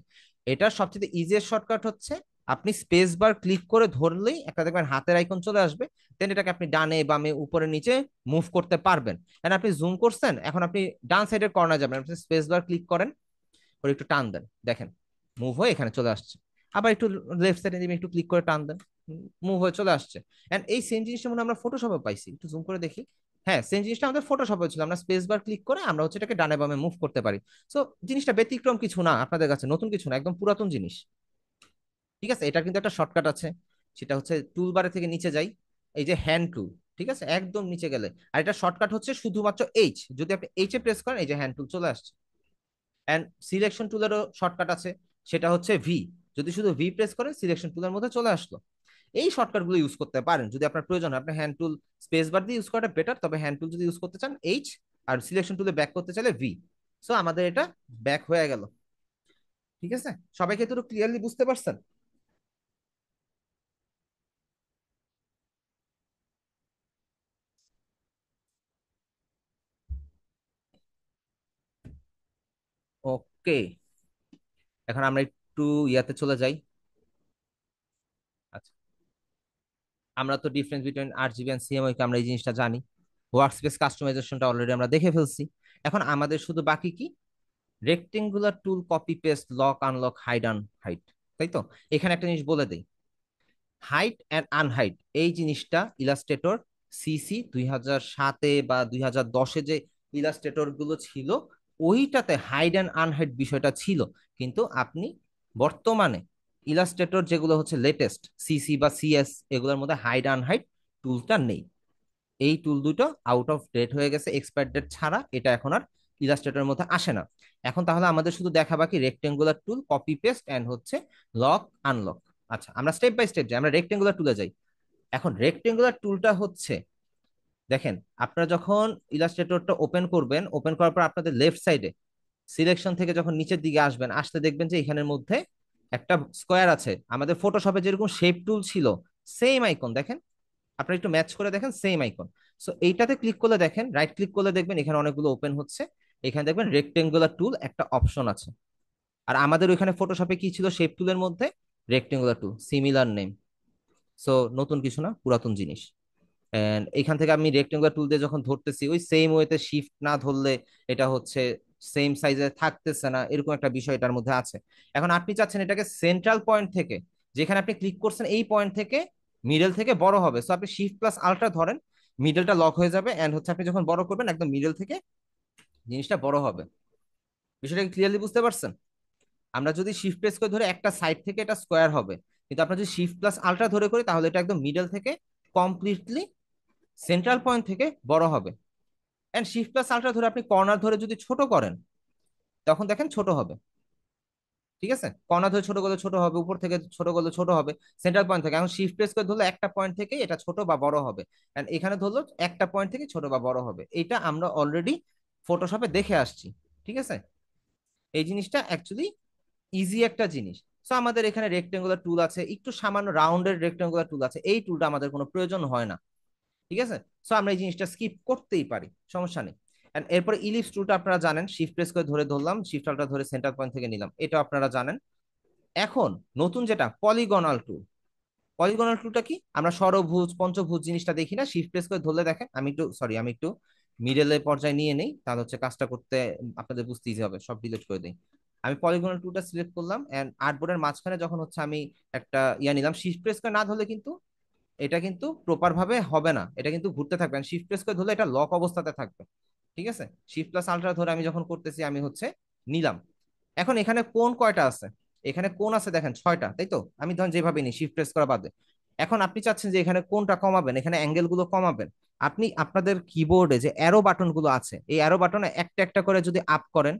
এটার সবচেয়ে ইজিয়েস্ট শর্টকাট হচ্ছে আপনি স্পেস বার ক্লিক করে ধরলেই একটা দেখবেন হাতের আইকন চলে আসবে। দেন এটাকে আপনি ডানে বামে উপরে নিচে মুভ করতে পারবেন। এখন আপনি জুম করছেন, এখন আপনি ডান সাইডের কর্নার যাবেন, আপনি স্পেস বার ক্লিক করেন, করে একটু টান দেন, দেখেন মুভ হয়ে এখানে চলে আসছে। আবার একটু লেফট সাইডে দিবেন, একটু ক্লিক করে টান দেন, মুভ হয়ে চলে আসছে। এন্ড এই সেম জিনিসটা মনে হয় আমরা ফটোশপে পাইছি, একটু জুম করে দেখি। হ্যাঁ, সেম জিনিসটা আমাদের ফটোশপে ছিল, আমরা স্পেস বার ক্লিক করে আমরা হচ্ছে এটাকে ডানে বামে মুভ করতে পারি। সো জিনিসটা ব্যতিক্রম কিছু না আপনাদের কাছে, নতুন কিছু না, একদম পুরাতন জিনিস। ঠিক আছে, এটা কিন্তু একটা শর্টকাট আছে, সেটা হচ্ছে টুল বারে থেকে নিচে যাই, এই যে হ্যান্ড টুল, ঠিক আছে, একদম নিচে গেলে। আর এটা শর্টকাট হচ্ছে শুধুমাত্র এইচ, যদি আপনি এইচ এ প্রেস করেন এই যে হ্যান্ড টুল চলে আসছে। এন্ড সিলেকশন টুলেরও শর্টকাট আছে, সেটা হচ্ছে ভি, যদি শুধু ভি প্রেস করেন সিলেকশন টুলের মধ্যে চলে আসলো। এই শর্টকাট গুলো ইউজ করতে পারেন যদি আপনার প্রয়োজন হয়। আপনি হ্যান্ড টুল স্পেস বার দিয়ে ইউজ করাটা বেটার, তবে হ্যান্ড টুল যদি ইউজ করতে চান এইচ, আর সিলেকশন টুলে ব্যাক করতে চাইলে ভি। সো আমাদের এটা ব্যাক হয়ে গেল। ঠিক আছে, সবাইকে একটু ক্লিয়ারলি বুঝতে পারছেন? ওকে, এখন আমরা একটু ইয়াতে চলে যাই। আচ্ছা, আমরা তো difference between RGB and CMY কে আমরা এই জিনিসটা জানি, ওয়ার্কস্পেস কাস্টমাইজেশনটা অলরেডি আমরা দেখে ফেলছি। এখন আমাদের শুধু বাকি কি, rectangular tool copy paste lock unlock hide unhide, তাই তো? এখানে একটা জিনিস বলে দেই, হাইট অ্যান্ড আনহাইট এই জিনিসটা ইলাস্ট্রেটর সিসি 2007-এ বা 2010-এ যে ইলাস্ট্রেটর গুলো ছিল ওইটাতে হাইড অ্যান্ড আনহাইড বিষয়টা ছিল। কিন্তু আপনি বর্তমানে ইলাস্ট্রেটর যেগুলো হচ্ছে লেটেস্ট সিসি বা সিএস এগুলোর মধ্যে হাইড আনহাইড টুলটা নেই। এই টুল দুটো আউট অফ ডেট হয়ে গেছে, এক্সপায়ার ডেট ছাড়া এটা এখন আর ইলাস্ট্রেটরের মধ্যে আসে না। এখন তাহলে আমাদের শুধু দেখা বাকি rectangular tool copy paste and হচ্ছে লক আনলক। আচ্ছা, আমরা স্টেপ বাই স্টেপ যাই, আমরা রেক্টেঙ্গুলার টুলে যাই। এখন রেক্টেঙ্গুলার টুলটা হচ্ছে, দেখেন আপনারা যখন ইলাস্ট্রেটরটা ওপেন করবেন, ওপেন করার পর আপনাদের লেফট সাইডে সিলেকশন থেকে যখন নিচের দিকে আসবেন, আসতে দেখবেন যে এখানের মধ্যে একটা স্কোয়ার আছে, আমাদের ফটোশপে যেরকম শেপ টুল ছিল সেম আইকন দেখেন, আপনারা একটু ম্যাচ করে দেখেন সেম আইকন। সো এইটাতে ক্লিক করলে দেখেন, রাইট ক্লিক করলে দেখবেন এখানে অনেকগুলো ওপেন হচ্ছে, এখানে দেখবেন রেক্টেঙ্গুলার টুল একটা অপশন আছে। আর আমাদের ওইখানে ফটোশপে কি ছিল, শেপ টুলের মধ্যে রেক্টেঙ্গুলার টুল, সিমিলার নেম। সো নতুন কিছু না, পুরাতন জিনিস। এন্ড এখান থেকে আমি রেক্টেঙ্গুলার টুল দিয়ে যখন ধরতেছি ওই সেম ওয়েতে শিফট না ধরলে এটা হচ্ছে সেম সাইজে থাকতেছে না, এরকম একটা বিষয় এটার মধ্যে আছে। এখন আপনি চাচ্ছেন এটাকে সেন্ট্রাল পয়েন্ট থেকে, যেখানে আপনি ক্লিক করছেন এই পয়েন্ট থেকে মিডল থেকে বড় হবে, সো আপনি শিফট প্লাস আলট্রা ধরেন, মিডলটা লক হয়ে যাবে, এন্ড হচ্ছে আপনি যখন বড় করবেন একদম মিডল থেকে জিনিসটা বড় হবে। বিষয়টা ক্লিয়ারলি বুঝতে পারছেন? আমরা যদি শিফট প্রেস করে ধরে একটা সাইড থেকে এটা স্কোয়ার হবে, কিন্তু আমরা যদি শিফট প্লাস আলট্রা ধরে করি তাহলে এটা একদম মিডল থেকে কমপ্লিটলি সেন্ট্রাল পয়েন্ট থেকে বড় হবে। এন্ড শিফট প্লাস আলট্রা ধরে আপনি কর্নার ধরে যদি ছোট করেন তখন দেখেন ছোট হবে। ঠিক আছে, কর্নার ধরে ছোট করলে ছোট হবে, উপর থেকে ছোট করলে ছোট হবে, সেন্ট্রাল পয়েন্ট থেকে। এখন শিফট প্রেস করে ধরলে একটা পয়েন্ট থেকে এটা ছোট বা বড় হবে, এন্ড এখানে ধরলো একটা পয়েন্ট থেকে ছোট বা বড় হবে। এটা আমরা অলরেডি ফটোশপে দেখে আসছি। ঠিক আছে, এই জিনিসটা অ্যাকচুয়ালি ইজি একটা জিনিস। সো আমাদের এখানে রেক্টেঙ্গুলার টুল আছে, একটু সামান্য রাউন্ডের রেক্টেঙ্গুলার টুল আছে, এই টুলটা আমাদের কোনো প্রয়োজন হয় না। ঠিক আছে, সো আমরা এই জিনিসটা স্কিপ করতেই পারি, সমস্যা নেই। এন্ড এরপরে ইলিপস টুলটা আপনারা জানেন, শিফট প্রেস করে ধরে ধরলাম, শিফট আলটা ধরে সেন্টার পয়েন্ট থেকে নিলাম, এটা আপনারা জানেন। এখন নতুন যেটা পলিগনাল টুল, পলিগনাল টুলটা কি, আমরা ষড়ভুজ পঞ্চভুজ জিনিসটা দেখি না, শিফট প্রেস করে ধরলে দেখেন, আমি একটু মিডলের পর্যায়ে নিয়ে নেই, তাহলে হচ্ছে কাজটা করতে আপনাদের বুঝতে ইজি হবে, সব ডিলিট করে দিই। আমি পলিগনাল টুলটা সিলেক্ট করলাম, এন্ড আর্টবোর্ডের মাঝখানে যখন হচ্ছে আমি একটা ইয়া নিলাম, শিফট প্রেস করে না ধরলে কিন্তু এটা কিন্তু প্রপার ভাবে হবে না, এটা কিন্তু ঘুরতে থাকবে, শিফট প্রেস করে ধরলে এটা লক অবস্থাতে থাকবে। ঠিক আছে, শিফট প্লাস আলট্রা ধরে আমি যখন করতেছি আমি হচ্ছে নিলাম। এখন এখানে কোন কয়টা আছে, এখানে কোন আছে দেখেন 6টা, তাই তো? আমি ধরেন যেভাবে নিই শিফট প্রেস করা বাদে। এখন আপনি চাচ্ছেন যে এখানে কোনটা কমাবেন, এখানে অ্যাঙ্গেল গুলো কমাবেন, আপনি আপনাদের কিবোর্ডে যে অ্যারো বাটন গুলো আছে এই অ্যারো বাটনে একটা একটা করে যদি আপ করেন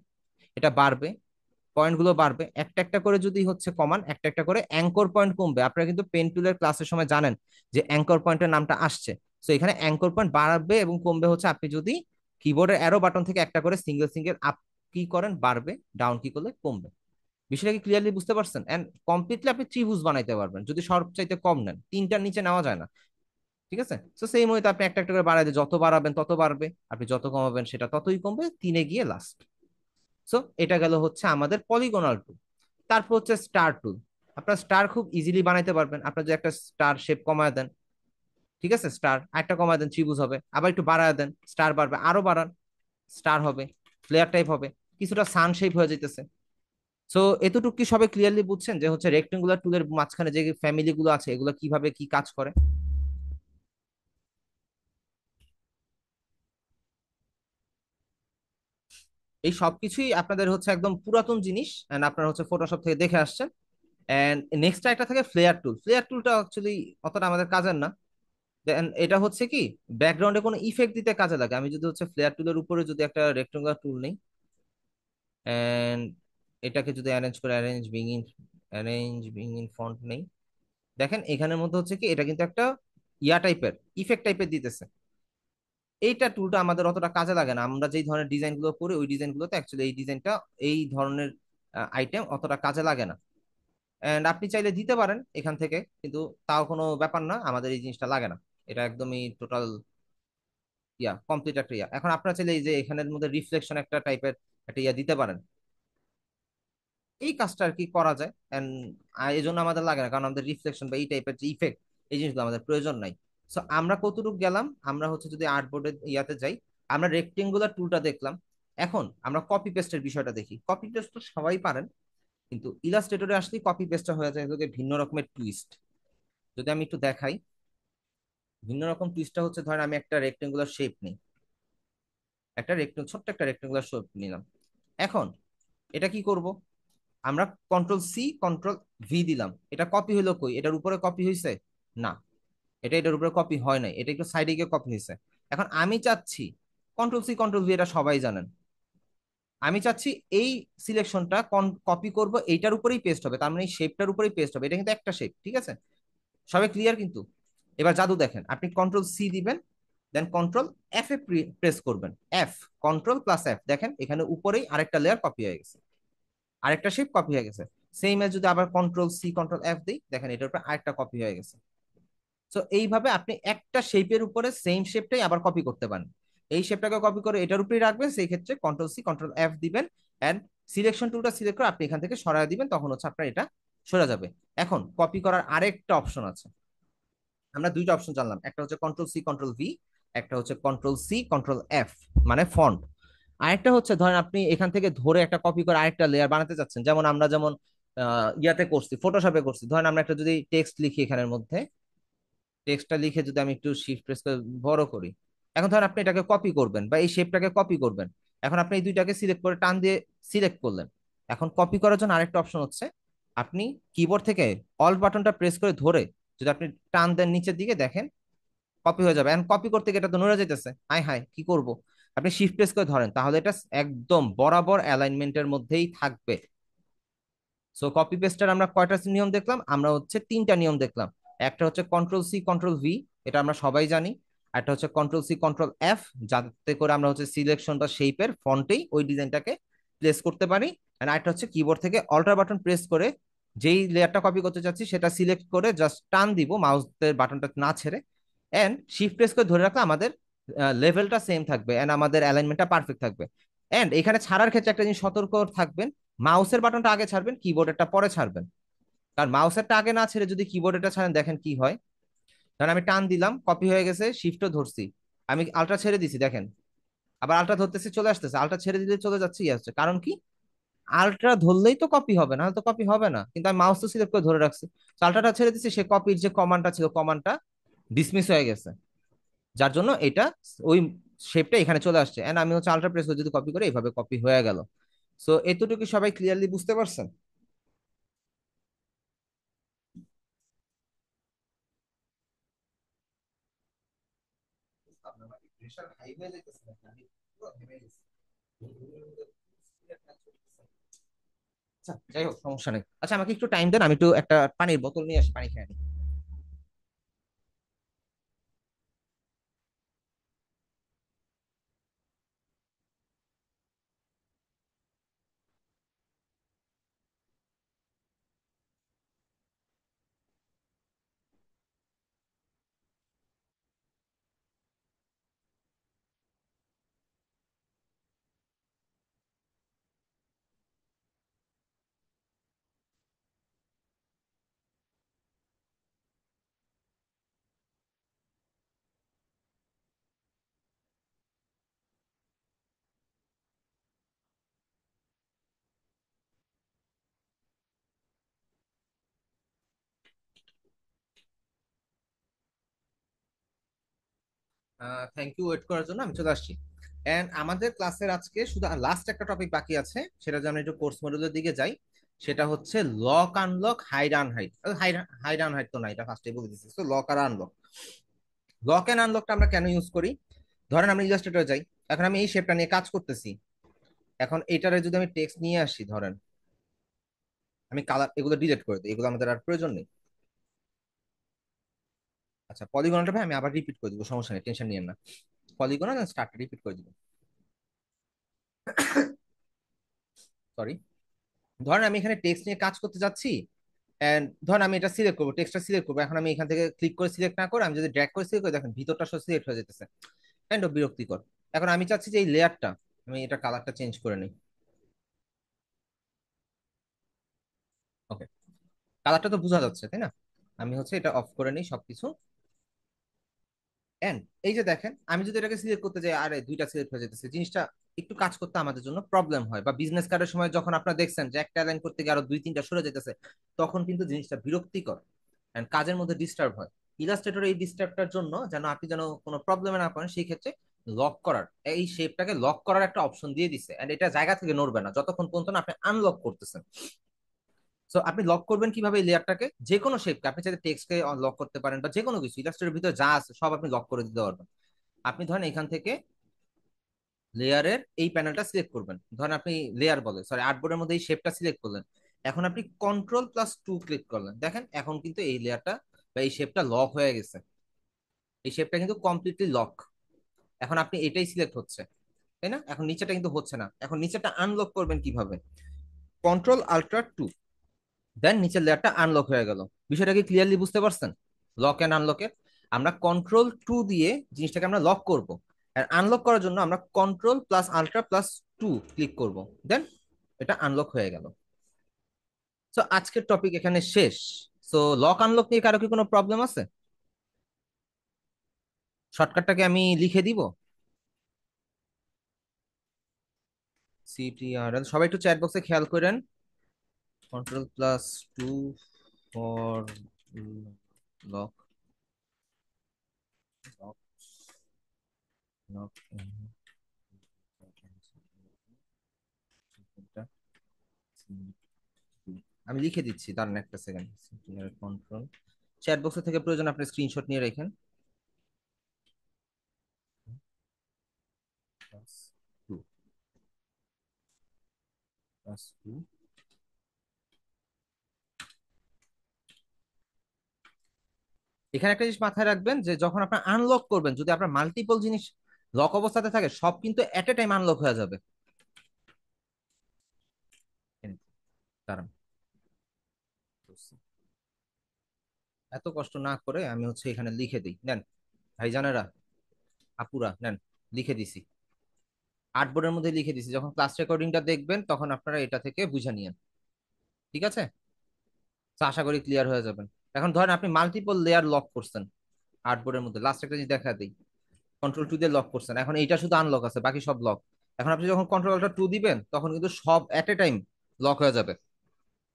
এটা বাড়বে, পয়েন্ট গুলো বাড়বে, একটা একটা করে যদি হচ্ছে কমান একটা একটা করে অ্যাঙ্কর পয়েন্ট কমবে। আপনারা কিন্তু পেন টুলের ক্লাসের সময় জানেন যে অ্যাঙ্কর পয়েন্টের নামটা আসছে। তো এখানে অ্যাঙ্কর পয়েন্ট বাড়বে এবং কমবে হচ্ছে আপনি যদি কিবোর্ডের অ্যারো বাটন থেকে একটা করে সিঙ্গেল সিঙ্গেল আপ কি করেন, বাড়বে, ডাউন কি করলে কমবে। বিষয়টা কি ক্লিয়ারলি বুঝতে পারছেন? এন্ড কমপ্লিটলি আপনি ত্রিভুজ বানাইতে পারবেন যদি সবচাইতে কম নেন, তিনটার নিচে নেওয়া যায় না। ঠিক আছে, তো সেই মতো আপনি একটা একটা করে বাড়াই যত বাড়াবেন তত বাড়বে, আপনি যত কমাবেন সেটা ততই কমবে, তিনে গিয়ে লাস্ট। সো এটা গেল হচ্ছে আমাদের পলিগনাল টুল। তারপর হচ্ছে স্টার টুল। আপনার স্টার খুব ইজিলি বানাইতে পারবেন, আপনার যদি একটা স্টার শেপ কমায় দেন, ঠিক আছে, স্টার একটা কমায় দেন ত্রিভুজ হবে, আবার একটু বাড়ায় দেন স্টার বাড়বে, আরো বাড়ান স্টার হবে, ফ্লেয়ার টাইপ হবে, কিছুটা সান শেপ হয়ে যেতেছে। সো এতটুকু কি সবাই ক্লিয়ারলি বুঝছেন যে হচ্ছে রেক্টেঙ্গুলার টুলের মাঝখানে যে ফ্যামিলি গুলো আছে এগুলো কিভাবে কি কাজ করে? এই সবকিছুই আপনাদের হচ্ছে একদম পুরাতন জিনিস, এন্ড আপনারা হচ্ছে ফটোশপ থেকে দেখে আসছেন। এন্ড নেক্সট একটা থাকে ফ্লেয়ার টুল। ফ্লেয়ার টুলটা অ্যাকচুয়ালি অতটা আমাদের কাজের না। দেন এটা হচ্ছে কি, ব্যাকগ্রাউন্ডে কোনো ইফেক্ট দিতে কাজে লাগে। আমি যদি হচ্ছে ফ্লেয়ার টুলের উপরে যদি একটা রেক্টেঙ্গুলার টুল নেই, এন্ড এটাকে যদি অ্যারেঞ্জ বিং ইন ফন্ট নেই, দেখেন এখানের মধ্যে হচ্ছে কি, এটা কিন্তু একটা ইয়া টাইপের ইফেক্ট টাইপের দিতেছে। এইটা টুলটা আমাদের অতটা কাজে লাগে না। আমরা যেই ধরনের ডিজাইন গুলো করি ওই ডিজাইন গুলোতে অ্যাকচুয়ালি এই ডিজাইনটা, এই ধরনের আইটেম অতটা কাজে লাগে না। এন্ড আপনি চাইলে দিতে পারেন এখান থেকে, কিন্তু তাও কোনো ব্যাপার না, আমাদের এই জিনিসটা লাগে না। এটা একদমই টোটাল ইয়া কমপ্লিট একটা ইয়া। এখন আপনারা চাইলে এই যে এখানের মধ্যে রিফ্লেকশন একটা টাইপের একটা ইয়া দিতে পারেন। এই কাজটা আর কি করা যায়। এন্ড এই জন্য আমাদের লাগে না, কারণ আমাদের রিফ্লেকশন বা এই টাইপের যে ইফেক্ট, এই জিনিসগুলো আমাদের প্রয়োজন নাই। সো আমরা কতটুকু গেলাম, আমরা হচ্ছে যদি আর্টবোর্ডের ইয়াতে যাই, আমরা রেক্টেঙ্গুলার টুলটা দেখলাম। এখন আমরা কপি পেস্টের বিষয়টা দেখি। কপি পেস্ট তো সবাই পারেন, কিন্তু ইলাস্ট্রেটরে আসলে কপি পেস্টটা হয়ে যায় তোকে ভিন্ন রকমের টুইস্ট। যদি আমি একটু দেখাই, ভিন্ন রকম টুইস্টটা হচ্ছে, ধরেন আমি একটা রেক্টেঙ্গুলার শেপ নিই, ছোট্ট একটা রেক্টেঙ্গুলার শেপ নিলাম। এখন এটা কি করব, আমরা কন্ট্রোল সি কন্ট্রোল ভি দিলাম, এটা কপি হলো কই, এটার উপরে কপি হয়েছে? না, এটা এটার উপরে কপি হয় নাই, এটা একটু সাইডে গিয়ে কপি হয়েছে। এখন আমি চাচ্ছি কন্ট্রোল সি কন্ট্রোল ভি, এটা সবাই জানেন। আমি চাচ্ছি এই সিলেকশনটা কপি করব, এইটার উপরেই পেস্ট হবে, তার মানে এই শেপটার উপরেই পেস্ট হবে। এটা কিন্তু একটা শেপ, ঠিক আছে? সবাই ক্লিয়ার কিন্তু? এবার জাদু দেখেন, আপনি কন্ট্রোল সি দিবেন, দেন কন্ট্রোল এফ এ প্রেস করবেন। এফ, কন্ট্রোল প্লাস এফ, দেখেন এখানে উপরেই আরেকটা লেয়ার কপি হয়ে গেছে, আরেকটা শেপ কপি হয়ে গেছে। সেম এজ যদি আবার কন্ট্রোল সি কন্ট্রোল এফ দিই, দেখেন এটার উপর আরেকটা কপি হয়ে গেছে। তো এইভাবে আপনি একটা শেপের উপরে সেম শেপটাই আবার কপি করতে পারেন। এই শেপটাকে কপি করে এটার উপরেই রাখবেন, সেই ক্ষেত্রে কন্ট্রোল সি কন্ট্রোল এফ দিবেন, এন্ড সিলেকশন টুলটা সিলেক্ট করে আপনি এখান থেকে সরায় দিবেন, তখন হচ্ছে আপনার এটা সরে যাবে। এখন কপি করার আরেকটা অপশন আছে। আমরা দুইটা অপশন জানলাম, একটা হচ্ছে কন্ট্রোল সি কন্ট্রোল ভি, একটা হচ্ছে কন্ট্রোল সি কন্ট্রোল এফ, মানে ফন্ট। আরেকটা হচ্ছে ধরেন আপনি এখান থেকে ধরে একটা কপি করে আরেকটা লেয়ার বানাতে চাচ্ছেন, যেমন আমরা যেমন ইয়াতে করছি, ফটোশপে করছি। ধরেন আমরা একটা যদি টেক্সট লিখি, এখানের মধ্যে টেক্সটটা লিখে যদি আমি একটু শিফট প্রেস করে বড় করি, এখন ধরেন আপনি এটাকে কপি করবেন বা এই শেপটাকে কপি করবেন। এখন আপনি এই দুইটাকে সিলেক্ট করে টান দিয়ে সিলেক্ট করলেন। এখন কপি করার জন্য আরেকটা অপশন হচ্ছে, আপনি কিবোর্ড থেকে অল্ট বাটনটা প্রেস করে ধরে যদি আপনি টান দেন নিচের দিকে, দেখেন কপি হয়ে যাবে। এখন কপি করতে গিয়ে এটা তো নড়ে যাইতেছে, হাই হাই কি করব? আপনি শিফট প্রেস করে ধরেন, তাহলে এটা একদম বরাবর অ্যালাইনমেন্টের মধ্যেই থাকবে। সো কপি পেস্টের আমরা কয়টা নিয়ম দেখলাম? আমরা হচ্ছে তিনটা নিয়ম দেখলাম। একটা হচ্ছে কন্ট্রোল সি কন্ট্রোল ভি, এটা আমরা সবাই জানি। একটা হচ্ছে কন্ট্রোল সি কন্ট্রোল এফ, যাতে করে আমরা হচ্ছে সিলেকশন বা শেপের ফন্টেই ওই ডিজাইনটাকে প্লেস করতে পারি। আর একটা হচ্ছে কিবোর্ড থেকে অল্টার বাটন প্রেস করে যেই লেয়ারটা কপি করতে চাচ্ছি সেটা সিলেক্ট করে জাস্ট টান দিব, মাউসের বাটনটা না ছেড়ে, এন্ড শিফট প্রেস করে ধরে রাখলে আমাদের লেভেলটা সেম থাকবে, এন্ড আমাদের অ্যালাইনমেন্টটা পারফেক্ট থাকবে। এন্ড এখানে ছাড়ার ক্ষেত্রে একটা জিনিস সতর্ক থাকবেন, মাউসের বাটনটা আগে ছাড়বেন, কিবোর্ডেরটা পরে ছাড়বেন। কারণ মাউসেরটা আগে না ছেড়ে যদি কিবোর্ডেরটা ছাড়েন, দেখেন কি হয়। কারণ আমি টান দিলাম, কপি হয়ে গেছে, শিফটও ধরছি, আমি আলট্রা ছেড়ে দিছি, দেখেন আবার আলট্রা ধরতেছি চলে আসতেছে, আলট্রা ছেড়ে দিলে চলে যাচ্ছে, ইয়ে হচ্ছে। কারণ কি, আলট্রা ধরলেই তো কপি হবে, না তো কপি হবে না, কিন্তু আমি মাউস তো সিলেক্ট করে ধরে রাখছি। আলট্রাটা ছেড়ে দিচ্ছি, সে কপির যে কমান্ডটা ছিল, কমান্ডটা ডিসমিস হয়ে গেছে, যার জন্য এটা ওই শেপটা এখানে চলে আসছে। এন্ড আমি হচ্ছে আলট্রা প্রেস করে যদি কপি করে, এইভাবে কপি হয়ে গেল। সো এতটুকু সবাই ক্লিয়ারলি বুঝতে পারছেন? প্রেশার হাই হয়ে যাইতেছে নাকি? আমি পুরো ঘেমে গেছি। আচ্ছা যাই হোক, সমস্যা নেই। আচ্ছা আমাকে একটু টাইম দেন, আমি একটু একটা পানির বোতল নিয়ে আসি, পানি খেয়ে নিই। থ্যাংক ইউ ওয়েট করার জন্য, আমি চলে আসছি। এন্ড আমাদের ক্লাসের আজকে শুধু লাস্ট একটা টপিক বাকি আছে, সেটা যদি আমরা একটু কোর্স মডিউলের দিকে যাই, সেটা হচ্ছে lock unlock, hide unhide. Hide unhide তো না, এটা ফার্স্টে বলে দিচ্ছি। তো লক আর আনলক, লক এন্ড আনলকটা আমরা কেন ইউজ করি? ধরেন আমি ইলাস্ট্রেটরে যাই, এখন আমি এই শেপটা নিয়ে কাজ করতেছি। এখন এটারে যদি আমি টেক্সট নিয়ে আসি, ধরেন আমি কালার এগুলো ডিলিট করে দিই, এগুলো আমাদের আর প্রয়োজন নেই। আচ্ছা, পলিগনটা ভাই আমি আবার রিপিট করে দিব, সমস্যা নেই, টেনশন নিয়েন না। পলিগন স্টার্টটা রিপিট করে দিব, সরি। ধরেন আমি এখানে টেক্সট নিয়ে কাজ করতে যাচ্ছি, এন্ড ধরেন আমি এটা সিলেক্ট করবো, টেক্সটটা সিলেক্ট করবো। এখন আমি এখান থেকে ক্লিক করে সিলেক্ট না করে আমি যদি ড্র্যাগ করে সিলেক্ট করি, দেখেন ভিতরটা সব সিলেক্ট হয়ে যেতেছে, কাইন্ড অফ বিরক্তিকর। এখন আমি চাচ্ছি যে এই লেয়ারটা, আমি এটা কালারটা চেঞ্জ করে নিই। ওকে, কালারটা তো বোঝা যাচ্ছে তাই না? আমি হচ্ছে এটা অফ করে নিই সবকিছু। এন্ড এই যে দেখেন, আমি যদি এটাকে সিলেক্ট করতে যাই, আরে দুইটা সিলেক্ট হয়ে যেতেছে, জিনিসটা একটু কাজ করতে আমাদের জন্য প্রবলেম হয়। বা বিজনেস কার্ডের সময় যখন আপনারা দেখছেন যে একটা লাইন করতে গিয়ে আরো দুই তিনটা সরে যেতেছে, তখন কিন্তু জিনিসটা বিরক্তিকর এন্ড কাজের মধ্যে ডিস্টার্ব হয়। ইলাস্ট্রেটর এই ডিস্টার্বটার জন্য যেন আপনি যেন কোনো প্রবলেমে না পড়েন, সেই ক্ষেত্রে লক করার, এই শেপটাকে লক করার একটা অপশন দিয়ে দিছে। এন্ড এটা জায়গা থেকে নড়বে না যতক্ষণ পর্যন্ত না আপনি আনলক করতেছেন। সো আপনি লক করবেন কিভাবে এই লেয়ারটাকে? যে কোনো শেপকে আপনি চাইলে টেক্সটকে লক করতে পারেন, বা যে কোনো কিছু ইলাস্ট্রেটরের ভিতরে যা আছে সব আপনি লক করে দিতে পারবেন। আপনি ধরেন এখান থেকে লেয়ারের এই প্যানেলটা সিলেক্ট করবেন, ধরেন আপনি লেয়ার বলে সরি আর্টবোর্ডের মধ্যে এই শেপটা সিলেক্ট করলেন। এখন আপনি কন্ট্রোল+2 ক্লিক করলেন, দেখেন এখন কিন্তু এই লেয়ারটা বা এই শেপটা লক হয়ে গেছে। এই শেপটা কিন্তু কমপ্লিটলি লক। এখন আপনি এটাই সিলেক্ট হচ্ছে, তাই না? এখন নিচেটা কিন্তু হচ্ছে না। এখন নিচেটা আনলক করবেন কিভাবে? Ctrl+Alt+2, দেন নিচের লেয়ারটা আনলক হয়ে গেল। বিষয়টা কি ক্লিয়ারলি বুঝতে পারছেন? লক এন্ড আনলকের আমরা Ctrl+2 দিয়ে জিনিসটাকে আমরা লক করব, আর আনলক করার জন্য আমরা Ctrl+Alt+2 ক্লিক করব, দেন এটা আনলক হয়ে গেল। সো আজকের টপিক এখানে শেষ। সো লক আনলক নিয়ে কারো কি কোনো প্রবলেম আছে? শর্টকাটটাকে আমি লিখে দিব, CTRL। সবাই একটু চ্যাট বক্সে খেয়াল করেন, Ctrl+2 for lock, lock, lock. আমি লিখে দিচ্ছি, দাঁড়ান একটা সেকেন্ড। কন্ট্রোল, চ্যাট বক্স থেকে প্রয়োজন আপনি স্ক্রিনশট নিয়ে রাখেন। +2, +2। এখানে একটা জিনিস মাথায় রাখবেন যে যখন আপনার আনলক করবেন, যদি আপনার মাল্টিপল জিনিস লক অবস্থাতে থাকে, সব কিন্তু এট এ টাইম আনলক হয়ে যাবে। দাঁড়ান, এত কষ্ট না করে আমি হচ্ছে এখানে লিখে দিই, নেন ভাইজানেরা, আপুরা নেন, লিখে দিছি, আর্টবোর্ডের মধ্যে লিখে দিছি। যখন ক্লাস রেকর্ডিংটা দেখবেন তখন আপনারা এটা থেকে বুঝে নিয়েন, ঠিক আছে? তো আশা করি ক্লিয়ার হয়ে যাবেন। এখন ধরেন আপনি মাল্টিপল লেয়ার লক করছেন আর্টবোর্ডের মধ্যে, লাস্ট একটা জিনিস দেখা দিই, Ctrl+2 দিয়ে লক করছেন, এখন এইটা শুধু আনলক আছে, বাকি সব লক। এখন আপনি যখন Ctrl+2 দিবেন তখন কিন্তু সব এট এ টাইম লক হয়ে যাবে,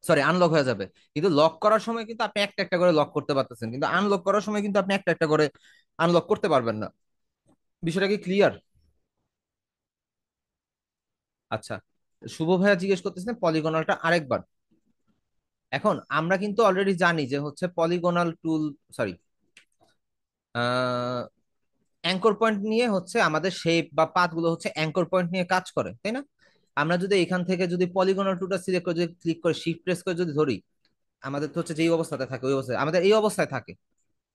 সরি আনলক হয়ে যাবে। কিন্তু লক করার সময় কিন্তু আপনি একটা একটা করে লক করতে পারতেছেন, কিন্তু আনলক করার সময় কিন্তু আপনি একটা একটা করে আনলক করতে পারবেন না। বিষয়টা কি ক্লিয়ার? আচ্ছা, শুভ ভাইয়া জিজ্ঞেস করতেছেন পলিগনালটা আরেকবার। এখন আমরা কিন্তু অলরেডি জানি যে হচ্ছে পলিগনাল টুল, সরি অ্যাঙ্কর পয়েন্ট নিয়ে হচ্ছে আমাদের শেপ বা পাথ গুলো হচ্ছে অ্যাঙ্কর পয়েন্ট নিয়ে কাজ করে, তাই না? আমরা যদি এখান থেকে যদি পলিগনাল টুলটা সিলেক্ট করে যদি ক্লিক করে শিফট প্রেস করে যদি ধরি, আমাদের তো হচ্ছে যেই অবস্থাতে থাকে ওই অবস্থায় আমাদের এই অবস্থায় থাকে।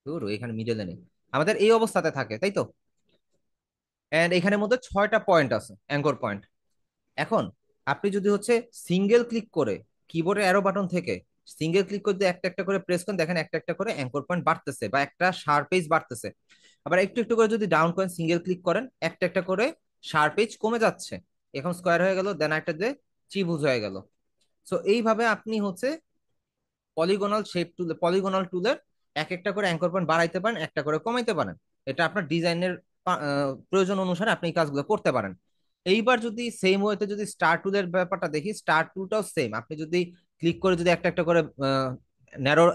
ধরো এখানে মিডলে নেই, আমাদের এই অবস্থাতে থাকে, তাই তো? এন্ড এখানের মধ্যে 6টা পয়েন্ট আছে অ্যাঙ্কর পয়েন্ট। এখন আপনি যদি হচ্ছে সিঙ্গেল ক্লিক করে কিবোর্ডের অ্যারো বাটন থেকে সিঙ্গেল ক্লিক করে যদি একটা একটা করে প্রেস করেন, দেখেন একটা একটা করে অ্যাঙ্কর পয়েন্ট বাড়তেছে বা একটা শার্প এজ বাড়তেছে। আবার একটু একটু করে যদি ডাউন করেন, সিঙ্গেল ক্লিক করেন, একটা একটা করে শার্প এজ কমে যাচ্ছে। এখন স্কোয়ার হয়ে গেল, দেন একটা দিয়ে ত্রিভুজ হয়ে গেল। সো এইভাবে আপনি হচ্ছে পলিগনাল টুলের এক একটা করে অ্যাঙ্কর পয়েন্ট বাড়াইতে পারেন, একটা করে কমাইতে পারেন। এটা আপনার ডিজাইনের প্রয়োজন অনুসারে আপনি এই কাজগুলো করতে পারেন। এইবার যদি সেম ওয়েতে যদি স্টার টুলের ব্যাপারটা দেখি, স্টার টুলটাও সেম। আপনি যদি ক্লিক করে যদি একটা একটা করে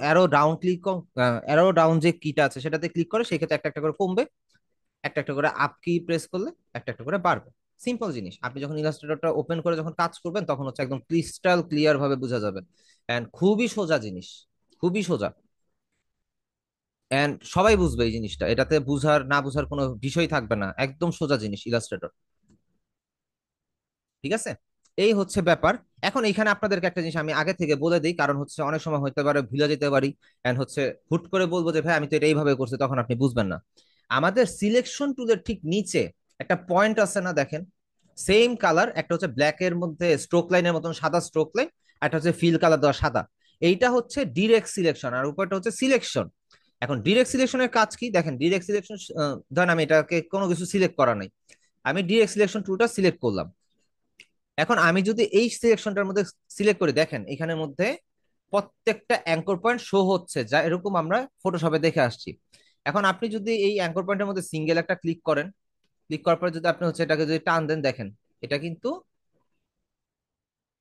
অ্যারো ডাউন যে কিটা আছে সেটাতে ক্লিক করে, সেক্ষেত্রে একটা একটা করে কমবে। একটা একটা করে আপ কি প্রেস করলে একটা একটা করে বাড়বে। সিম্পল জিনিস। আপনি যখন ইলাস্ট্রেটরটা ওপেন করে যখন কাজ করবেন তখন হচ্ছে একদম ক্রিস্টাল ক্লিয়ার ভাবে বোঝা যাবে। এন্ড খুবই সোজা জিনিস, খুবই সোজা। এন্ড সবাই বুঝবে এই জিনিসটা, এটাতে বুঝার না বুঝার কোনো বিষয় থাকবে না, একদম সোজা জিনিস ইলাস্ট্রেটর। ঠিক আছে, এই হচ্ছে ব্যাপার। এখন এইখানে আপনাদেরকে একটা জিনিস আমি আগে থেকে বলে দিই, কারণ হচ্ছে অনেক সময় হতে পারে ভুলে যেতে পারি। এন্ড হচ্ছে হুট করে বলবো যে ভাই আমি তো এটা এইভাবে করছি, তখন আপনি বুঝবেন না। আমাদের সিলেকশন টুলের ঠিক নিচে একটা পয়েন্ট আছে না, দেখেন, সেম কালার, একটা হচ্ছে ব্ল্যাক এর মধ্যে স্ট্রোক লাইনের মতন সাদা স্ট্রোক লাইন, একটা হচ্ছে ফিল কালার দেওয়া সাদা। এইটা হচ্ছে ডিরেক্ট সিলেকশন, আর উপরটা হচ্ছে সিলেকশন। এখন ডিরেক্ট সিলেকশনের কাজ কি দেখেন, ডিরেক্ট সিলেকশন, ধরেন আমি এটাকে কোনো কিছু সিলেক্ট করা নাই, আমি ডিরেক্ট সিলেকশন টুলটা সিলেক্ট করলাম। এখন আমি যদি এই সিলেকশনটার মধ্যে সিলেক্ট করি, দেখেন এখানের মধ্যে প্রত্যেকটা অ্যাঙ্কর পয়েন্ট শো হচ্ছে, যা এরকম আমরা ফটোশপে দেখে আসছি। এখন আপনি যদি এই অ্যাঙ্কর পয়েন্টের মধ্যে সিঙ্গেল একটা ক্লিক করেন, ক্লিক করার পরে যদি আপনি হচ্ছে এটাকে যদি টান দেন, দেখেন এটা কিন্তু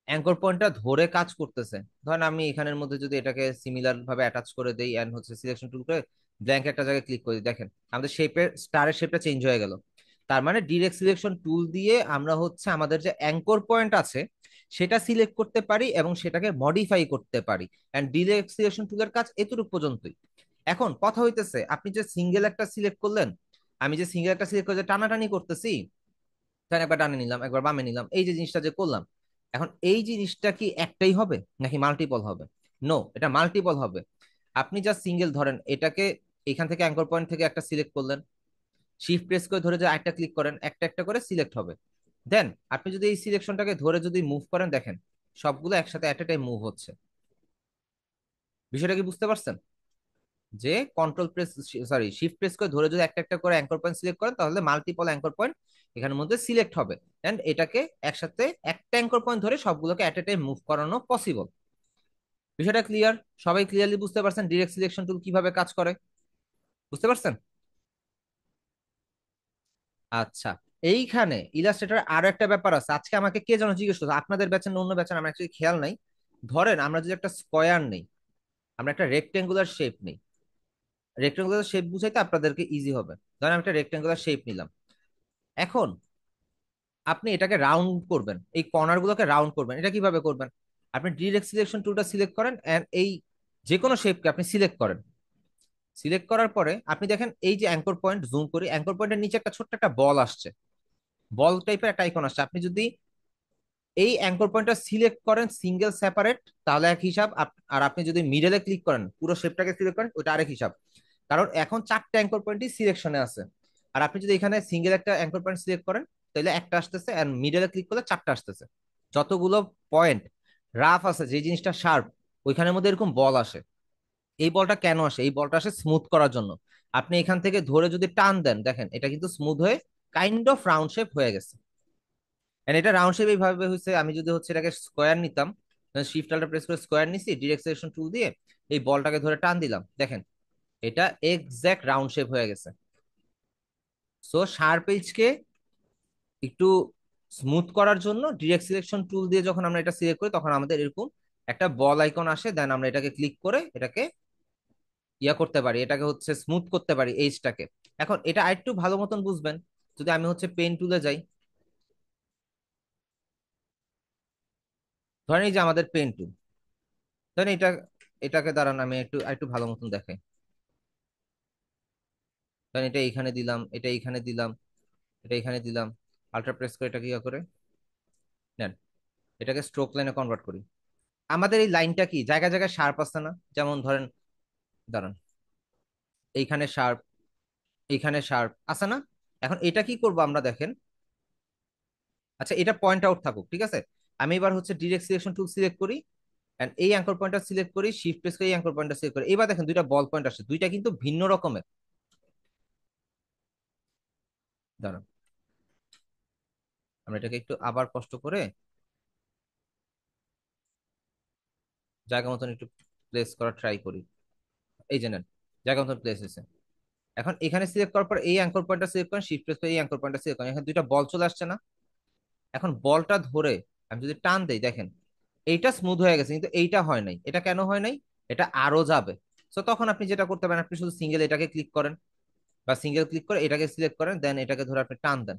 অ্যাঙ্কর পয়েন্টটা ধরে কাজ করতেছে। ধরেন আমি এখানের মধ্যে যদি এটাকে সিমিলার ভাবে অ্যাটাচ করে দেই এন্ড হচ্ছে সিলেকশন টুল করে ব্ল্যাঙ্ক একটা জায়গায় ক্লিক করি, দেখেন আমাদের শেপের স্টারের শেপটা চেঞ্জ হয়ে গেল। তার মানে ডিরেক্ট সিলেকশন টুল দিয়ে আমরা হচ্ছে আমাদের যে অ্যাঙ্কর পয়েন্ট আছে সেটা সিলেক্ট করতে পারি এবং সেটাকে মডিফাই করতে পারি। এন্ড ডিরেক্ট সিলেকশন টুলের কাজ এতটুকু পর্যন্তই। এখন কথা হইতেছে, আপনি যে সিঙ্গেল একটা সিলেক্ট করলেন, আমি যে সিঙ্গেল একটা সিলেক্ট করে যে টানাটানি করতেছি, ধরেন একবার ডানে নিলাম একবার বামে নিলাম, এই যে জিনিসটা যে করলাম, এখন এই জিনিসটা কি একটাই হবে নাকি মাল্টিপল হবে? নো, এটা মাল্টিপল হবে। আপনি যা সিঙ্গেল ধরেন এটাকে এখান থেকে অ্যাঙ্কর পয়েন্ট থেকে একটা সিলেক্ট করলেন, শিফট প্রেস করে ধরে যে একটা ক্লিক করেন, একটা একটা করে সিলেক্ট হবে। দেন আপনি যদি এই সিলেকশনটাকে ধরে যদি মুভ করেন, দেখেন সবগুলো একসাথে এট এ টাইম মুভ হচ্ছে। বিষয়টা কি বুঝতে পারছেন? যে control press, sorry shift press করে ধরে যদি একটা একটা করে অ্যাঙ্কর পয়েন্ট সিলেক্ট করেন তাহলে মাল্টিপল অ্যাঙ্কর পয়েন্ট এখানের মধ্যে সিলেক্ট হবে। এন্ড এটাকে একসাথে একটা অ্যাঙ্কর পয়েন্ট ধরে সবগুলোকে এট এ টাইম মুভ করানো পসিবল। বিষয়টা ক্লিয়ার? সবাই ক্লিয়ারলি বুঝতে পারছেন ডিরেক্ট সিলেকশন টুল কিভাবে কাজ করে? বুঝতে পারছেন? আচ্ছা, এইখানে ইলাস্ট্রেটর আরো একটা ব্যাপার আছে। আজকে আমাকে কে যেন জিজ্ঞেস করছে, আপনাদের ব্যাচের না অন্য ব্যাচের আমার অ্যাকচুয়ালি খেয়াল নাই। ধরেন আমরা যদি একটা স্কোয়ার নেই, আমরা একটা রেক্টেঙ্গুলার শেপ নেই, রেক্টেঙ্গুলার শেপ বুঝাইতে আপনাদেরকে ইজি হবে। ধরেন আমি একটা রেক্টেঙ্গুলার শেপ নিলাম। এখন আপনি এটাকে রাউন্ড করবেন, এই কর্নার গুলোকে রাউন্ড করবেন। এটা কিভাবে করবেন? আপনি ডিরেক্ট সিলেকশন টুলটা সিলেক্ট করেন এন্ড এই যে কোনো শেপকে আপনি সিলেক্ট করেন। সিলেক্ট করার পরে আপনি দেখেন এই যে অ্যাঙ্কর পয়েন্ট, জুম করি, অ্যাঙ্কর পয়েন্টের নিচে একটা ছোট্ট একটা বল আসছে, বল টাইপের একটা আইকন আসছে। আপনি যদি এই অ্যাঙ্কর পয়েন্টটা সিলেক্ট করেন সিঙ্গেল সেপারেট তাহলে এক হিসাব, আর আপনি যদি মিডলে ক্লিক করেন পুরো শেপটাকে সিলেক্ট করেন ওটা আরেক হিসাব। কারণ এখন চারটা অ্যাঙ্কর পয়েন্টই সিলেকশনে আছে। আর আপনি যদি এখানে সিঙ্গেল একটা অ্যাঙ্কর পয়েন্ট সিলেক্ট করেন তাহলে একটা আসতেছে, আর মিডলে ক্লিক করলে চারটা আসতেছে। যতগুলো পয়েন্ট রাফ আছে, যে জিনিসটা শার্প, ওইখানের মধ্যে এরকম বল আসে। এই বলটা কেন আসে? এই বলটা আসে স্মুথ করার জন্য। আপনি এখান থেকে ধরে যদি টান দেন, দেখেন এটা কিন্তু স্মুথ হয়ে কাইন্ড অফ রাউন্ড শেপ হয়ে গেছে। এন্ড এটা রাউন্ড শেপ এইভাবে হয়েছে। আমি যদি হচ্ছে এটাকে স্কোয়ার নিতাম, শিফট আল্টা প্রেস করে স্কোয়ার নিছি, ডিরেক্ট সিলেকশন টুল দিয়ে এই বলটাকে ধরে টান দিলাম, দেখেন এটা এক্সাক্ট রাউন্ড শেপ হয়ে গেছে। সো শার্প এজকে একটু স্মুথ করার জন্য ডিরেক্ট সিলেকশন টুল দিয়ে যখন আমরা এটা সিলেক্ট করি তখন আমাদের এরকম একটা বল আইকন আসে। দেন আমরা এটাকে ক্লিক করে এটাকে ইয়া করতে পারি, এটাকে হচ্ছে স্মুথ করতে পারি এইজটাকে। এখন এটা আরেকটু ভালো মতন বুঝবেন যদি আমি হচ্ছে পেন টুলে যাই। ধরেন এই যে আমাদের পেন টুল, ধরেন এটাকে দাঁড়ান আমি একটু একটু ভালো মতন দেখাই। ধরেন এটা এইখানে দিলাম, এটা এইখানে দিলাম, এটা এইখানে দিলাম, আল্ট্রা প্রেস করে এটাকে ইয়া করে নেন, এটাকে স্ট্রোক লাইনে কনভার্ট করি। আমাদের এই লাইনটা কি জায়গায় জায়গায় শার্প আছে না? যেমন ধরেন, দাঁড়ান, এইখানে শার্প, এইখানে শার্প আছে না? এখন এটা কি করব আমরা, দেখেন, আচ্ছা এটা পয়েন্ট আউট থাকুক, ঠিক আছে। আমি এবার হচ্ছে ডিরেক্ট সিলেকশন টুল সিলেক্ট করি এন্ড এই অ্যাঙ্কর পয়েন্টটা সিলেক্ট করি, শিফট প্রেস করে এই অ্যাঙ্কর পয়েন্টটা সিলেক্ট করি। এবার দেখেন দুইটা বল পয়েন্ট আসে, দুইটা কিন্তু ভিন্ন রকমের। দাঁড়ান, আমরা এটাকে একটু আবার কষ্ট করে জায়গা মতন একটু প্লেস করা ট্রাই করি। এই যে নেন, জায়গা মতন প্লেস হয়েছে। এখন এখানে সিলেক্ট করার পর এই অ্যাঙ্কর পয়েন্টটা সিলেক্ট করেন, শিফট প্রেস করে এই অ্যাঙ্কর পয়েন্টটা সিলেক্ট করেন, এখানে দুইটা বল চলে আসছে না? এখন বলটা ধরে আমি যদি টান দেই, দেখেন এইটা স্মুথ হয়ে গেছে, কিন্তু এইটা হয় নাই। এটা কেন হয় নাই? এটা আরো যাবে। তো তখন আপনি যেটা করতে পারেন, আপনি শুধু সিঙ্গেল এটাকে ক্লিক করেন, বা সিঙ্গেল ক্লিক করে এটাকে সিলেক্ট করেন, দেন এটাকে ধরে আপনি টান দেন,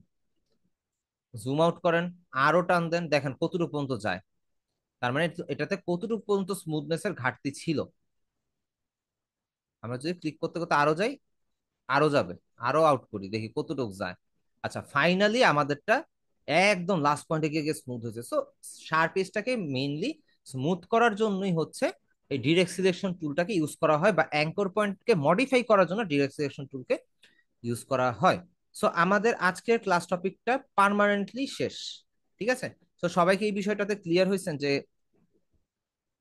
জুম আউট করেন, আরো টান দেন, দেখেন কতটুকু পর্যন্ত যায়। তার মানে এটাতে কতটুকু পর্যন্ত স্মুথনেস এর ঘাটতি ছিল। আমরা যদি ক্লিক করতে করতে আরো যাই, আরো যাবে, আরো আউট করি, দেখি কতটুকু যায়। আচ্ছা, ফাইনালি আমাদেরটা একদম লাস্ট পয়েন্টে গিয়ে গিয়ে স্মুথ হয়েছে। সো শার্প এজটাকে মেইনলি স্মুথ করার জন্যই হচ্ছে এই ডিরেক্ট সিলেকশন টুলটাকে ইউজ করা হয়, বা অ্যাঙ্কর পয়েন্টকে মডিফাই করার জন্য ডিরেক্ট সিলেকশন টুলকে ইউজ করা হয়। সো আমাদের আজকের ক্লাস টপিকটা পার্মানেন্টলি শেষ। ঠিক আছে? তো সবাইকে এই বিষয়টাতে ক্লিয়ার হয়েছেন যে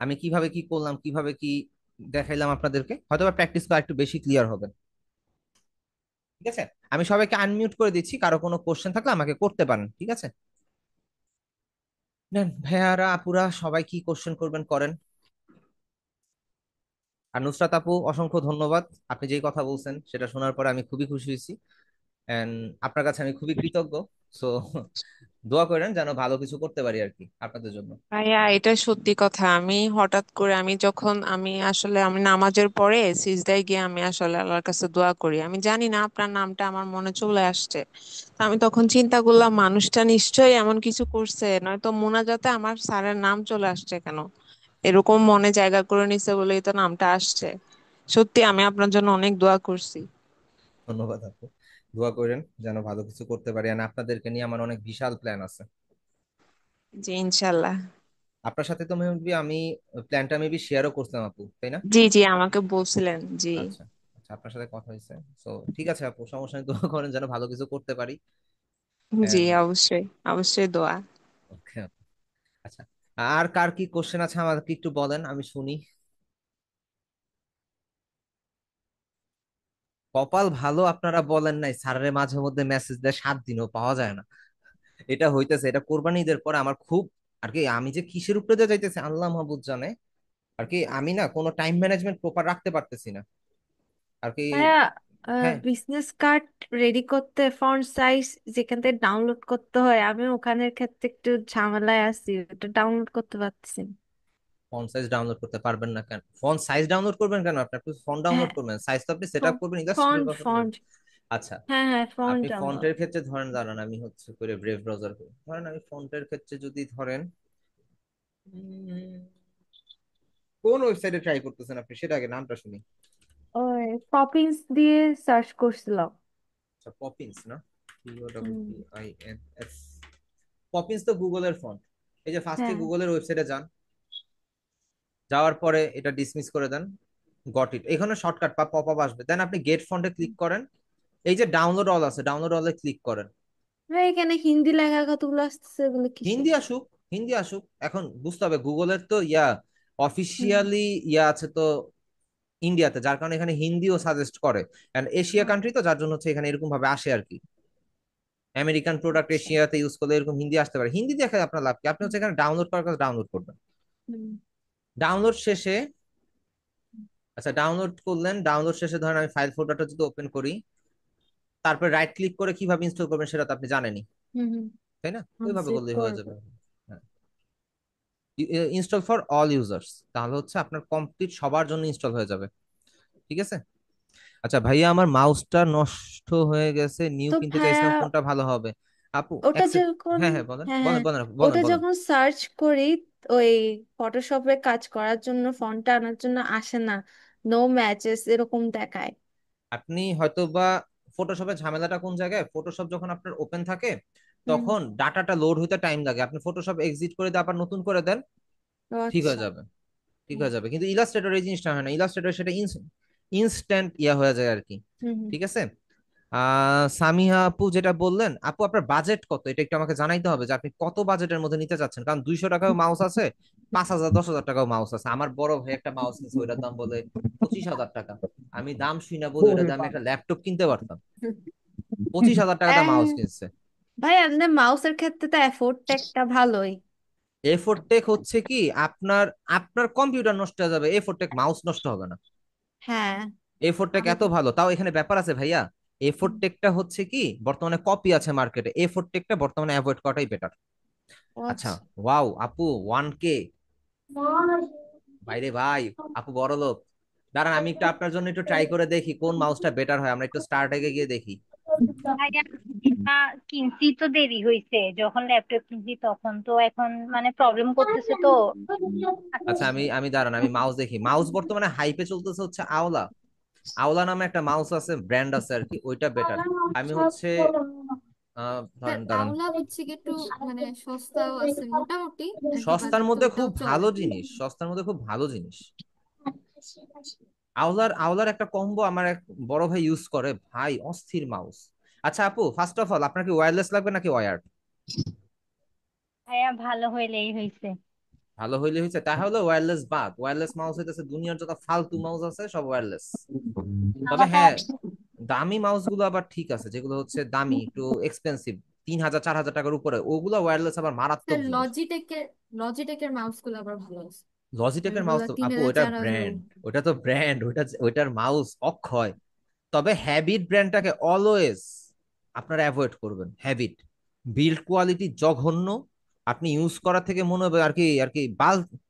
আমি কিভাবে কি করলাম, কিভাবে কি দেখাইলাম আপনাদেরকে? হয়তো বা প্র্যাকটিস করা একটু বেশি ক্লিয়ার হবে। ঠিক আছে, আমি সবাইকে আনমিউট করে দিচ্ছি, কারো কোনো কোশ্চেন থাকলে আমাকে করতে পারেন। ঠিক আছে, নেন ভাইয়ারা আপুরা সবাই কি কোশ্চেন করবেন করেন। আর নুসরাত আপু, অসংখ্য ধন্যবাদ। আপনি যেই কথা বলছেন সেটা শোনার পরে আমি খুবই খুশি হয়েছি, এন্ড আপনার কাছে আমি খুবই কৃতজ্ঞ। সো দোয়া করেন যেন ভালো কিছু করতে পারি আর কি আপনাদের জন্য। ভাইয়া এটা সত্যি কথা, আমি হঠাৎ করে আমি যখন আমি নামাজের পরে সিজদায় গিয়ে আমি আসলে আল্লাহর কাছে দোয়া করি, আমি জানি না আপনার নামটা আমার মনে চলে আসছে। তো আমি তখন চিন্তা করলাম মানুষটা নিশ্চয়ই এমন কিছু করছে, নয়তো মোনাজাতে আমার স্যারের নাম চলে আসছে কেন, এরকম মনে জায়গা করে নিছে বলেই তো নামটা আসছে। সত্যি আমি আপনার জন্য অনেক দোয়া করছি। ধন্যবাদ আপু, দোয়া করেন যেন ভালো কিছু করতে পারি। আর আপনাদেরকে নিয়ে আমার অনেক বিশাল প্ল্যান আছে। জি ইনশাল্লাহ। আপনার সাথে তো মেবি আমি প্ল্যানটা মেবি শেয়ারও করছিলাম আপু, তাই না? জি জি আমাকে বলছিলেন, জি। আচ্ছা, আচ্ছা, আপনার সাথে কথা হয়েছে। তো ঠিক আছে আপু, সমস্যা নেই, দোয়া করেন যেন ভালো কিছু করতে পারি। জি And অবশ্যই, অবশ্যই দোয়া। okay, আচ্ছা, আর কার কি কোশ্চেন আছে আমাকে একটু বলেন, আমি শুনি। কপাল ভালো আপনারা বলেন নাই, স্যারের মাঝে মধ্যে মেসেজ দেয় 7 দিনও পাওয়া যায় না। এটা হইতেছে, এটা কোরবানি ঈদের পরে আমার খুব আর কি, আমি যে কিসের উপরে দিয়ে যাইতেছে আল্লাহ মাহবুব জানে। আর কি আমি না কোনো টাইম ম্যানেজমেন্ট প্রপার রাখতে পারতেছি না আর কি। ভাইয়া, হ্যাঁ, বিজনেস কার্ড রেডি করতে ফন্ট সাইজ যেখান থেকে ডাউনলোড করতে হয়, আমি ওখানের ক্ষেত্রে একটু ঝামেলায় আছি, ওটা ডাউনলোড করতে পারতেছি না। ফন্ট সাইজ ডাউনলোড করতে পারবেন না কেন? ফন্ট সাইজ ডাউনলোড করবেন কেন? আপনি ফন্ট ডাউনলোড হ্যাঁ, করবেন, সাইজ তো আপনি সেট আপ করবেন ইলাস্ট্রেটর ফন্ট কথা বলেন। ফন্ট আচ্ছা, হ্যাঁ হ্যাঁ, ফন্ট আপনি ডাউনলোড। ফন্টের ক্ষেত্রে ধরেন, দাঁড়ান আমি হচ্ছে করে ব্রেভ ব্রাউজার করি, ধরেন আমি ফন্টের ক্ষেত্রে যদি ধরেন উম, কোন ওয়েবসাইটে ট্রাই করতেছেন আপনি সেটা আগে নামটা শুনি। ওই পপিন্স দিয়ে সার্চ করছিলাম। আচ্ছা, পপিন্স না? হুম, POPPINS। পপিন্স তো গুগলের ফন্ট। এই যে ফার্স্টে হ্যাঁ গুগলের ওয়েবসাইটে যান, যাওয়ার পরে এটা ডিসমিস করে দেন, গট ইট, এখানে শর্টকাট বা পপ আপ আসবে, দেন আপনি গেট ফন্টে ক্লিক করেন। এই যে ডাউনলোড অল আছে, ডাউনলোড অলে ক্লিক করেন। ভাই, এখানে হিন্দি লেখা কতগুলো আসতেছে, এগুলো কিসের? হিন্দি আসুক, হিন্দি আসুক, এখন বুঝতে হবে গুগলের তো হুম, অফিসিয়ালি আছে তো ইন্ডিয়াতে, যার কারণে এখানে হিন্দিও সাজেস্ট করে। এন্ড এশিয়া কান্ট্রি তো, যার জন্য হচ্ছে এখানে এরকম ভাবে আসে আর কি। আমেরিকান প্রোডাক্ট আচ্ছা। এশিয়াতে ইউজ করলে এরকম হিন্দি আসতে পারে। হিন্দি দেখে আপনার লাভ কি? আপনি হচ্ছে এখানে ডাউনলোড করার কাছে ডাউনলোড করবেন। হুম, ডাউনলোড শেষে, আচ্ছা ডাউনলোড করলেন, ডাউনলোড শেষে ধরেন আমি ফাইল ফোল্ডারটা যদি ওপেন করি, তারপর রাইট ক্লিক করে কিভাবে ইনস্টল করবেন সেটা তো আপনি জানেনই, হুম, তাই না? হুম, ওইভাবে সেভ করলেই হয়ে করবো। যাবে। হ্যাঁ, ইনস্টল ফর অল ইউজার্স, তাহলে হচ্ছে আপনার কমপ্লিট সবার জন্য ইনস্টল হয়ে যাবে। ঠিক আছে? আচ্ছা ভাইয়া, আমার মাউসটা নষ্ট হয়ে গেছে, নিউ তো কিনতে ভাইয়া, চাইছিলাম, কোনটা ভালো হবে? আপু ওটা অ্যাকসেপ্ট। যখন হ্যাঁ হ্যাঁ, বলেন হ্যাঁ বলেন হ্যাঁ, বলেন বলেন ওটা বলেন। যখন সার্চ করি, ওই ফটোশপে কাজ করার জন্য ফন্টটা আনার জন্য আসে না, নো ম্যাচেস এরকম দেখায়। আপনি হয়তো বা ফটোশপের ঝামেলাটা কোন জায়গায়, ফটোশপ যখন আপনার ওপেন থাকে হুম, তখন ডাটাটা লোড হইতে টাইম লাগে, আপনি ফটোশপ এক্সিট করে দিয়ে আবার নতুন করে দেন, ও ঠিক হয়ে আচ্ছা। যাবে। ঠিক হুম হয়ে যাবে, কিন্তু ইলাস্ট্রেটর এই জিনিসটা হয় না, ইলাস্ট্রেটর সেটা ইনস্ট্যান্ট হয়ে যায় আর কি। হুম হুম। ঠিক আছে। সামিহা আপু যেটা বললেন, আপু আপনার বাজেট কত এটা একটু আমাকে জানাইতে হবে, যে আপনি কত বাজেটের মধ্যে নিতে চাচ্ছেন, কারণ 200 টাকাও মাউস আছে, 5,000 10,000 টাকাও মাউস আছে। আমার বড় ভাই একটা মাউস কিনছে, ওইটার দাম বলে 25,000 টাকা। আমি দাম শুই না বলি, ওইটা ওরে দামে বাবা। একটা ল্যাপটপ কিনতে পারতাম। 25,000 টাকা আহ, মাউস কিনছে। ভাই, আপনার মাউসের ক্ষেত্রে তো এফোর্ট একটা ভালোই। এফোর টেক হচ্ছে কি, আপনার আপনার কম্পিউটার নষ্ট হয়ে যাবে, এফোর টেক মাউস নষ্ট হবে না। হ্যাঁ। এফোর টেক আমি এত ভালো, তাও এখানে ব্যাপার আছে ভাইয়া। এফোর টেকটা হচ্ছে কি, বর্তমানে কপি আছে মার্কেটে, এফোর টেকটা বর্তমানে অ্যাভয়েড করাটাই বেটার। ও আচ্ছা, আচ্ছা। ওয়াও আপু 1K, ভাইরে ভাই, আপু বড় লোক। দাঁড়ান আমি একটু আপনার জন্য একটু ট্রাই করে দেখি কোন মাউসটা বেটার হয়, আমরা একটু স্টার্ট এগে গিয়ে দেখি। ভাইয়া এটা কিনছি তো দেরি হয়েছে, যখন ল্যাপটপ কিনছি তখন তো এখন মানে প্রবলেম করতেছে তো। আচ্ছা আমি আমি দাঁড়ান আমি মাউস দেখি। মাউস বর্তমানে হাইপে চলতেছে হচ্ছে আওলা। আওলা নামে একটা মাউস আছে, ব্র্যান্ড আছে আর কি, ওইটা বেটার। আমি হচ্ছে স্যার দাঁড়ান দাঁড়ান, আওলা হচ্ছে কি একটু মানে সস্তাও আছে মোটামুটি, আর কি সস্তার বাজার মধ্যে খুব দরটাও চলে। ভালো জিনিস, সস্তার মধ্যে খুব ভালো জিনিস। আওলার আওলার একটা কম্বো আমার এক বড় ভাই ইউজ করে, ভাই অস্থির মাউস। আচ্ছা আপু, ফার্স্ট অফ অল আপনার কি ওয়্যারলেস লাগবে নাকি ওয়্যার্ড? ভাইয়া ভালো হইলেই হয়েছে। ভালো হইলে হয়েছে, তাহলে ওয়্যারলেস বাদ। ওয়্যারলেস মাউস হইতেছে দুনিয়ার যত ফালতু মাউস আছে সব ওয়্যারলেস। তবে হ্যাঁ, দামি মাউস গুলো আবার ঠিক আছে, যেগুলো হচ্ছে দামি একটু এক্সপেন্সিভ, 3,000 4,000 টাকার উপরে, ওগুলো ওয়্যারলেস আবার মারাত্মক স্যার জিনিস। লজিটেকের মাউস গুলো আবার ভালো আছে। লজিটেকের মাউস ওইগুলা তো তিন আপু হাজার ওটা চার হাজার ব্র্যান্ড, ওটা তো ব্র্যান্ড, ওইটার মাউস অক্ষয়। তবে হ্যাবিট ব্র্যান্ডটাকে অলওয়েজ আপনারা অ্যাভয়েড করবেন। হ্যাবিট বিল্ড কোয়ালিটি জঘন্য। আপনি ইউজ করা থেকে মনে হবে আর কি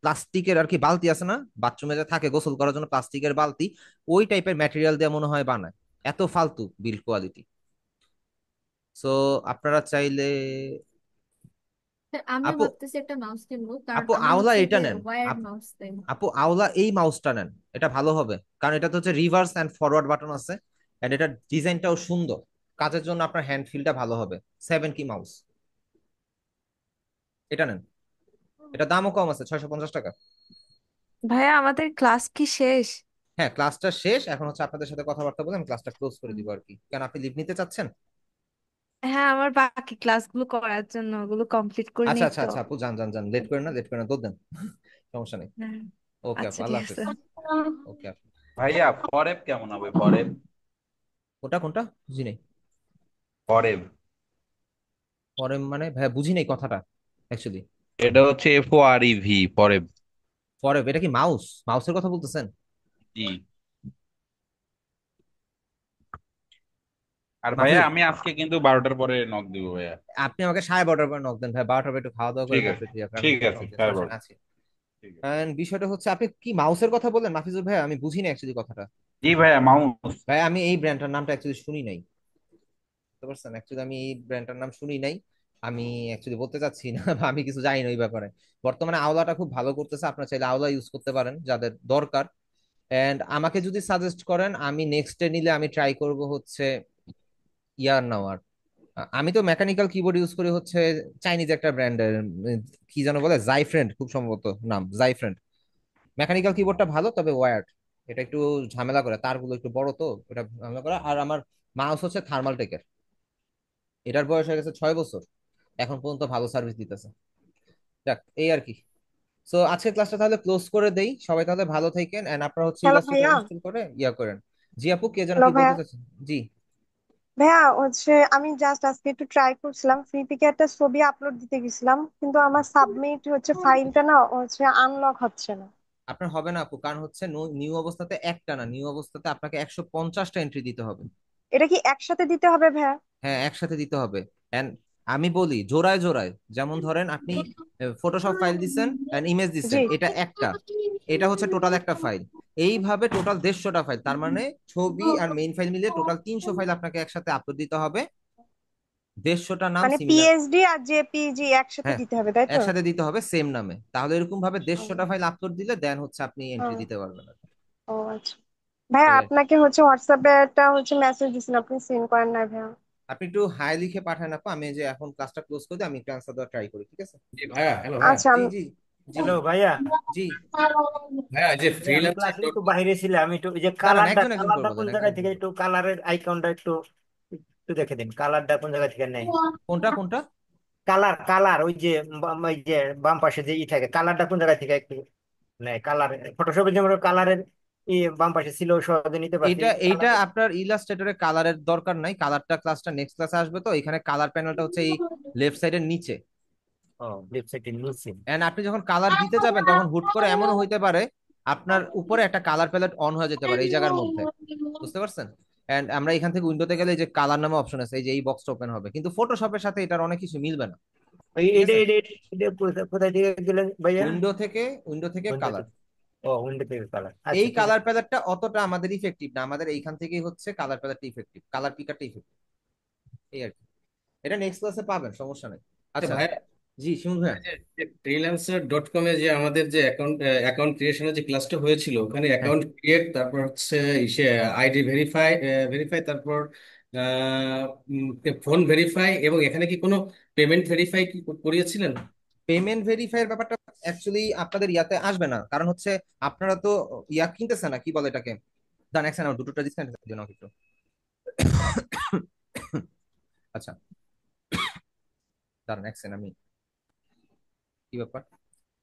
প্লাস্টিকের আর কি বালতি আছে না, বাথরুমে যে থাকে গোসল করার জন্য প্লাস্টিকের বালতি, ওই টাইপের ম্যাটেরিয়াল দিয়ে মনে হয় বানায়। এত ফালতু বিল্ড কোয়ালিটি। সো আপনারা চাইলে স্যার আমিও আপু ভাবতেছি একটা মাউস কিনবো, কারণ আপু আমার আওলা হচ্ছে এটা যে নেন। ওয়্যার্ড আপ- মাউস তাই। আপু আওলা এই মাউসটা নেন, এটা ভালো হবে। কারণ এটা তো হচ্ছে রিভার্স এন্ড ফরওয়ার্ড বাটন আছে, এন্ড এটার ডিজাইনটাও সুন্দর। কাজের জন্য আপনার হ্যান্ড ফিলটা ভালো হবে। 7 কি মাউস, এটা নেন। এটা দামও কম আছে, 650 টাকা। ভাইয়া আমাদের ক্লাস কি শেষ? হ্যাঁ ক্লাসটা শেষ, এখন হচ্ছে আপনাদের সাথে কথাবার্তা বলে আমি ক্লাসটা ক্লোজ করে দিব আর কি। কেন আপনি লিভ নিতে চাচ্ছেন? হ্যাঁ, আমার বাকি ক্লাসগুলো করার জন্য ওগুলো কমপ্লিট করে আচ্ছা নেই আচ্ছা তো। আচ্ছা আপু, যান যান যান, লেট করেন না, লেট করেন না, দৌড় দেন। সমস্যা নেই। হ্যাঁ, ওকে আপু, আচ্ছা ঠিক আল্লাহ হাফিজ। আছে। ওকে আপু। ভাইয়া ফরেভ কেমন হবে? ফরেভ, কোনটা কোনটা বুঝি নাই। ফরেভ। পরে মানে ভাই বুঝি নাই কথাটা অ্যাকচুয়ালি। এটা হচ্ছে FOREV, ফরেভ। পরে এটা কি মাউস, মাউসের কথা বলতেছেন? জি। আর ভাইয়া মাহফুজ, আমি আজকে কিন্তু 12টার পরে নক দিব ভাইয়া। আপনি আমাকে 12:30টার পর নক দেন ভাই, 12টার পর একটু খাওয়া দাওয়া করে ঠিক আছে, বসে ফ্রি, আমি ঠিক একটু আছে, নক দিন, সাড়ে সমস্যা নেই, 12টা। আছি। ঠিক আছে। এন্ড বিষয়টা হচ্ছে আপনি কি মাউসের কথা বললেন মাফিজুর ভাই, আমি বুঝিনি অ্যাকচুয়ালি কথাটা। জি ভাইয়া, মাউস। ভাই আমি এই ব্র্যান্ডটার নামটা অ্যাকচুয়ালি শুনি নাই, বুঝতে পারছেন? অ্যাকচুয়ালি আমি এই ব্র্যান্ডটার নাম শুনি নাই। আমি অ্যাকচুয়ালি বলতে চাচ্ছি না বা আমি কিছু জানি না ওই ব্যাপারে। বর্তমানে আওলাটা খুব ভালো করতেছে, আপনারা চাইলে আওলা ইউজ করতে পারেন যাদের দরকার। এন্ড আমাকে যদি সাজেস্ট করেন, আমি নেক্সট ডে নিলে আমি ট্রাই করব হচ্ছে ইয়ার নেওয়ার। আমি তো মেকানিক্যাল কিবোর্ড ইউজ করি হচ্ছে চাইনিজ একটা ব্র্যান্ডের, কি যেন বলে, জাইফ্রেন্ড খুব সম্ভবত নাম, জাইফ্রেন্ড। মেকানিক্যাল কিবোর্ডটা ভালো, তবে ওয়্যার্ড এটা একটু ঝামেলা করে, তারগুলো একটু বড় তো, এটা ঝামেলা করে। আর আমার মাউস হচ্ছে থার্মাল টেকের, এটার বয়স হয়ে গেছে 6 বছর, এখন পর্যন্ত ভালো সার্ভিস দিতেছে। যাক এই আর কি। সো আজকের ক্লাসটা তাহলে ক্লোজ করে দেই, সবাই তাহলে ভালো থাকেন, এন্ড আপনারা হচ্ছে হ্যালো ইলাস্ট্রেটর ভাইয়া। ইনস্টল করে ইয়া করেন। জি আপু, কে যেন হ্যালো কি ভাইয়া। বলতে চাচ্ছেন? জি। ভাইয়া হচ্ছে আমি জাস্ট আজকে একটু ট্রাই করছিলাম, ফ্রি থেকে একটা ছবি আপলোড দিতে গেছিলাম, কিন্তু আমার সাবমিট হচ্ছে ফাইলটা না হচ্ছে আনলক হচ্ছে না। আপনার হবে না আপু, কারণ হচ্ছে নিউ অবস্থাতে একটা না, নিউ অবস্থাতে আপনাকে 150টা এন্ট্রি দিতে হবে। এটা কি একসাথে দিতে হবে ভাইয়া? হ্যাঁ একসাথে দিতে হবে। এন্ড আমি বলি জোড়ায় জোড়ায়, যেমন ধরেন আপনি ফটোশপ ফাইল দিছেন এন্ড ইমেজ জি। দিছেন, এটা একটা, এটা হচ্ছে টোটাল একটা ফাইল। এইভাবে টোটাল 150টা ফাইল, তার মানে ছবি আর মেইন ফাইল মিলিয়ে টোটাল 300 ফাইল আপনাকে একসাথে আপলোড দিতে হবে। 150টা নাম মানে সিমিলার। পিএইচডি আর জেপিজি একসাথে হ্যাঁ দিতে হবে তাই তো? একসাথে দিতে হবে সেম নামে, তাহলে এরকম ভাবে ও 150টা ফাইল আপলোড দিলে দেন হচ্ছে আপনি এন্ট্রি ও, দিতে পারবেন আর কি। ও আচ্ছা। ভাইয়া এই আর কি। আপনাকে হচ্ছে হোয়াটসঅ্যাপে একটা হচ্ছে মেসেজ দিছেন, আপনি সিন করেন না ভাইয়া। আপনি একটু হাই লিখে পাঠান আপু, আমি যে এখন ক্লাসটা ক্লোজ করে দিই, আমি একটু আনসার দেওয়ার ট্রাই করি, ঠিক আছে? জি ভাইয়া, হ্যালো ভাইয়া। আচ্ছা জি জি। জি হ্যালো ভাইয়া। জি। ভাইয়া এই যে আমি তো ফ্রিল্যান্সিং আসলে ডট একটু কম। বাইরে ছিলাম, একটু ওই যে দাঁড়ান কালারটা একজন একজন করে কালারটা বলেন, কোন একজন জায়গা একজন থেকে, করে। একটু কালারের আইকনটা একটু একটু দেখে দিন, কালারটা কোন জায়গা থেকে নেই। কোনটা কোনটা? কালার কালার ওই যে ওই যে বাম পাশে যে ই থাকে, কালারটা কোন জায়গা থেকে একটু নেই। কালার ফটোশপে যেমন কালারের ই বাম পাশে ছিল, সহজে নিতে পারছি এইটা এইটা কালার। আপনার ইলাস্ট্রেটরে কালারের দরকার নাই, কালারটা ক্লাসটা নেক্সট ক্লাসে আসবে, তো এখানে কালার প্যানেলটা হচ্ছে এই লেফট সাইডের নিচে। ও ওয়েবসাইটে নিয়েছি। এন্ড আপনি যখন কালার দিতে যাবেন তখন হুট করে এমনও হইতে পারে আপনার উপরে একটা কালার প্যালেট অন হয়ে যেতে পারে এই জায়গার মধ্যে, বুঝতে পারছেন? এন্ড আমরা এখান থেকে উইন্ডোতে গেলে এই যে কালার নামে অপশন আছে, এই যে এই বক্সটা ওপেন হবে, কিন্তু ফটোশপের সাথে এটার অনেক কিছু মিলবে না, ঠিক এটা আছে? এটা এটা এটা কোথায় থেকে গেলেন ভাইয়া? উইন্ডো থেকে, উইন্ডো থেকে কালার, ও উইন্ডো থেকে কালার, এই আচ্ছা ঠিক কালার আছে। প্যালেটটা অতটা আমাদের ইফেক্টিভ না, আমাদের এইখান থেকেই হচ্ছে কালার প্যালেটটা ইফেক্টিভ, কালার পিকারটা ইফেক্টিভ, এই আর কি। এটা নেক্সট ক্লাসে পাবেন, সমস্যা নেই। আচ্ছা, ভাই, জি শিমুল ভাইয়া। ফ্রিল্যান্সার.কম এ যে আমাদের যে অ্যাকাউন্ট ক্রিয়েশনের যে ক্লাসটা হয়েছিল, ওখানে হ্যাঁ, অ্যাকাউন্ট ক্রিয়েট, তারপর হচ্ছে ইসে আইডি ভেরিফাই, তারপর ফোন ভেরিফাই, এবং এখানে কি কোনো পেমেন্ট ভেরিফাই কি করিয়েছিলেন? পেমেন্ট ভেরিফাই এর ব্যাপারটা অ্যাকচুয়ালি আপনাদের ইয়াতে আসবে না, কারণ হচ্ছে আপনারা তো ইয়া কিনতেছে না, কি বলে এটাকে, দাঁড়ান এক সেকেন্ড, দুটোটা ডিসকানেক্ট করে দিন একটু। আচ্ছা, দাঁড়ান এক সেকেন্ড, আমি কি ব্যাপার,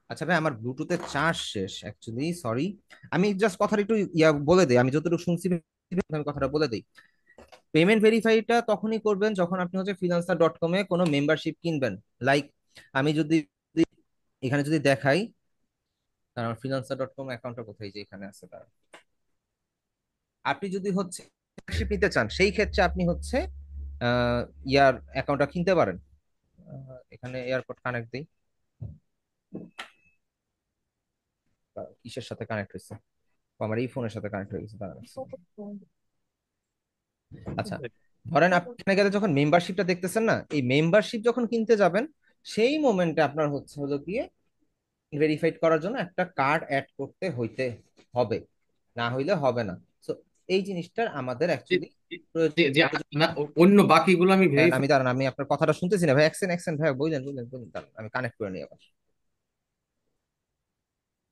আচ্ছা ভাই আমার ব্লুটুথের চার্জ শেষ অ্যাকচুয়ালি, সরি। আমি জাস্ট কথাটা একটু ইয়া বলে দিই, আমি যতটুকু শুনছি আমি কথাটা বলে দিই। পেমেন্ট ভেরিফাইটা তখনই করবেন যখন আপনি হচ্ছে ফ্রিল্যান্সার.কম এ কোনো মেম্বারশিপ কিনবেন। লাইক আমি যদি এখানে যদি দেখাই, তার আমার ফ্রিল্যান্সার.কম অ্যাকাউন্টটা কোথায়, যে এখানে আছে তার, আপনি যদি হচ্ছে membership নিতে চান সেই ক্ষেত্রে আপনি হচ্ছে আহ, ইয়ার অ্যাকাউন্টটা কিনতে পারেন। এখানে এয়ারপোর্ট কানেক্ট দিই, কিসের সাথে কানেক্ট হয়েছে, ও, আমার এই ফোনের সাথে কানেক্ট হয়ে গেছে, দাঁড়ান এক second। আচ্ছা, ধরেন আপনি এখানে গেলে যখন মেম্বারশিপটা দেখতেছেন না, এই মেম্বারশিপ যখন কিনতে যাবেন সেই মোমেন্টে আপনার হচ্ছে হলো গিয়ে ভেরিফাইড করার জন্য একটা কার্ড অ্যাড করতে হইতে হবে, না হইলে হবে না। তো এই জিনিসটার আমাদের অ্যাকচুয়ালি যে যে না, অন্য বাকিগুলো আমি ভেরিফাই। আমি দাঁড়ান, আমি আপনার কথাটা শুনতেছি না ভাই, অ্যাকসেন্ট অ্যাকসেন্ট ভাই, বুঝলেন বুঝলেন বুঝলেন, দাঁড়ান আমি কানেক্ট করে নিই আবার।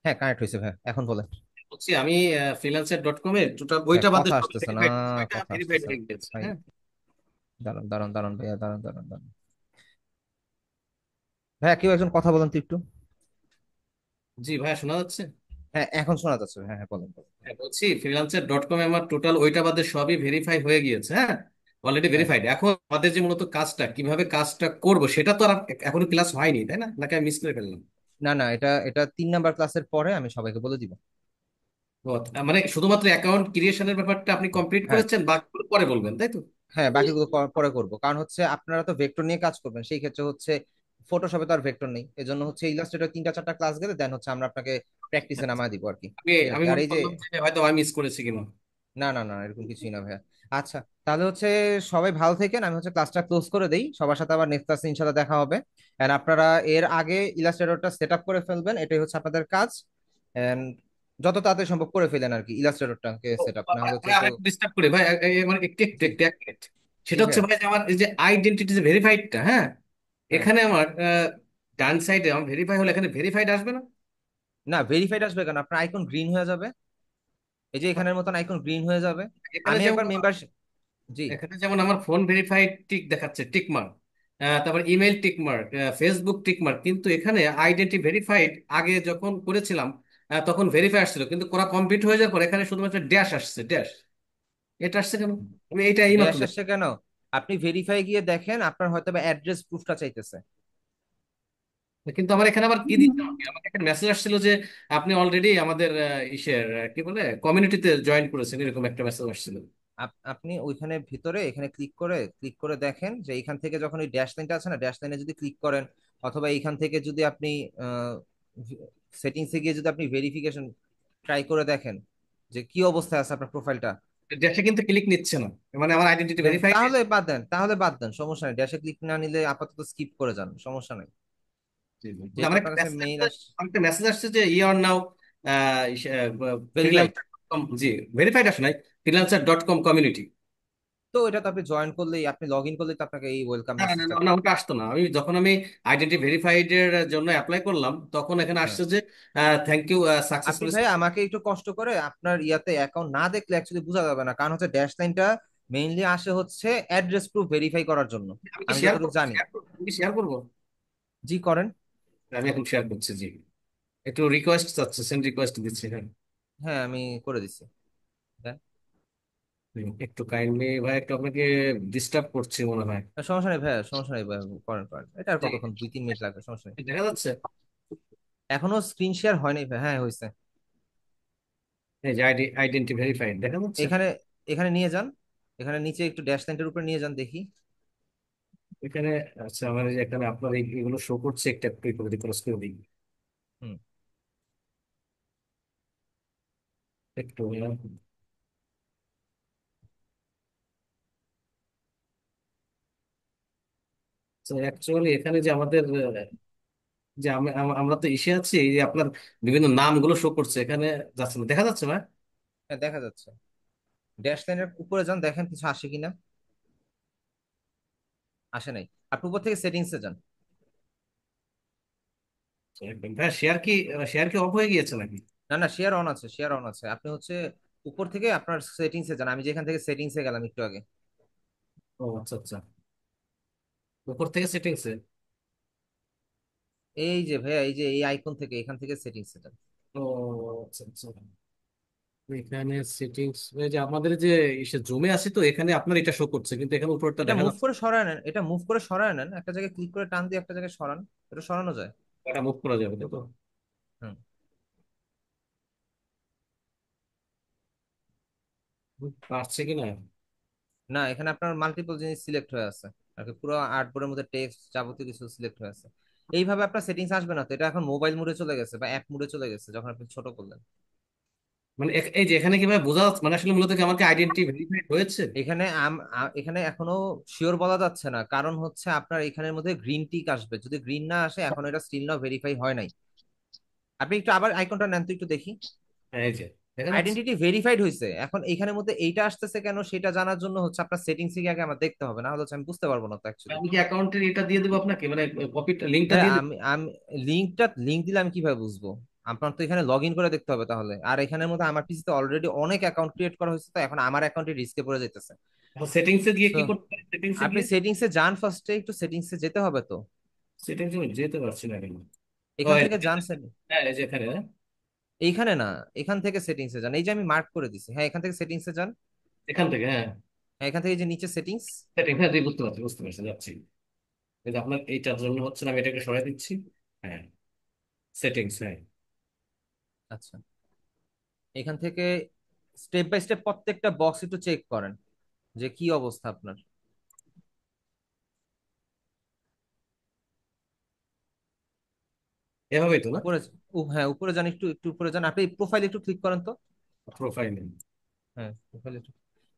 হ্যাঁ কানেক্ট হয়েছে ভাই, এখন বলেন। বলছি আমি ফ্রিল্যান্সার.কম এ টোটাল ভাই ওইটা বাদে কথা সবই আসতেছে না, ভেরিফাইড, ওইটা কথা ভেরিফাইড আসতেছে না হয়ে গেছে, ভাই, হ্যাঁ। দাঁড়ান দাঁড়ান দাঁড়ান ভাইয়া, দাঁড়ান দাঁড়ান দাঁড়ান ভাইয়া, কেউ একজন কথা বলেন তো একটু। জি ভাইয়া, শোনা যাচ্ছে? হ্যাঁ এখন শোনা যাচ্ছে, হ্যাঁ হ্যাঁ বলেন বলেন। হ্যাঁ, বলছি ফ্রিল্যান্সার.কম এ আমার টোটাল ওইটা বাদে সবই ভেরিফাই হয়ে গিয়েছে, হ্যাঁ, অলরেডি হ্যাঁ, ভেরিফাইড। এখন আমাদের যে মূলত কাজটা কিভাবে কাজটা করব সেটা তো আর এখনো ক্লাস হয়নি, তাই না? নাকি আমি মিস করে ফেললাম? না না, এটা এটা 3 নাম্বার ক্লাসের পরে আমি সবাইকে বলে দিব। ও, মানে শুধুমাত্র অ্যাকাউন্ট ক্রিয়েশনের ব্যাপারটা আপনি কমপ্লিট হ্যাঁ করেছেন, বাকিগুলো পরে বলবেন, তাই তো? হ্যাঁ, বাকিগুলো পরে করব, কারণ হচ্ছে আপনারা তো ভেক্টর নিয়ে কাজ করবেন, সেই ক্ষেত্রে হচ্ছে ফটোশপে তো আর ভেক্টর নেই, এজন্য হচ্ছে ইলাস্ট্রেটর 3টা 4টা ক্লাস গেলে দেন হচ্ছে আমরা আপনাকে প্র্যাকটিসে নামায় দিব আর কি। আমি এই আর আমি কি, আর মনে এই যে করলাম যে হয়তো আমি মিস করেছি কিনা। না না না, এরকম কিছুই না ভাইয়া। আচ্ছা, তাহলে হচ্ছে সবাই ভালো থেকেন, আমি হচ্ছে ক্লাসটা ক্লোজ করে দেই, সবার সাথে আবার নেক্সট ক্লাসে ইনশাল্লাহ দেখা হবে। এন্ড আপনারা এর আগে ইলাস্ট্রেটরটা সেট আপ করে ফেলবেন, এটাই হচ্ছে আপনাদের কাজ। এন্ড যত তাড়াতাড়ি সম্ভব করে ফেলেন আর কি ইলাস্ট্রেটরটাকে ও, সেট আপ, না ভাই, হলে হচ্ছে ভাই, একটু। আরেকটু ডিস্টার্ব করে ভাই, মানে একটু একটু জি একটু এক মিনিট। জি সেটা হচ্ছে ভাইয়া। ভাই যে আমার এই যে আইডেন্টিটি যে ভেরিফাইডটা, হ্যাঁ, হ্যাঁ, এখানে আমার ডান সাইডে আমার ভেরিফাই হলে এখানে ভেরিফাইড আসবে না? না ভেরিফাইড আসবে কেন, আপনার আইকন গ্রিন হয়ে যাবে, এই যে এখানের মতন আইকন গ্রিন হয়ে যাবে। এখানে আমি যেমন একবার মেম্বারশিপ, জি আমার ফোন ভেরিফাইড টিক দেখাচ্ছে, টিক মার্ক, তারপর email tick mark, Facebook tick mark, কিন্তু এখানে আইডেন্টি ভেরিফাইড আগে যখন করেছিলাম তখন ভেরিফাই আসছিল, কিন্তু করা কমপ্লিট হয়ে যাওয়ার পর এখানে শুধুমাত্র ড্যাশ আসছে, ড্যাশ। এটা আসছে কেন? আমি এইটা এইমাত্র ড্যাশ দেখলাম। আসছে কেন, আপনি ভেরিফাই গিয়ে দেখেন, আপনার হয়তো বা অ্যাড্রেস প্রুফটা চাইতেছে। কিন্তু আমার এখানে আবার কি দিচ্ছে, আমাকে আমাকে একটা মেসেজ আসছিল যে আপনি অলরেডি আমাদের ইসের কি বলে কমিউনিটিতে জয়েন করেছেন, এরকম একটা মেসেজ আসছিল। আপনি ওইখানে ভিতরে এখানে ক্লিক করে দেখেন যে এইখান থেকে যখন ওই ড্যাশ লাইনটা আছে না, ড্যাশ লাইনে যদি ক্লিক করেন, অথবা এইখান থেকে যদি আপনি সেটিংসে গিয়ে যদি আপনি ভেরিফিকেশন ট্রাই করে দেখেন যে কি অবস্থায় আছে আপনার প্রোফাইলটা। ড্যাশে কিন্তু ক্লিক নিচ্ছে না, মানে আমার আইডেন্টিটি ভেরিফাইড। তাহলে বাদ দেন সমস্যা নেই, ড্যাশে ক্লিক না নিলে আপাতত স্কিপ করে যান, সমস্যা নেই। যেহেতু আমার আপনার কাছে মেইল আস একটা মেসেজ আসছে যে you are now verified, Freelancer dot com, জি ভেরিফাইড আসে নাই, ফ্রিল্যান্সার.কম কমিউনিটি। তো এটা তো আপনি জয়েন করলেই, আপনি লগ ইন করলেই তো আপনাকে এই ওয়েলকাম না না না মেসেজটা। না না, ওটা আসতো না। আমি যখন আইডেন্টি ভেরিফাইড এর জন্য অ্যাপ্লাই করলাম তখন এখানে হ্যাঁ, আসছে যে থ্যাংক ইউ আপনি সাকসেসফুলি। ভাই আমাকে একটু কষ্ট করে আপনার ইয়াতে অ্যাকাউন্ট না দেখলে অ্যাকচুয়ালি বোঝা যাবে না, কারণ হচ্ছে ড্যাশ লাইনটা মেইনলি আসে হচ্ছে অ্যাড্রেস প্রুফ ভেরিফাই করার জন্য, আমি কি আমি শেয়ার যতটুকু করবো, জানি। আমি শেয়ার করবো? জি করেন। আমি এখন শেয়ার করছি, জি। একটু রিকোয়েস্ট চাচ্ছে, সেন্ড রিকোয়েস্ট দিচ্ছি, হ্যাঁ। হ্যাঁ আমি করে দিচ্ছি। হ্যাঁ, একটু কাইন্ডলি ভাই, একটু আপনাকে ডিস্টার্ব করছি মনে হয়। সমস্যা নেই ভাইয়া, সমস্যা নেই ভাইয়া, করেন করেন, এটা আর জি, কতক্ষণ, 2-3 মিনিট লাগবে, সমস্যা নেই। দেখা যাচ্ছে। এখনো স্ক্রিন শেয়ার হয়নি ভাই, হ্যাঁ হয়েছে। এই যে আইডেন্টি ভেরিফাইড দেখা যাচ্ছে এখানে এখানে নিয়ে যান, এখানে নিচে একটু ড্যাশ লাইনটার উপরে নিয়ে যান দেখি। এখানে। আচ্ছা, আমার এই যে এখানে আপনার এগুলো শো করছে, একটা একটু করে দিই, ক্রস করে দিই। হুম, একটু অ্যাকচুয়ালি এখানে যে আমাদের যে আমরা তো ইসে আছি, এই যে আপনার বিভিন্ন নামগুলো শো করছে এখানে, যাচ্ছে না, দেখা যাচ্ছে না? হ্যাঁ দেখা যাচ্ছে। ড্যাশ লাইনের উপরে যান, দেখেন কিছু আসে কিনা। আসে নাই। আপনি উপর থেকে সেটিংসে যান। ভাই শেয়ার কি অফ হয়ে গিয়েছে নাকি? না না, শেয়ার অন আছে, শেয়ার অন আছে। আপনি হচ্ছে উপর থেকে আপনার সেটিংসে যান, আমি যেখান থেকে সেটিংসে গেলাম একটু আগে। ও আচ্ছা আচ্ছা, উপর থেকে সেটিংসে। এই যে ভাইয়া, এই যে এই আইকন থেকে, এখান থেকে সেটিংসে যান। ও আচ্ছা আচ্ছা, এখানে সেটিংস, এই যে আমাদের যে ইসে জুমে আছে তো এখানে আপনার এটা শো করছে, কিন্তু এখানে উপরটা এটা দেখা মুভ যাচ্ছে করে সরায় নেন, এটা মুভ করে সরায় নেন, একটা জায়গায় ক্লিক করে টান দিয়ে একটা জায়গায় সরান। এটা সরানো যায়। না। এটা মুভ করা যাবে, তাই তো? হুম। পারছে কি না? না, এখানে আপনার মাল্টিপল জিনিস সিলেক্ট হয়ে আছে আর কি, পুরো আর্টবোর্ডের মধ্যে টেক্সট যাবতীয় কিছু সিলেক্ট হয়ে আছে। এইভাবে আপনার সেটিংস আসবে না তো, এটা এখন মোবাইল মোডে চলে গেছে বা অ্যাপ মোডে চলে গেছে যখন আপনি ছোট করলেন। মানে এই যে এখানে কিভাবে বোঝা যাচ্ছে, মানে আসলে মূলত কি আমাকে আইডেন্টি ভেরিফাইড হয়েছে? এখানে এখানে এখনো শিওর বলা যাচ্ছে না, কারণ হচ্ছে আপনার এখানের মধ্যে গ্রিন টিক আসবে, যদি গ্রিন না আসে এখন এটা স্টিল নাও ভেরিফাই হয় নাই। আপনি একটু আবার আইকনটা নেন তো একটু দেখি। এই যে দেখা যাচ্ছে। আইডেন্টিটি ভেরিফাইড হয়েছে, এখন এইখানের মধ্যে এইটা আসতেছে কেন সেটা জানার জন্য হচ্ছে আপনার সেটিংস থেকে আগে আমার দেখতে হবে, না হলে হচ্ছে আমি বুঝতে পারবো না তো অ্যাকচুয়ালি। আমি কি অ্যাকাউন্টের এটা দিয়ে দেবো আপনাকে, মানে কপিটা লিঙ্কটা হ্যাঁ, দিয়ে দেবো? আমি লিঙ্ক দিলে আমি কিভাবে বুঝবো? আপনার তো এখানে লগ ইন করে দেখতে হবে তাহলে, আর এখানের মধ্যে আমার পিসিতে অলরেডি অনেক অ্যাকাউন্ট ক্রিয়েট করা হয়েছে, তো এখন আমার অ্যাকাউন্টে রিস্কে পড়ে যাইতেছে। এখন সেটিংসে গিয়ে তো কি করতে পারি, সেটিংসে আপনি গিয়ে? সেটিংসে যান, ফার্স্টে একটু সেটিংসে যেতে হবে তো। সেটিংসে আমি যেতে পারছি না কেন? ও এখান থেকে যান হ্যাঁ, এই যে এখানে, হ্যাঁ? এইখানে না, এখান থেকে সেটিংসে যান, এই যে আমি মার্ক করে দিছি, হ্যাঁ এখান থেকে সেটিংসে যান। এখান থেকে, হ্যাঁ। হ্যাঁ, এখান থেকে এই যে নিচে সেটিংস। সেটিং, হ্যাঁ, জি, বুঝতে পারছি বুঝতে পারছি, যাচ্ছি। এই যে আপনার এইটার জন্য হচ্ছে না, আমি এটাকে সরাই দিচ্ছি। হ্যাঁ, সেটিংস, হ্যাঁ। আচ্ছা, এখান থেকে স্টেপ বাই স্টেপ প্রত্যেকটা বক্স একটু চেক করেন যে কি অবস্থা আপনার। এভাবেই তো না? উপরে, হ্যাঁ উপরে যান, একটু একটু উপরে যান, আপনি প্রোফাইল একটু ক্লিক করেন তো। প্রোফাইল। হ্যাঁ প্রোফাইল একটু,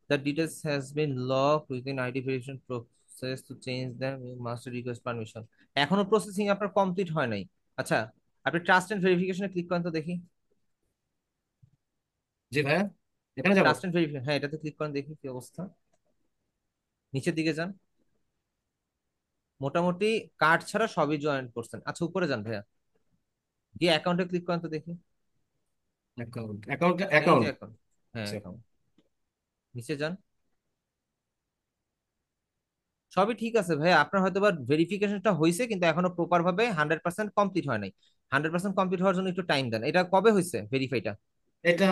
the details has been locked within ID verification process, to change them you must request permission। এখনো প্রসেসিং আপনার কমপ্লিট হয় নাই। আচ্ছা, আপনি ট্রাস্ট এন্ড ভেরিফিকেশনে ক্লিক করেন তো দেখি। জি ভাইয়া, এখানে যাবো। ট্রাস্ট এন্ড ভেরিফিকেশন, হ্যাঁ এটাতে ক্লিক করেন দেখি কি অবস্থা। নিচের দিকে যান, মোটামুটি কার্ড ছাড়া সবই জয়েন করছেন। আচ্ছা উপরে যান ভাইয়া, গিয়ে অ্যাকাউন্টে ক্লিক করেন তো দেখি। অ্যাকাউন্ট, অ্যাকাউন্ট, এই যে অ্যাকাউন্ট। অ্যাকাউন্ট, হ্যাঁ অ্যাকাউন্ট, নিচে যান। সবই ঠিক আছে ভাইয়া, আপনার হয়তো বা ভেরিফিকেশনটা হয়েছে কিন্তু এখনো প্রপার ভাবে 100% কমপ্লিট হয় নাই। 100% কমপ্লিট হওয়ার জন্য একটু টাইম দেন। এটা কবে হয়েছে ভেরিফাইটা? এটা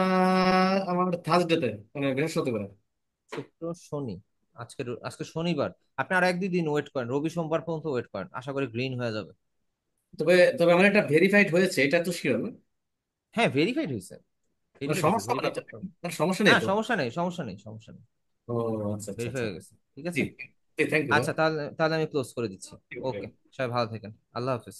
আমার থার্সডেতে, মানে বৃহস্পতিবার। শুক্র শনি, আজকে শনিবার। আপনি আর এক দুই দিন ওয়েট করেন, রবি সোমবার পর্যন্ত ওয়েট করেন, আশা করি গ্রিন হয়ে যাবে। তবে তবে আমার এটা ভেরিফাইড হয়েছে, এটা তো শিওর না? হ্যাঁ ভেরিফাইড হয়েছে, মানে ভেরিফাইড হয়েছে, সমস্যা হবে না ভেরিফাই তো? করতে হবে। মানে সমস্যা না নেই তো? সমস্যা নেই, সমস্যা নেই, সমস্যা নেই, ও আচ্ছা আচ্ছা ভেরিফাই আচ্ছা। হয়ে গেছে, ঠিক জি, আছে। Thank you. আচ্ছা তাহলে তাহলে আমি ক্লোজ করে দিচ্ছি। ওকে, সবাই ভালো থাকেন, আল্লাহ হাফেজ।